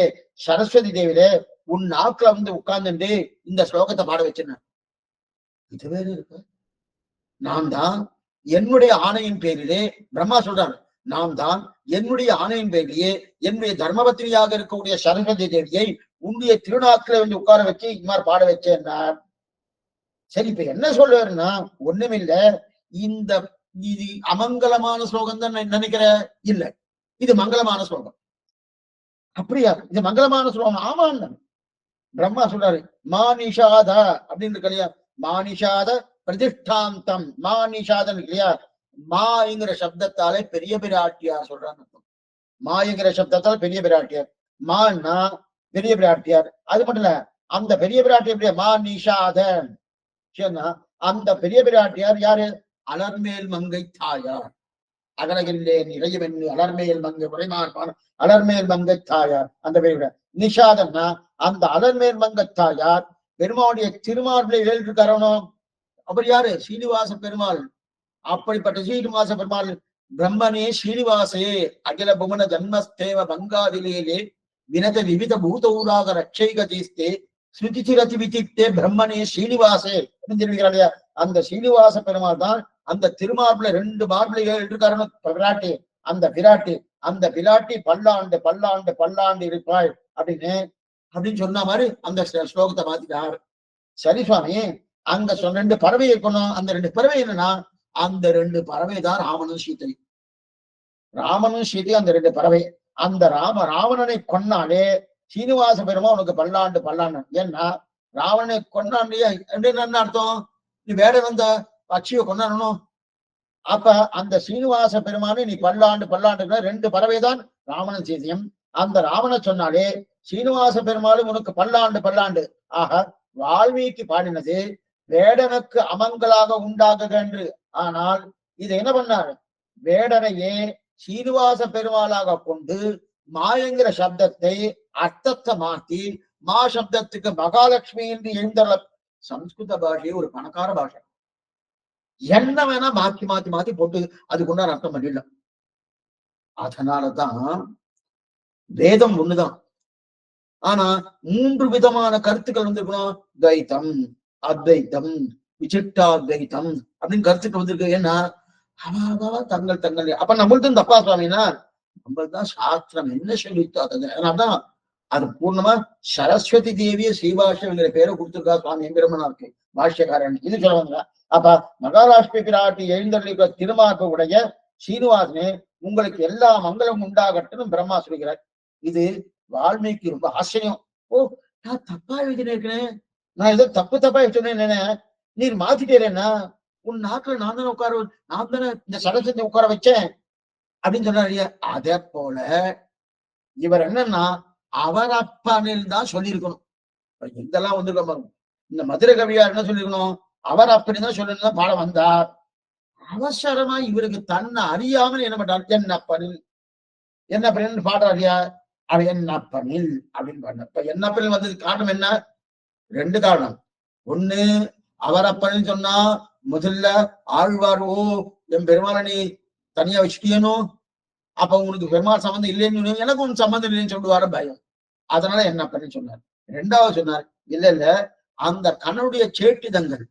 சரஸ்வதி தேவிலே உன் நாக்குல வந்து உட்கார்ந்துட்டு இந்த ஸ்லோகத்தை பாட வச்சிருந்தேன். இது வேற இருக்கு. நான் தான் என்னுடைய ஆணையின் பேரிலே, பிரம்மா சொல்றாரு, நான் தான் என்னுடைய ஆணையின் பேரிலேயே என்னுடைய தர்மபத்திரியாக இருக்கக்கூடிய சரஸ்வதி தேவியை உன்னுடைய திருநாக்குல வந்து உட்கார வச்சு இந்த மாதிரி பாட வச்சேன். சரி, இப்ப என்ன சொல்லுவாருன்னா, ஒண்ணுமில்ல, இந்த இது அமங்கலமான ஸ்லோகம் தான் நினைக்கிற? இல்ல, இது மங்களமான ஸ்லோகம். அப்படியா, இது மங்களமான ஸ்லோகம்? ஆமாம். பிரம்மா சொல்றாரு, மானிஷாத அப்படின்னு இருக்கு இல்லையா, மானிஷாத பிரதிஷ்டாந்தம், மானிஷாதன் இல்லையா, மாங்கிற சப்தத்தாலே பெரிய பிராட்டியார் சொல்றாங்க. மாங்கிற சப்தத்தால் பெரிய பிராட்டியார், மான்னா பெரிய பிராட்டியார். அது மட்டும் இல்ல, அந்த பெரிய பிராட்டியார் மா நிஷாதன், அந்த பெரிய பிராட்டியார் யாரு? அலர்மேல் மங்கை தாயார். அகலகில்லே நிறையவென்று அலர்மேல் மங்கை உரைமார்பான அலர்மேல் மங்கை தாயார். அந்த பெரிய நிஷாதன்னா அந்த அலர்மேல் மங்கை தாயார் பெருமாளுடைய திருமார்பிலை எழுதிருக்காரனோ, அவர் யாரு? ஸ்ரீனிவாச பெருமாள். அப்படிப்பட்ட ஸ்ரீனிவாச பெருமாள் பிரம்மனே ஸ்ரீனிவாசே அகில புவன ஜன்மஸ்தேவ பங்காதிலேயே வினத விவித பூதௌராக ரட்சைகதீஸ்தே ஸ்ருதிச்சிரதி விதித்தே பிரம்மனே ஸ்ரீனிவாசே தெரிவிக்கிறார். அந்த ஸ்ரீனிவாச பெருமாள் தான் அந்த திருமார்பில 2 மார்பிளைகள் இருக்காருன்னு பிராட்டி. அந்த பிராட்டி பல்லாண்டு பல்லாண்டு பல்லாண்டு இருப்பாள் அப்படின்னு சொன்ன மாதிரி அந்த ஸ்லோகத்தை மாத்திட்டார். சரி சுவாமி, அங்க சொன்ன 2 பறவை இருக்கணும். அந்த 2 பறவை என்னன்னா, அந்த 2 பறவை தான் ராமனும் சீதை. ராமனும் சீதை அந்த 2 பறவை. அந்த ராவணனை கொன்னாலே சீனிவாச பெருமா உனக்கு பல்லாண்டு பல்லாண்டு. ஏன்னா ராவணனை கொன்னாண்டியா என்ன அர்த்தம்? நீ வேட வந்த பட்சியை கொண்டாடணும். அப்ப அந்த சீனிவாச பெருமானை நீ பல்லாண்டு பல்லாண்டு 2 பறவை தான் ராவணன் சீதையும். அந்த ராவண சொன்னாலே சீனிவாச பெருமாளும் உனக்கு பல்லாண்டு பல்லாண்டு. ஆக வால்மீகி பாடினது வேடனுக்கு அமங்கலாக உண்டாகுக என்று. ஆனால் இதை என்ன பண்ணாரு? வேடனையே சீனிவாச பெருமாளாக கொண்டு மாயங்கிற சப்தத்தை அர்த்தத்தை மாற்றி மா சப்தத்துக்கு மகாலட்சுமி என்று எழுந்தள்ள. சம்ஸ்கிருத பாஷையை ஒரு பணக்கார பாஷை, என்ன வேணா மாத்தி மாத்தி மாத்தி போட்டு அதுக்குண்டான அர்த்தம் பண்ணிடல. அதனாலதான் வேதம் ஒண்ணுதான், ஆனா 3 விதமான கருத்துக்கள் வந்திருக்கணும். துவைத்தம், அத்வைத்தம், விசிஷ்டாத்வைத்தம் அப்படின்னு கருத்துக்கள் வந்திருக்கு. ஏன்னா அவாவா தங்கள் அப்ப நம்மள்தான் தப்பா சுவாமின்னா, நம்மள்தான் சாஸ்திரம் என்ன சொல்லிட்டு. அதனால்தான் அது பூர்ணமா சரஸ்வதி தேவிய ஸ்ரீபாஷ்யங்கிற பேரை கொடுத்திருக்கா சுவாமி எம்பெருமனாருக்கு பாஷ்யக்காரன். இது சொல்லுவாங்க. அப்ப மகாராஷ்டிர பிராட்டி எழுந்தருளிக்க திருமார்பு உடைய சீனிவாசனே உங்களுக்கு எல்லா மங்களமும் உண்டாகட்டும் பிரம்மா சொல்கிறார். இது வால்மீகி ரொம்ப ஆச்சரியம். ஓ, நான் தப்பா எழுதினேன், நான் ஏதோ தப்பா சொன்னேன், நீர் மாத்திட்டேன்னா உன் நாட்டுல நான் தானே இந்த சரஸ்வதி உட்கார வச்சேன் அப்படின்னு சொன்னாரு. அதே போல இவர் என்னன்னா அவர் அப்பனில் தான் சொல்லியிருக்கணும். இதெல்லாம் வந்திருக்க இந்த மதுரை கவியார் என்ன சொல்லிருக்கணும்? அவர் அப்பனில் தான் சொல்லணும் பாடம் வந்தார். அவசரமா இவருக்கு தன்னை அறியாமல் என்ன பண்றாரு? என்ன பணில் பாடுறாரியா? அவ என்ன பணில் அப்படின்னு பாடுற. இப்ப என்ன பணில் வந்தது காரணம் என்ன? ரெண்டு காரணம். ஒண்ணு, அவரப்பன்னு சொன்னா முதல்ல ஆழ்வார், ஓ என் பெருமாளை தனியா வச்சுட்டியனோ, அப்ப உங்களுக்கு பெருமாள் சம்பந்தம் இல்லைன்னு எனக்கு ஒண்ணு சம்பந்தம் இல்லைன்னு சொல்லுவாரு பயம். அதனால என்ன பண்ணி சொன்னார். ரெண்டாவது சொன்னார், இல்ல இல்ல, அந்த கண்ணனுடைய சேட்டிதங்கள்,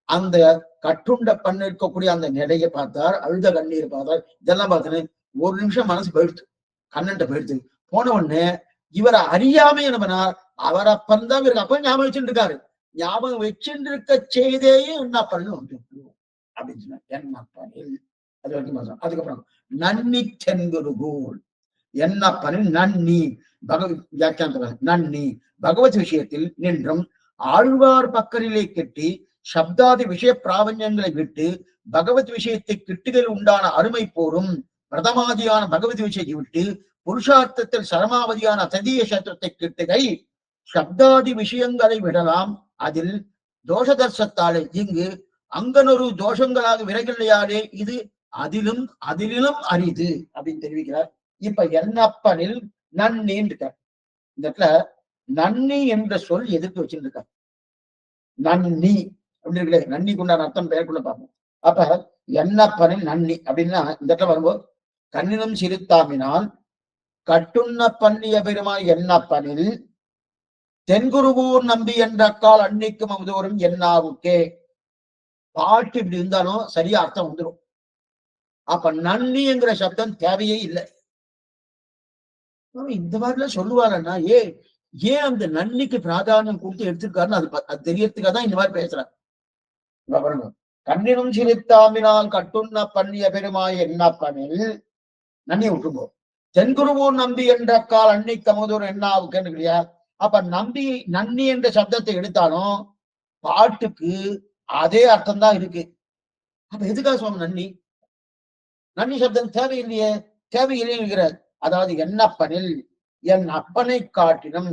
அந்த கட்டுண்ட பண்ண இருக்கக்கூடிய அந்த நிலையை பார்த்தார், அழுத கண்ணீர் பார்த்தார், இதெல்லாம் பார்த்தேன்னு ஒரு நிமிஷம் மனசு போயிடுத்து, கண்ணன்ட்ட போயிடுத்து. போன உடனே இவரை அறியாம என்ன பண்ணார், அவரப்பன் தான் இவருக்கு அப்ப ஞாபகம் வச்சுட்டு இருக்காரு, ஞாபகம் வச்சுட்டு இருக்க செய்தேயே என்ன பண்ணு அப்படின்னு சொன்னார். என்ன பண்ணில் அது வரைக்கும். அதுக்கப்புறம் நன்னி தென்குருகூல், என்ன பண்ணி நன்னி வியாக்கியானத்தில் நன்னி பகவத் விஷயத்தில் நின்றும் ஆழ்வார் பக்கரிலே கெட்டி சப்தாதி விஷய பிராபஞ்சங்களை விட்டு பகவத் விஷயத்தை கிட்டுகள் உண்டான அருமை போரும் பிரதமாதியான பகவத் விஷயத்தை விட்டு புருஷார்த்தத்தில் சரமாவதியான ததிய சத்திரத்தை கிட்டுகை சப்தாதி விஷயங்களை விடலாம். அதில் தோஷதர்சத்தாலே இங்கு அங்கனொரு தோஷங்களாக விரைகில்லையாலே இது அதிலும் அரிது அப்படின்னு தெரிவிக்கிறார். இப்ப என்னப்பனில் நன்னின்னு இருக்கார். இந்த இடத்துல நன்னி என்ற சொல் எதிர்த்து வச்சுருக்கார். நன்னி அப்படின்னு இருக்கு, நன்னிக்கு உண்டான அர்த்தம் பெயர்க்குள்ள பார்ப்போம். அப்ப என்னப்பனில் நன்னி அப்படின்னா இந்த இடத்துல வரும்போது கண்ணினம் சிறுத்தாமினால் கட்டுண்ண பண்ணிய பெருமாய் என்னப்பனில் தென்குருகூர் நம்பி என்ற கால் அன்னிக்கும் அமுதோறும் என்னாவுக்கே. பாட்டு இப்படி இருந்தாலும் சரியா அர்த்தம் வந்துடும். அப்ப நன்னிங்கிற சப்தம் தேவையே இல்லை. இந்த மாதிரிலாம் சொல்லுவாருன்னா ஏன் அந்த நன்னிக்கு பிராதானியம் கொடுத்து எடுத்திருக்காருன்னு அது தெரியறதுக்காக தான் இந்த மாதிரி பேசுறாரு. கண்ணினும் சிரித்தாமினால் கட்டுண்ண பண்ணிய பெருமாய் என்னப்பனில் நன்னி விட்டுப்போ தென்குருவூர் நம்பி என்ற கால் அன்னிக்கு அமுதோறும் என்னாவுக்கேன்னு இல்லையா. அப்ப நன்னி என்ற சப்தத்தை எடுத்தாலும் பாட்டுக்கு அதே அர்த்தம் தான் இருக்கு. அப்ப எதுக்காக சொல்ல நன்னி சப்தம் தேவையில்லையே. அதாவது என்னப்பனில் என் அப்பனை காட்டினும்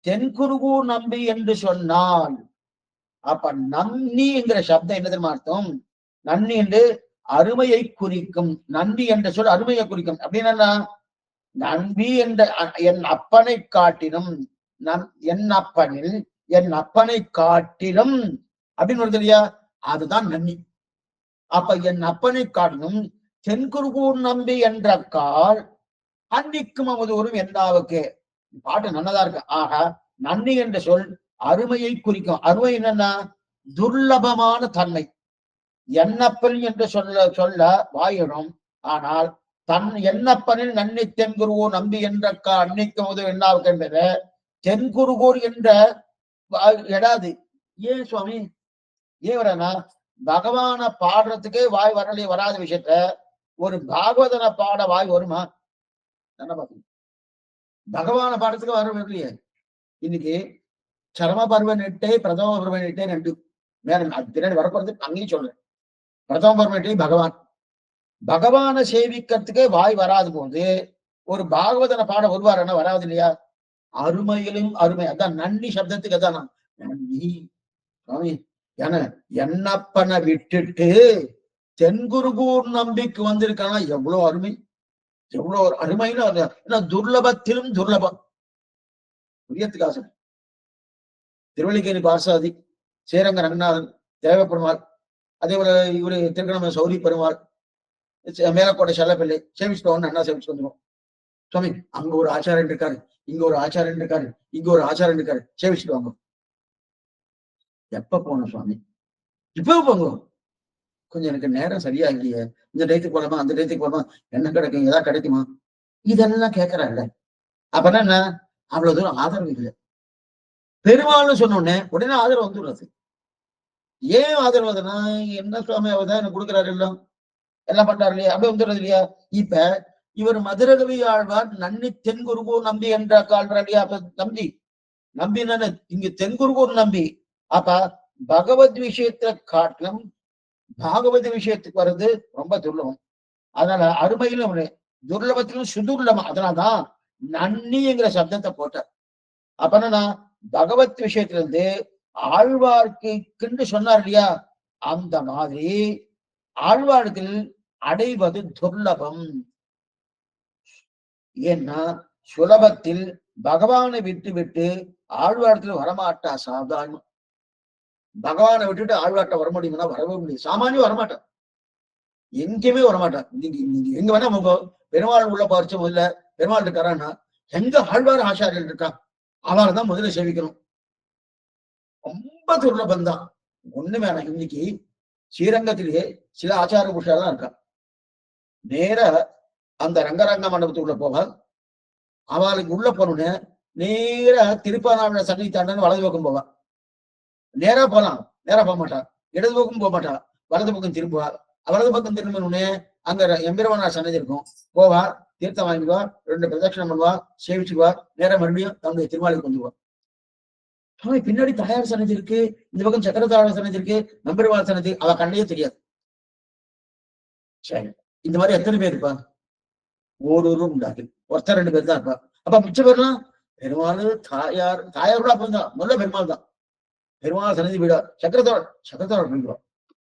தென்குருகூர் நம்பி என்று சொன்னால், அப்ப நன்னி என்கிற சப்தம் என்ன தெரியுமா அர்த்தம்? நன்னி என்று அருமையை குறிக்கும். நன்றி என்ற சொல் அருமையை குறிக்கும். அப்படின்னா நம்பி என்ற என் அப்பனை காட்டினும் என் அப்பனில் என் அப்பனை காட்டிலும் அப்படின்னு வருது இல்லையா, அதுதான் நன்னி. அப்ப என் அப்பனை காட்டினும் தென்குருகூர் நம்பி என்ற கால் அன்னிக்கும் அமுதோறும் என்னாவுக்கு. பாட்டு நல்லதா இருக்கு. ஆக நன்னி என்ற சொல் அருமையை குறிக்கும். அருமை என்னன்னா துர்லபமான தன்மை. எண்ணப்பன் என்று சொல்ல வாயிடும். ஆனால் எண்ணப்பனில் நன்னி தென்குருகோ நம்பி என்ற அன்னிக்கும் அமுதம் என்னாவுக்கு என்பது தென்குருகூர் என்ற எடாது. ஏன் சுவாமி ஏன் வரனா, பகவான பாடுறதுக்கே வாய் வராத விஷயத்த ஒரு பாகவதனை பாட வாய் வருமா? பகவான பாடத்துக்கு வரலையே. இன்னைக்கு சரம பருவன் எட்டே பிரதம பருவன் எட்டே ரெண்டு வேற பின்னாடி வரப்போறது அங்கேயும் சொல்றேன். பிரதம பருவன் எட்டே பகவான சேவிக்கிறதுக்கே வாய் வராது போது ஒரு பாகவதனை பாட வருவாருன்னா வராது இல்லையா? அருமையிலும் அருமை. அதான் நன்னி சப்தத்துக்கு அதான் நன்னி சுவாமி என்னப்பனை விட்டுட்டு தென்குருகூர் நம்பிக்கு வந்திருக்கானா எவ்வளவு அருமை, எவ்வளவு ஒரு அருமைன்னு துர்லபத்திலும் துர்லபம். புரியத்துக்காசன் திருவள்ளிக்கேணி பார்சாதி சேரங்க ரங்கநாதன் தேவப்பெருமாள், அதே போல இவரு திருக்கணம சௌரி பெருமாள், மேலக்கோட்டை செல்லப்பிள்ளை சேமிச்சுட்டோம்னு அண்ணா சேமிச்சு வந்துடும். சுவாமி அங்க ஒரு ஆச்சாரன் இருக்காரு, இங்க ஒரு ஆச்சாரன் இருக்காரு, இங்க ஒரு ஆச்சாரன் இருக்காரு, சேமிச்சுட்டு வாங்க. எப்ப போனோம் சுவாமி? இப்ப போங்க. கொஞ்சம் எனக்கு நேரம் சரியா இல்லையே, இந்த டயத்துக்கு போலாமா, அந்த டயத்துக்கு போலாமா, என்ன கிடைக்கும், ஏதாவது கிடைக்குமா, இதெல்லாம் கேட்கறாங்க. அப்பதான் என்ன அவ்வளவு தூரம் ஆதரவு இல்லை. பெருமாள்னு சொன்னோடனே உடனே ஆதரவு வந்துடுறது. ஏன் ஆதரவு அதுன்னா, என்ன சுவாமி அவர்தான் எனக்கு கொடுக்குறாரு, எல்லாம் பண்றாரு இல்லையா, அப்படி வந்துடுறது இல்லையா. இப்ப இவர் மதுரகவி ஆழ்வார் நன்னி தென்குருகூர் நம்பி என்ற கால்றார் இல்லையா. அப்ப நம்பி நானு இங்க தென்குருகூர் நம்பி. அப்ப பகவத் விஷயத்தை காட்டிலும் பாகவத விஷயத்துக்கு வர்றது ரொம்ப துர்லபம். அதனால அருமையிலும் துர்லபத்திலும் சுதுர்லபம். அதனால்தான் நன்னிங்கிற சப்தத்தை போட்டார். அப்ப என்னன்னா பகவத் விஷயத்திலிருந்து ஆழ்வார்க்கு சொன்னார் இல்லையா, அந்த மாதிரி ஆழ்வார்கள் அடைவது துர்லபம். ஏன்னா சுலபத்தில் பகவானை விட்டு விட்டு ஆழ்வார்கள் வரமாட்டா சாதாரணம். பகவானை விட்டுட்டு ஆழ்வாட்ட வர முடியும்னா வரவே முடியும். சாமானியம் வரமாட்டான், எங்கேயுமே வரமாட்டான். நீங்க நீங்க எங்க வேணா உங்க பெருமாள் உள்ள பரிச்சம் இல்ல, பெருமாள் இருக்காரான்னா எங்க ஆழ்வார் ஆச்சாரியர் இருக்கா, அவரை தான் முதல்ல சேவிக்கணும். ரொம்ப துர்லபம் தான். ஒண்ணு வேணாம். இன்னைக்கு ஸ்ரீரங்கத்திலேயே சில ஆச்சார புருஷாலாம் இருக்கா. நேர அந்த ரங்கரங்க மண்டபத்துக்குள்ள போக, அவளுக்கு உள்ள போனோன்னு நேர திருப்பானாவில சன்னதி தாண்டன்னு வலது பக்கம் போவா. நேரா போலாம், நேரா போக மாட்டா. இடது பக்கம் போக மாட்டா, வலது பக்கம் திரும்புவா. வலது பக்கம் திரும்பினோடனே அங்க எம்பெருமானார் சன்னதி இருக்கும். போவா, தீர்த்தம் வாங்கிடுவா, 2 பிரதட்சணம் பண்ணுவா, சேவிச்சுக்குவா, நேரம் மறுபடியும் தன்னுடைய திருமாலுக்கு வந்துடுவா. பின்னாடி தாயார் சன்னதி இருக்கு, இந்த பக்கம் சக்கரத்தாழ சன்னதி இருக்கு, நம்பெருமாள் சன்னதி, அவ கண்ணையே தெரியாது. சரி, இந்த மாதிரி எத்தனை பேர் இருப்பா? ஓரூரும் உண்டாது, ஒருத்தர் 2 பேர் தான் இருப்பா. அப்ப மிச்ச பேர்லாம் பெருமாள் தாயார், தாயார் கூட அப்பதான் முதல்ல பெருமாள் தான். பெருமாள் சன்னதி வீடா, சக்கரத்தாழ போயிடுவா.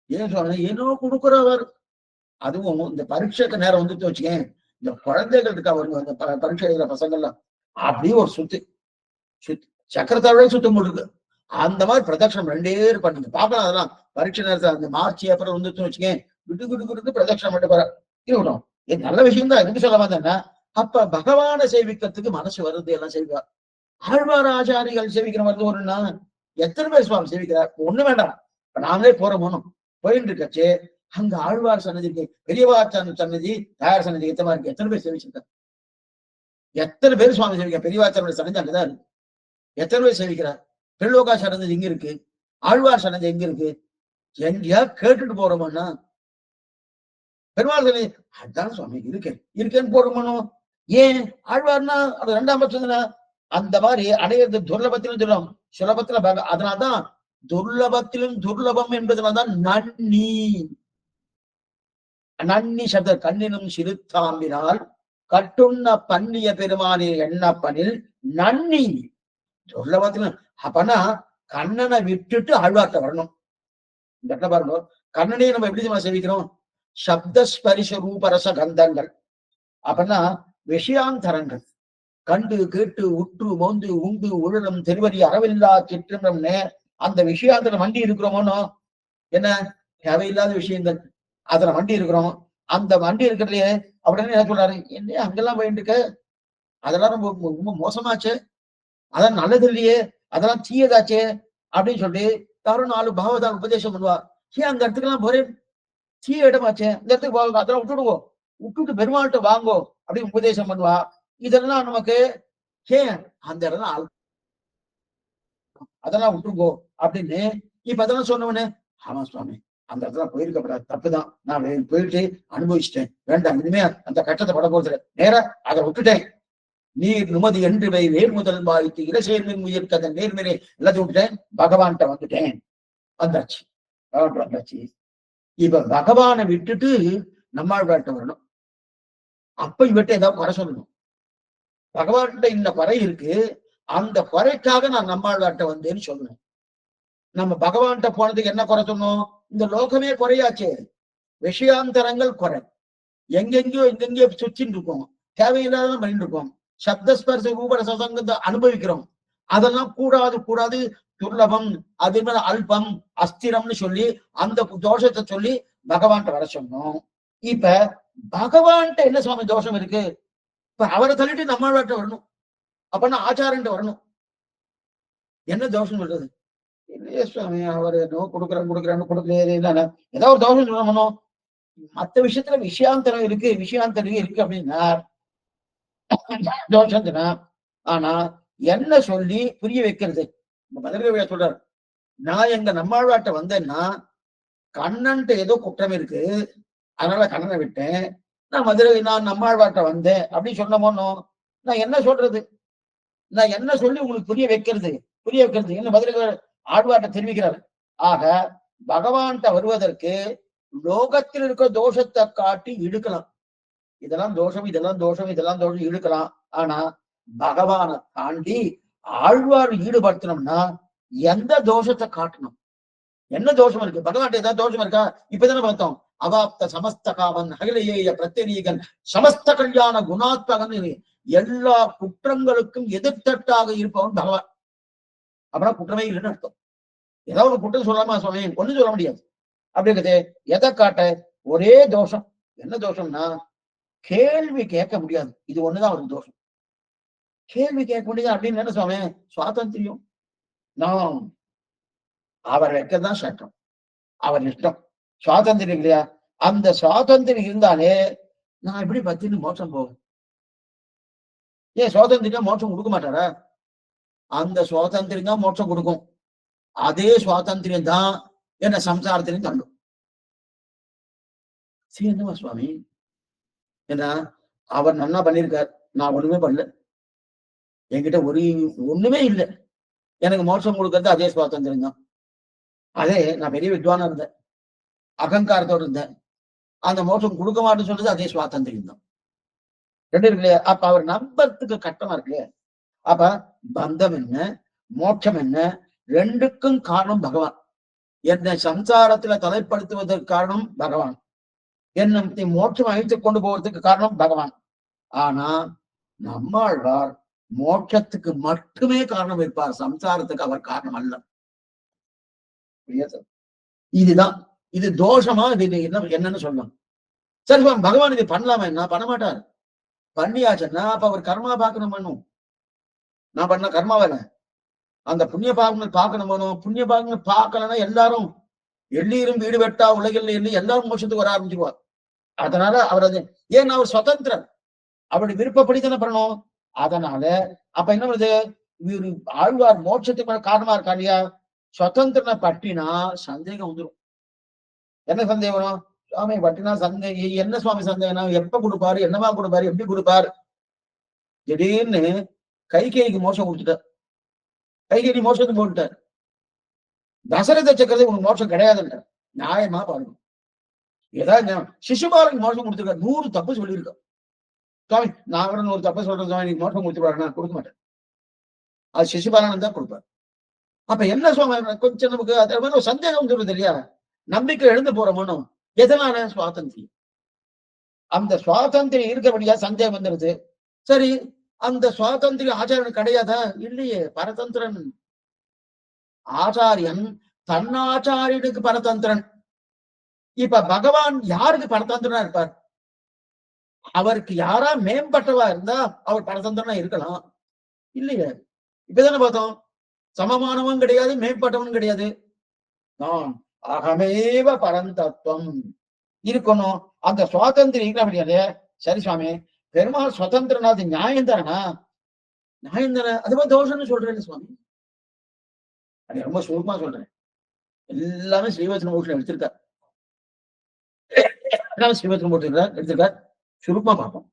ஏன் சுவாமி ஏனோ கொடுக்குறவர். அதுவும் இந்த பரீட்சைக்கு நேரம் வந்துட்டு வச்சுக்கேன், இந்த குழந்தைகள் இருக்கா வருங்க, அந்த பரீட்சை எழுதுற பசங்கள்லாம் அப்படியே ஒரு சுத்து சக்கரத்தாழ சுத்தம் போட்டுருக்கு. அந்த மாதிரி பிரதட்சணம் 2 இருப்பா. நீங்க பாக்கலாம், அதெல்லாம் பரீட்சை நேரத்தில் அந்த மார்ச் ஏப்ரல் வந்துட்டு வச்சுக்கேன், விட்டு விட்டு விட்டு பிரதட்சணம் மட்டும் இருக்கட்டும். இது நல்ல விஷயம் தான், எதுக்கு சொல்ல வந்தேன்னா, அப்ப பகவானை சேவிக்கிறதுக்கு மனசு வருது, எல்லாம் செய்வார். ஆழ்வார் ஆச்சாரிகள் சேவிக்கிற மாதிரி ஒருன்னா எத்தனை பேர் சுவாமி சேவிக்கிறார்? ஒண்ணு வேண்டாம், இப்ப நாமளே போறோம் போயிட்டு இருக்கச்சு, அங்க ஆழ்வார் சன்னதி இருக்கு, பெரியவார் சன்னதி, தாயார் சன்னதி எத்தமா இருக்கு, எத்தனை பேர் சேவிச்சிருக்காங்க? எத்தனை பேர் சுவாமி சேவிக்க? பெரியவாச்சாரோட சன்னதி அங்கதான் இருக்கு. எத்தனை பேர் சேவிக்கிறார்? திருலோகா சன்னதி எங்க இருக்கு? ஆழ்வார் சன்னதி எங்க இருக்கு? எங்கேயா கேட்டுட்டு போறோம்னா பெருமாள் சன்னதி அதான் சுவாமி இருக்கேன்னு போறோமோ. ஏன் ஆழ்வார்னா அது 2ஆம் பட்சம் தானே. அந்த மாதிரி அடையிறது துர்லபத்திலும் துர்லபம், சுலபத்துல அதனால்தான் துர்லபத்திலும் துர்லபம் என்பதுனால்தான் நன்னி நன்னி சப்த கண்ணினும் சிறுத்தாம்பினால் கட்டுண்ண பண்ணிய பெருமானே எண்ணப்பனில் நன்னி துர்லபத்திலும். அப்பனா கண்ணனை விட்டுட்டு ஆழ்வார்ட்ட வரணும். இந்த இடத்துல பாருங்க, கண்ணனையே நம்ம எப்படி சேவிக்கிறோம்? சப்தஸ்பரிச ரூபரச கந்தங்கள், அப்படின்னா விஷயாந்தரங்கள், கண்டு கேட்டு உற்று மோந்து உண்டு உழலும் திருவடி அறவில்லா சிற்றம்னு அந்த விஷயாந்தர வண்டி இருக்கிறோமோனோ, என்ன தேவையில்லாத விஷயங்கள் அதுல வண்டி இருக்கிறோம். அந்த வண்டி இருக்கிறதுலயே அப்படின்னு என்ன சொல்றாரு, என்ன அங்கெல்லாம் போயிட்டு இருக்க, அதெல்லாம் ரொம்ப மோசமாச்சு, அதான் நல்லது இல்லையே, அதெல்லாம் தீயதாச்சே அப்படின்னு சொல்லி யாரும் 4 பாவதான் உபதேசம் பண்ணுவா. ஏன் அங்க இடத்துக்கெல்லாம் போறேன், தீய இடமாச்சே, இந்த இடத்துக்கு போக, அதெல்லாம் விட்டுடுவோம், விட்டுட்டு பெருமாள்கிட்ட வாங்கோ அப்படின்னு உபதேசம் பண்ணுவா. இதெல்லாம் நமக்கு ஏன் அந்த இடம் அதெல்லாம் விட்டுருங்கோ அப்படின்னு. இப்ப அதெல்லாம் சொன்னவனே, ஆமா சுவாமி அந்த இடத்துல போயிருக்கப்படாது, தப்புதான், நான் போயிட்டு அனுபவிச்சிட்டேன், வேண்டாம் இனிமே அந்த கட்டத்தை பட போறது, நேரா அதை விட்டுட்டேன். நீர் நுமதி என்று வேர் முதல் பாய்த்து இலசேர்மின் உயிர்க்கு அந்த நேர்மையை எல்லாத்தையும் விட்டுட்டேன், பகவான்கிட்ட வந்துட்டேன். வந்தாச்சு, வந்தாச்சு. இப்ப பகவானை விட்டுட்டு நம்மாழ்வார்ட்ட வரணும். அப்ப இவர்கிட்ட ஏதாவது குறை சொல்லணும். பகவான்கிட்ட இந்த குறை இருக்கு, அந்த குறைக்காக நான் நம்மாழ்வார்ட்ட வந்தேன்னு சொல்லணும். நம்ம பகவான்கிட்ட போனதுக்கு என்ன குறை சொன்னோம்? இந்த லோகமே குறையாச்சு, விஷயாந்தரங்கள் குறை, எங்கெங்கயோ சுற்றின்னு இருக்கோம், தேவையில்லாத பண்ணிட்டு இருக்கோம், சப்தஸ்பர்ச ரூபர சசங்கத்தை அனுபவிக்கிறோம், அதெல்லாம் கூடாது துர்லபம், அது மேல அல்பம் அஸ்திரம்னு சொல்லி அந்த தோஷத்தை சொல்லி பகவான்கிட்ட வர சொன்னோம். இப்ப பகவான்கிட்ட என்ன சுவாமி தோஷம் இருக்கு? இப்ப அவரை தள்ளிட்டு நம்மாழ்வார்ட்ட வரணும், அப்பன்னா ஆச்சாரன்ட்டு வரணும். என்ன தோஷம் சொல்றது? இல்லையே சுவாமி, அவர் என்னோ கொடுக்குறான்னு கொடுக்கலையே, ஏதாவது ஒரு தோஷம் சொல்லணும். மற்ற விஷயத்துல விஷயாந்தரம் இருக்கு அப்படின்னா தோஷம் தானே. ஆனா என்ன சொல்லி புரிய வைக்கிறது? மதுரை சொல்றாரு, நான் எங்க நம்மாழ்வார்ட்ட வந்தேன்னா கண்ணன்ட்டு ஏதோ குற்றம் இருக்கு, அதனால கண்ணனை விட்டேன், நான் நம்மாழ்வார்ட்ட வந்தேன் அப்படின்னு சொன்னமோனோ, நான் என்ன சொல்றது? நான் என்ன சொல்லி உங்களுக்கு புரிய வைக்கிறது என்ன மதுரை ஆழ்வார்ட்ட தெரிவிக்கிறார். ஆக பகவான்கிட்ட வருவதற்கு லோகத்தில் இருக்க தோஷத்தை காட்டி இழுக்கலாம், இதெல்லாம் தோஷம் இழுக்கலாம். ஆனா பகவானை தாண்டி ஆழ்வார் ஈடுபடுத்தணும்னா எந்த தோஷத்தை காட்டணும்? என்ன தோஷம் இருக்கு? பகவான்கிட்ட ஏதாவது தோஷம் இருக்கா? இப்பதானே பார்த்தோம், அவாப்த சமஸ்த காமன் அகிலேய பிரத்யேகன் சமஸ்த கல்யாண குணாத்மகன், எல்லா குற்றங்களுக்கும் எதிர்த்தட்டாக இருப்பவன் பகவான். அப்படின்னா குற்றமே இல்லைன்னு அர்த்தம். ஏதாவது ஒரு குற்றம் சொல்லாமா சுவாமி? ஒண்ணும் சொல்ல முடியாது. அப்படிங்கிறது எதை காட்ட? ஒரே தோஷம். என்ன தோஷம்னா கேள்வி கேட்க முடியாது. இது ஒண்ணுதான் அவருக்கு தோஷம். கேள்வி கேட்க முடியாது அப்படின்னு என்ன சுவாமி? சுவாதந்திரியம். நான் அவர் வைக்கதான் சட்டம். அவர் இஷ்டம். சுவாதந்திரம் இல்லையா? அந்த சுவாதந்திரம் இருந்தாலே நான் எப்படி பத்தின்னு மோட்சம் போகும்? ஏன் சுவாதந்திரம் மோட்சம் கொடுக்க மாட்டாரா? அந்த சுவாதந்திரம் தான் மோட்சம் கொடுக்கும். அதே சுவாதந்திரம் தான் என்ன சம்சாரத்திலையும் தள்ளும். சரி என்னவா சுவாமி? ஏன்னா அவர் நன்னா பண்ணியிருக்கார். நான் ஒண்ணுமே பண்ணல. என்கிட்ட ஒண்ணுமே இல்லை. எனக்கு மோட்சம் கொடுக்கறது அதே சுவாதந்திரம் தான். அதே நான் பெரிய வித்வானா இருந்தேன். அகங்காரத்தோடு இருந்தேன். அந்த மோட்சம் கொடுக்க மாட்டேன்னு சொல்றது அதே சுவாதந்திரம் தான். ரெண்டு இருக்கு இல்லையா? அப்ப அவர் நம்பறதுக்கு கஷ்டமா இருக்கு. அப்ப பந்தம் என்ன, மோட்சம் என்ன, ரெண்டுக்கும் காரணம் பகவான். என்னை சம்சாரத்துல தலைப்படுத்துவதற்கு காரணம் பகவான். என்னை மோட்சம் அழைத்துக் கொண்டு போவதற்கு காரணம் பகவான். ஆனா நம்மாழ்வார் மோட்சத்துக்கு மட்டுமே காரணம் இருப்பார். சம்சாரத்துக்கு அவர் காரணம் அல்ல. இதுதான் இது தோஷமா? இது என்னன்னு சொல்லலாம். சரி பகவான் இது பண்ணலாமா? என்ன பண்ண மாட்டார். பண்ணியாச்சுன்னா அப்ப அவர் கர்மா பார்க்கணும் பண்ணும். நான் பண்ண கர்மா வேலை. அந்த புண்ணிய பாகங்கள் பார்க்கணும் பண்ணும். புண்ணிய பாகங்கள் பார்க்கலன்னா எல்லாரும் எல்லீரும் வீடு வெட்டா உலகில் எண்ணி எல்லாரும் மோட்சத்துக்கு வர ஆரம்பிச்சிருவார். அதனால அவர் அது ஏன் அவர் சுதந்திரன். அவருடைய விருப்பப்படி தானே பண்ணணும். அதனால அப்ப என்ன வருது? இவரு ஆழ்வார் மோட்சத்துக்கு காரணமா இருக்கா இல்லையா? சுதந்திரனை பட்டினா சந்தேகம் வந்துடும். என்ன சந்தேகம் வரும்? சுவாமி பட்டினா சந்தேகம். என்ன சுவாமி சந்தேகம்? எப்ப கொடுப்பாரு, என்னவா கொடுப்பாரு, எப்படி கொடுப்பாரு? திடீர்னு கைகேயிக்கு மோட்சம் கொடுத்துட்டார். கைகேயி மோட்சத்துக்கு போட்டுட்டார். தசரத சக்கரத்தை உனக்கு மோட்சம் கிடையாதுன்ற நியாயமா பாருங்க. ஏதாவது சிசுபாலனுக்கு மோட்சம் கொடுத்துருக்காரு. 100 தப்பு சொல்லியிருக்கோம். சுவாமி நான் ஒரு தப்பு சொல்றேன் சுவாமி, நீங்க மோட்சம் கொடுத்துருவாரு. நான் கொடுக்க மாட்டேன். அது சிசுபாலன் தான் கொடுப்பார். அப்ப என்ன சுவாமி கொஞ்சம் நமக்கு அது மாதிரி ஒரு சந்தேகம் வந்துருது இல்லையா? நம்பிக்கை எழுந்து போறோமோ எதனால? சுவாதந்திரியம். அந்த சுவாதந்திரியம் இருக்கபடியா சந்தேகம் வந்துருது. சரி அந்த சுவாதந்திரியம் ஆச்சாரியன் கிடையாதா? இல்லையே, பரதந்திரன். ஆச்சாரியன் தன்னாச்சாரியனுக்கு பரதந்திரன். இப்ப பகவான் யாருக்கு பரதந்திரனா இருப்பார்? அவருக்கு யாரா மேம்பட்டவா இருந்தா அவர் பரதந்திரனா இருக்கலாம். இல்லையே, இப்பதானே பார்த்தோம். சமமானவன் கிடையாது, மேம்பட்டவன் கிடையாது. நான் அகமேவ பரந்தத்துவம் இருக்கணும். அந்த சுவாதந்திரம் இருக்கிற சரி சுவாமி பெருமாள் சுதந்திரனா? அது நியாயம் தானா? நியாயம் தானே. அது மாதிரி தோஷம்னு சொல்றேன் சுவாமி. அது ரொம்ப சுருக்கமா சொல்றேன். எல்லாமே ஸ்ரீவச்சன பூஷன் எடுத்திருக்கார். எல்லாமே ஸ்ரீவச்சன பூஷன் எடுத்திருக்கார். சுருக்கமா பார்ப்போம்.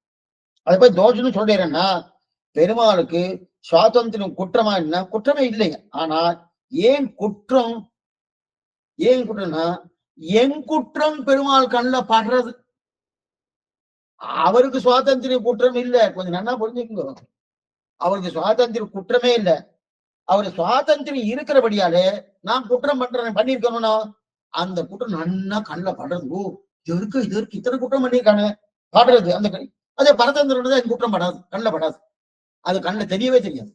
அதை போய் தோஷம்னு சொல்றேன்னா பெருமாளுக்கு சுவாதந்திரம் குற்றமா? என்ன குற்றமே இல்லைங்க. ஆனா ஏன் குற்றம்? ஏன் குற்றம்னா என் குற்றம் பெருமாள் கண்ணில் படுறது. அவருக்கு சுவாதந்திரம் குற்றம் இல்லை. கொஞ்சம் நல்லா புரிஞ்சுக்கோ. அவருக்கு சுவாதந்திரம் குற்றமே இல்லை. அவரு சுவாதந்திரம் இருக்கிறபடியாலே நான் குற்றம் பண்ணிருக்கணும்னா அந்த குற்றம் நன்னா கண்ணில் படுறது. ஓ இதற்கு இத்தனை குற்றம் பண்ணியிருக்கானு படுறது. அந்த அதே பரதந்திரம் தான் குற்றம் படாது, கண்ணில் படாது. அது கண்ணில் தெரியவே தெரியாது.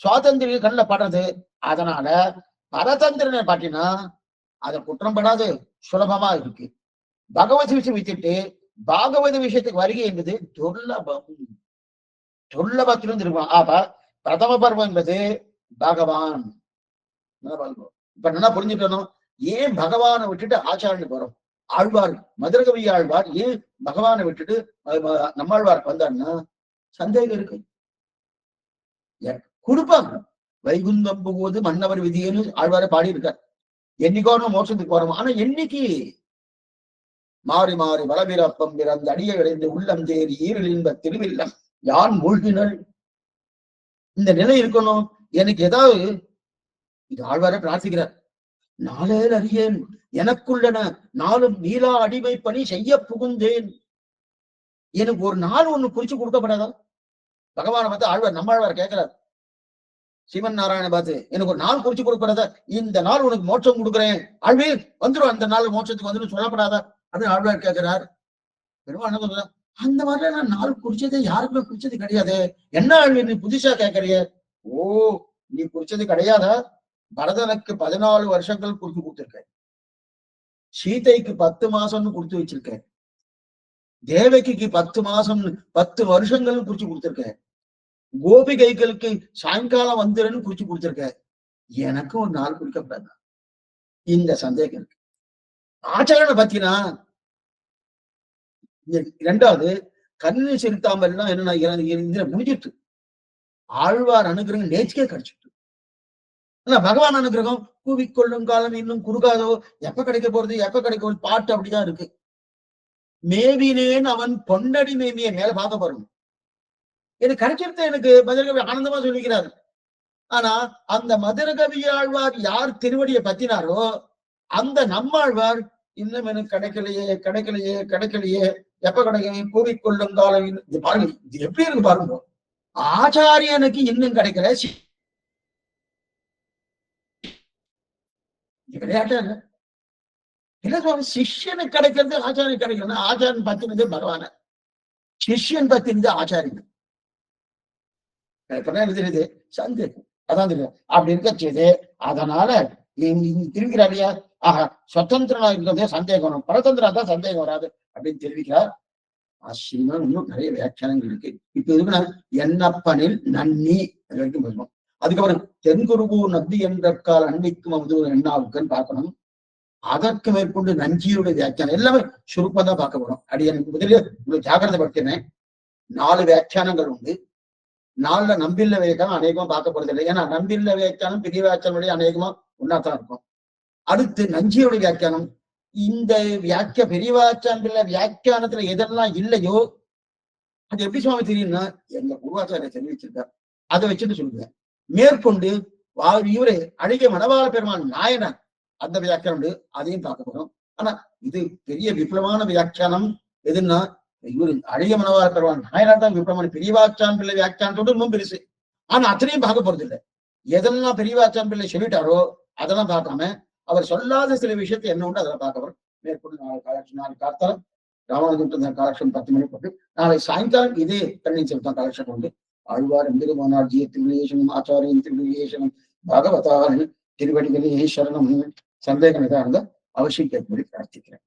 சுவாதந்திரம் கண்ணில் படுறது. அதனால பரதந்திரனை பாட்டினா அதை குற்றம் படாது, சுலபமா இருக்கு. பகவத் விஷயம் விட்டுட்டு பாகவத விஷயத்துக்கு வருகை என்பது துர்லபம். துர்லபத்திலிருந்து இருக்கும். ஆப்ப பிரதம பருவம் என்பது பகவான். இப்ப நல்லா புரிஞ்சுக்கணும். ஏன் பகவானை விட்டுட்டு ஆச்சாரியனுக்கு வரும்? ஆழ்வார் மதுரகவி ஆழ்வார் ஏன் பகவானை விட்டுட்டு நம்மாழ்வார் வந்தாருன்னா சந்தேகம் இருக்கு. கொடுப்பாங்க. வைகுந்தம் போகும்போது மன்னவர் விதியன்னு ஆழ்வாரை பாடி இருக்கார். என்னைக்கோ மோட்சத்துக்கு வரும். ஆனா என்னைக்கு மாறி மாறி வளபிறப்பம் பிறந்த அடியை அடைந்து உள்ளம் தேறி ஈரலின்ப திருவில்லம் யான் மூழ்கினள். இந்த நிலை இருக்கணும். எனக்கு ஏதாவது இது ஆழ்வாரை பிரார்த்திக்கிறார். நாளேல் அறியேன் எனக்குள்ளன நாளும் நீலா அடிமை பணி செய்ய புகுந்தேன். எனக்கு ஒரு நாள் ஒண்ணு குறிச்சு கொடுக்கப்படாதா? பகவானை பார்த்து ஆழ்வார் நம்மாழ்வார் கேட்கிறார். சிவன் நாராயண பார்த்து எனக்கு ஒரு நாள் குறிச்சு கொடுக்கப்படாதா? இந்த நாள் உனக்கு மோட்சம் கொடுக்குறேன் ஆழ்வீர் வந்துடும், அந்த நாள் மோட்சத்துக்கு வந்துடும் சொல்லப்படாதா அப்படின்னு ஆழ்வார் கேட்கிறார். பெருமாள் என்ன சொல்ற? அந்த மாதிரிலாம் நான் நாள் குறிச்சது யாருக்குமே குறிச்சது கிடையாது. என்ன ஆழ்வீர் நீ புதுசா கேட்கறிய? ஓ நீ குறிச்சது கிடையாதா? பரதனுக்கு 14 வருஷங்கள் குறித்து கொடுத்திருக்காரு. சீதைக்கு 10 மாசம்னு கொடுத்து வச்சிருக்காரு. தேவகிக்கு 10 மாசம் 10 வருஷங்கள் குறிச்சு கொடுத்திருக்காரு. கோபிகைகளுக்கு சாயங்காலம் வந்துருன்னு குறிச்சு கொடுத்திருக்காரு. எனக்கு ஒரு நாள் குறிக்கப்படாது. இந்த சந்தேகம் இருக்கு. ஆச்சாரனை பத்தினா இரண்டாவது கண்ணு செலுத்தாமல்னா என்ன இதுல முடிஞ்சிட்டு ஆழ்வார் அனுகிரகம் நேச்சுக்கே கிடைச்சிட்டு. ஆனா பகவான் அனுகிரகம் கூவிக்கொள்ளும் காலம் இன்னும் குறுகாதோ, எப்ப கிடைக்க போறது எப்ப கிடைக்க போறது பாட்டு அப்படிதான் இருக்கு. மேவினேன் அவன் பொன்னடி மேமிய மேல பார்க்க பாருங்க. எனக்கு கிடைச்சிருந்த எனக்கு மதுரகவி ஆனந்தமா சொல்லிக்கிறாரு. ஆனா அந்த மதுரகவி ஆழ்வார் யார் திருவடியை பத்தினாரோ அந்த நம்மாழ்வார் இன்னும் எனக்கு கிடைக்கலையே எப்ப கிடைக்கும் கூவிக்கொள்ளும் காலம். இது பாருங்க, இது எப்படி இருக்கு பாருங்க. ஆச்சாரியனுக்கு இன்னும் கிடைக்கல. விளையாட்டா என்ன சொல்ற, சிஷ்யனுக்கு கிடைக்கிறது ஆச்சாரியன் கிடைக்கணும். ஆச்சாரியன் பத்தினது பகவான, சிஷ்யன் பத்தினது ஆச்சாரியன். தெரியுது சந்தேகம் அதான் தெரியும் அப்படி இருக்க செய்து. அதனால திரும்பிக்கிறாரியா ஆஹா சுதந்திரனா இருக்கிறதே சந்தேகம், பரதந்திரா தான் சந்தேகம் வராது அப்படின்னு தெரிவிக்கிறார். ஆச்சரியமா இன்னும் நிறைய வியாக்கியானங்கள் இருக்கு. இப்ப இருக்குன்னா என்னப்பனில் நன்னி வரைக்கும் பேசணும். அதுக்கப்புறம் தென்குருகூர் நந்தி என்ற கால அன்னைக்கும் வந்து எண்ணாவுக்குன்னு பார்க்கணும். அதற்கு மேற்கொண்டு நஞ்சியுடைய வியாக்கியானம் எல்லாமே சுருப்பம் தான் பார்க்க போறோம். அடி எனக்கு முதலில் உங்களுக்கு ஜாகிரதைப்படுத்தினேன். 4 வியாக்கியானங்கள் உண்டு. 4ல நம்பில்ல வியாக்கியானம் அநேகமா பார்க்க போறது இல்லை. ஏன்னா நம்பில்ல வியாக்கியானம் பெரிய வியாக்கியானம் அநேகமா ஒன்னாத்தான் இருக்கும். அடுத்து நஞ்சியோட வியாக்கியானம். இந்த பெரியவாச்சான்பில்ல வியாக்கியானத்துல எதெல்லாம் இல்லையோ அது எப்படி சுவாமி தெரியும்னா எங்க குருவாச்சாரிய தெரிவிச்சிருக்கார். அதை வச்சுட்டு சொல்லுவேன். மேற்கொண்டு இவரு அழகிய மணவாள பெருமான் நாயனர் அந்த வியாக்கியானம் அதையும் பார்க்க போறோம். ஆனா இது பெரிய விப்ளமான வியாக்கியானம் எதுன்னா இவரு அழகிய மணவாள பெருமான் நாயனர் தான் விப்ளமான. பெரியவாச்சான் பிள்ளை வியாக்கியானத்தோடு இன்னும் பெருசு. ஆனா அத்தனையும் பார்க்க போறது இல்லை. எதெல்லாம் பெரியவாச்சான் பிள்ளை சொல்லிட்டாரோ அதெல்லாம் பார்க்காம அவர் சொல்லாத சில விஷயத்தை என்ன உண்டு அதெல்லாம் பார்க்க வரும். மேற்கொண்டு நாளை காத்தாலும் ராமானுஜன் காலக்ஷன் 10 மணி போட்டு நாளை சாயங்காலம் இதே கண்ணி செலுத்தம் காலக்ஷன் உண்டு. ஆழ்வார் எம்பெருமானார்ஜிய திருவிழேசனம் ஆச்சாரியின் திருவிழேசனம் பகவதாரின் திருவடிகளே சரணம். சந்தேகம் எதா இருந்தால் அவசியம் கேட்கும்படி பிரார்த்திக்கிறேன்.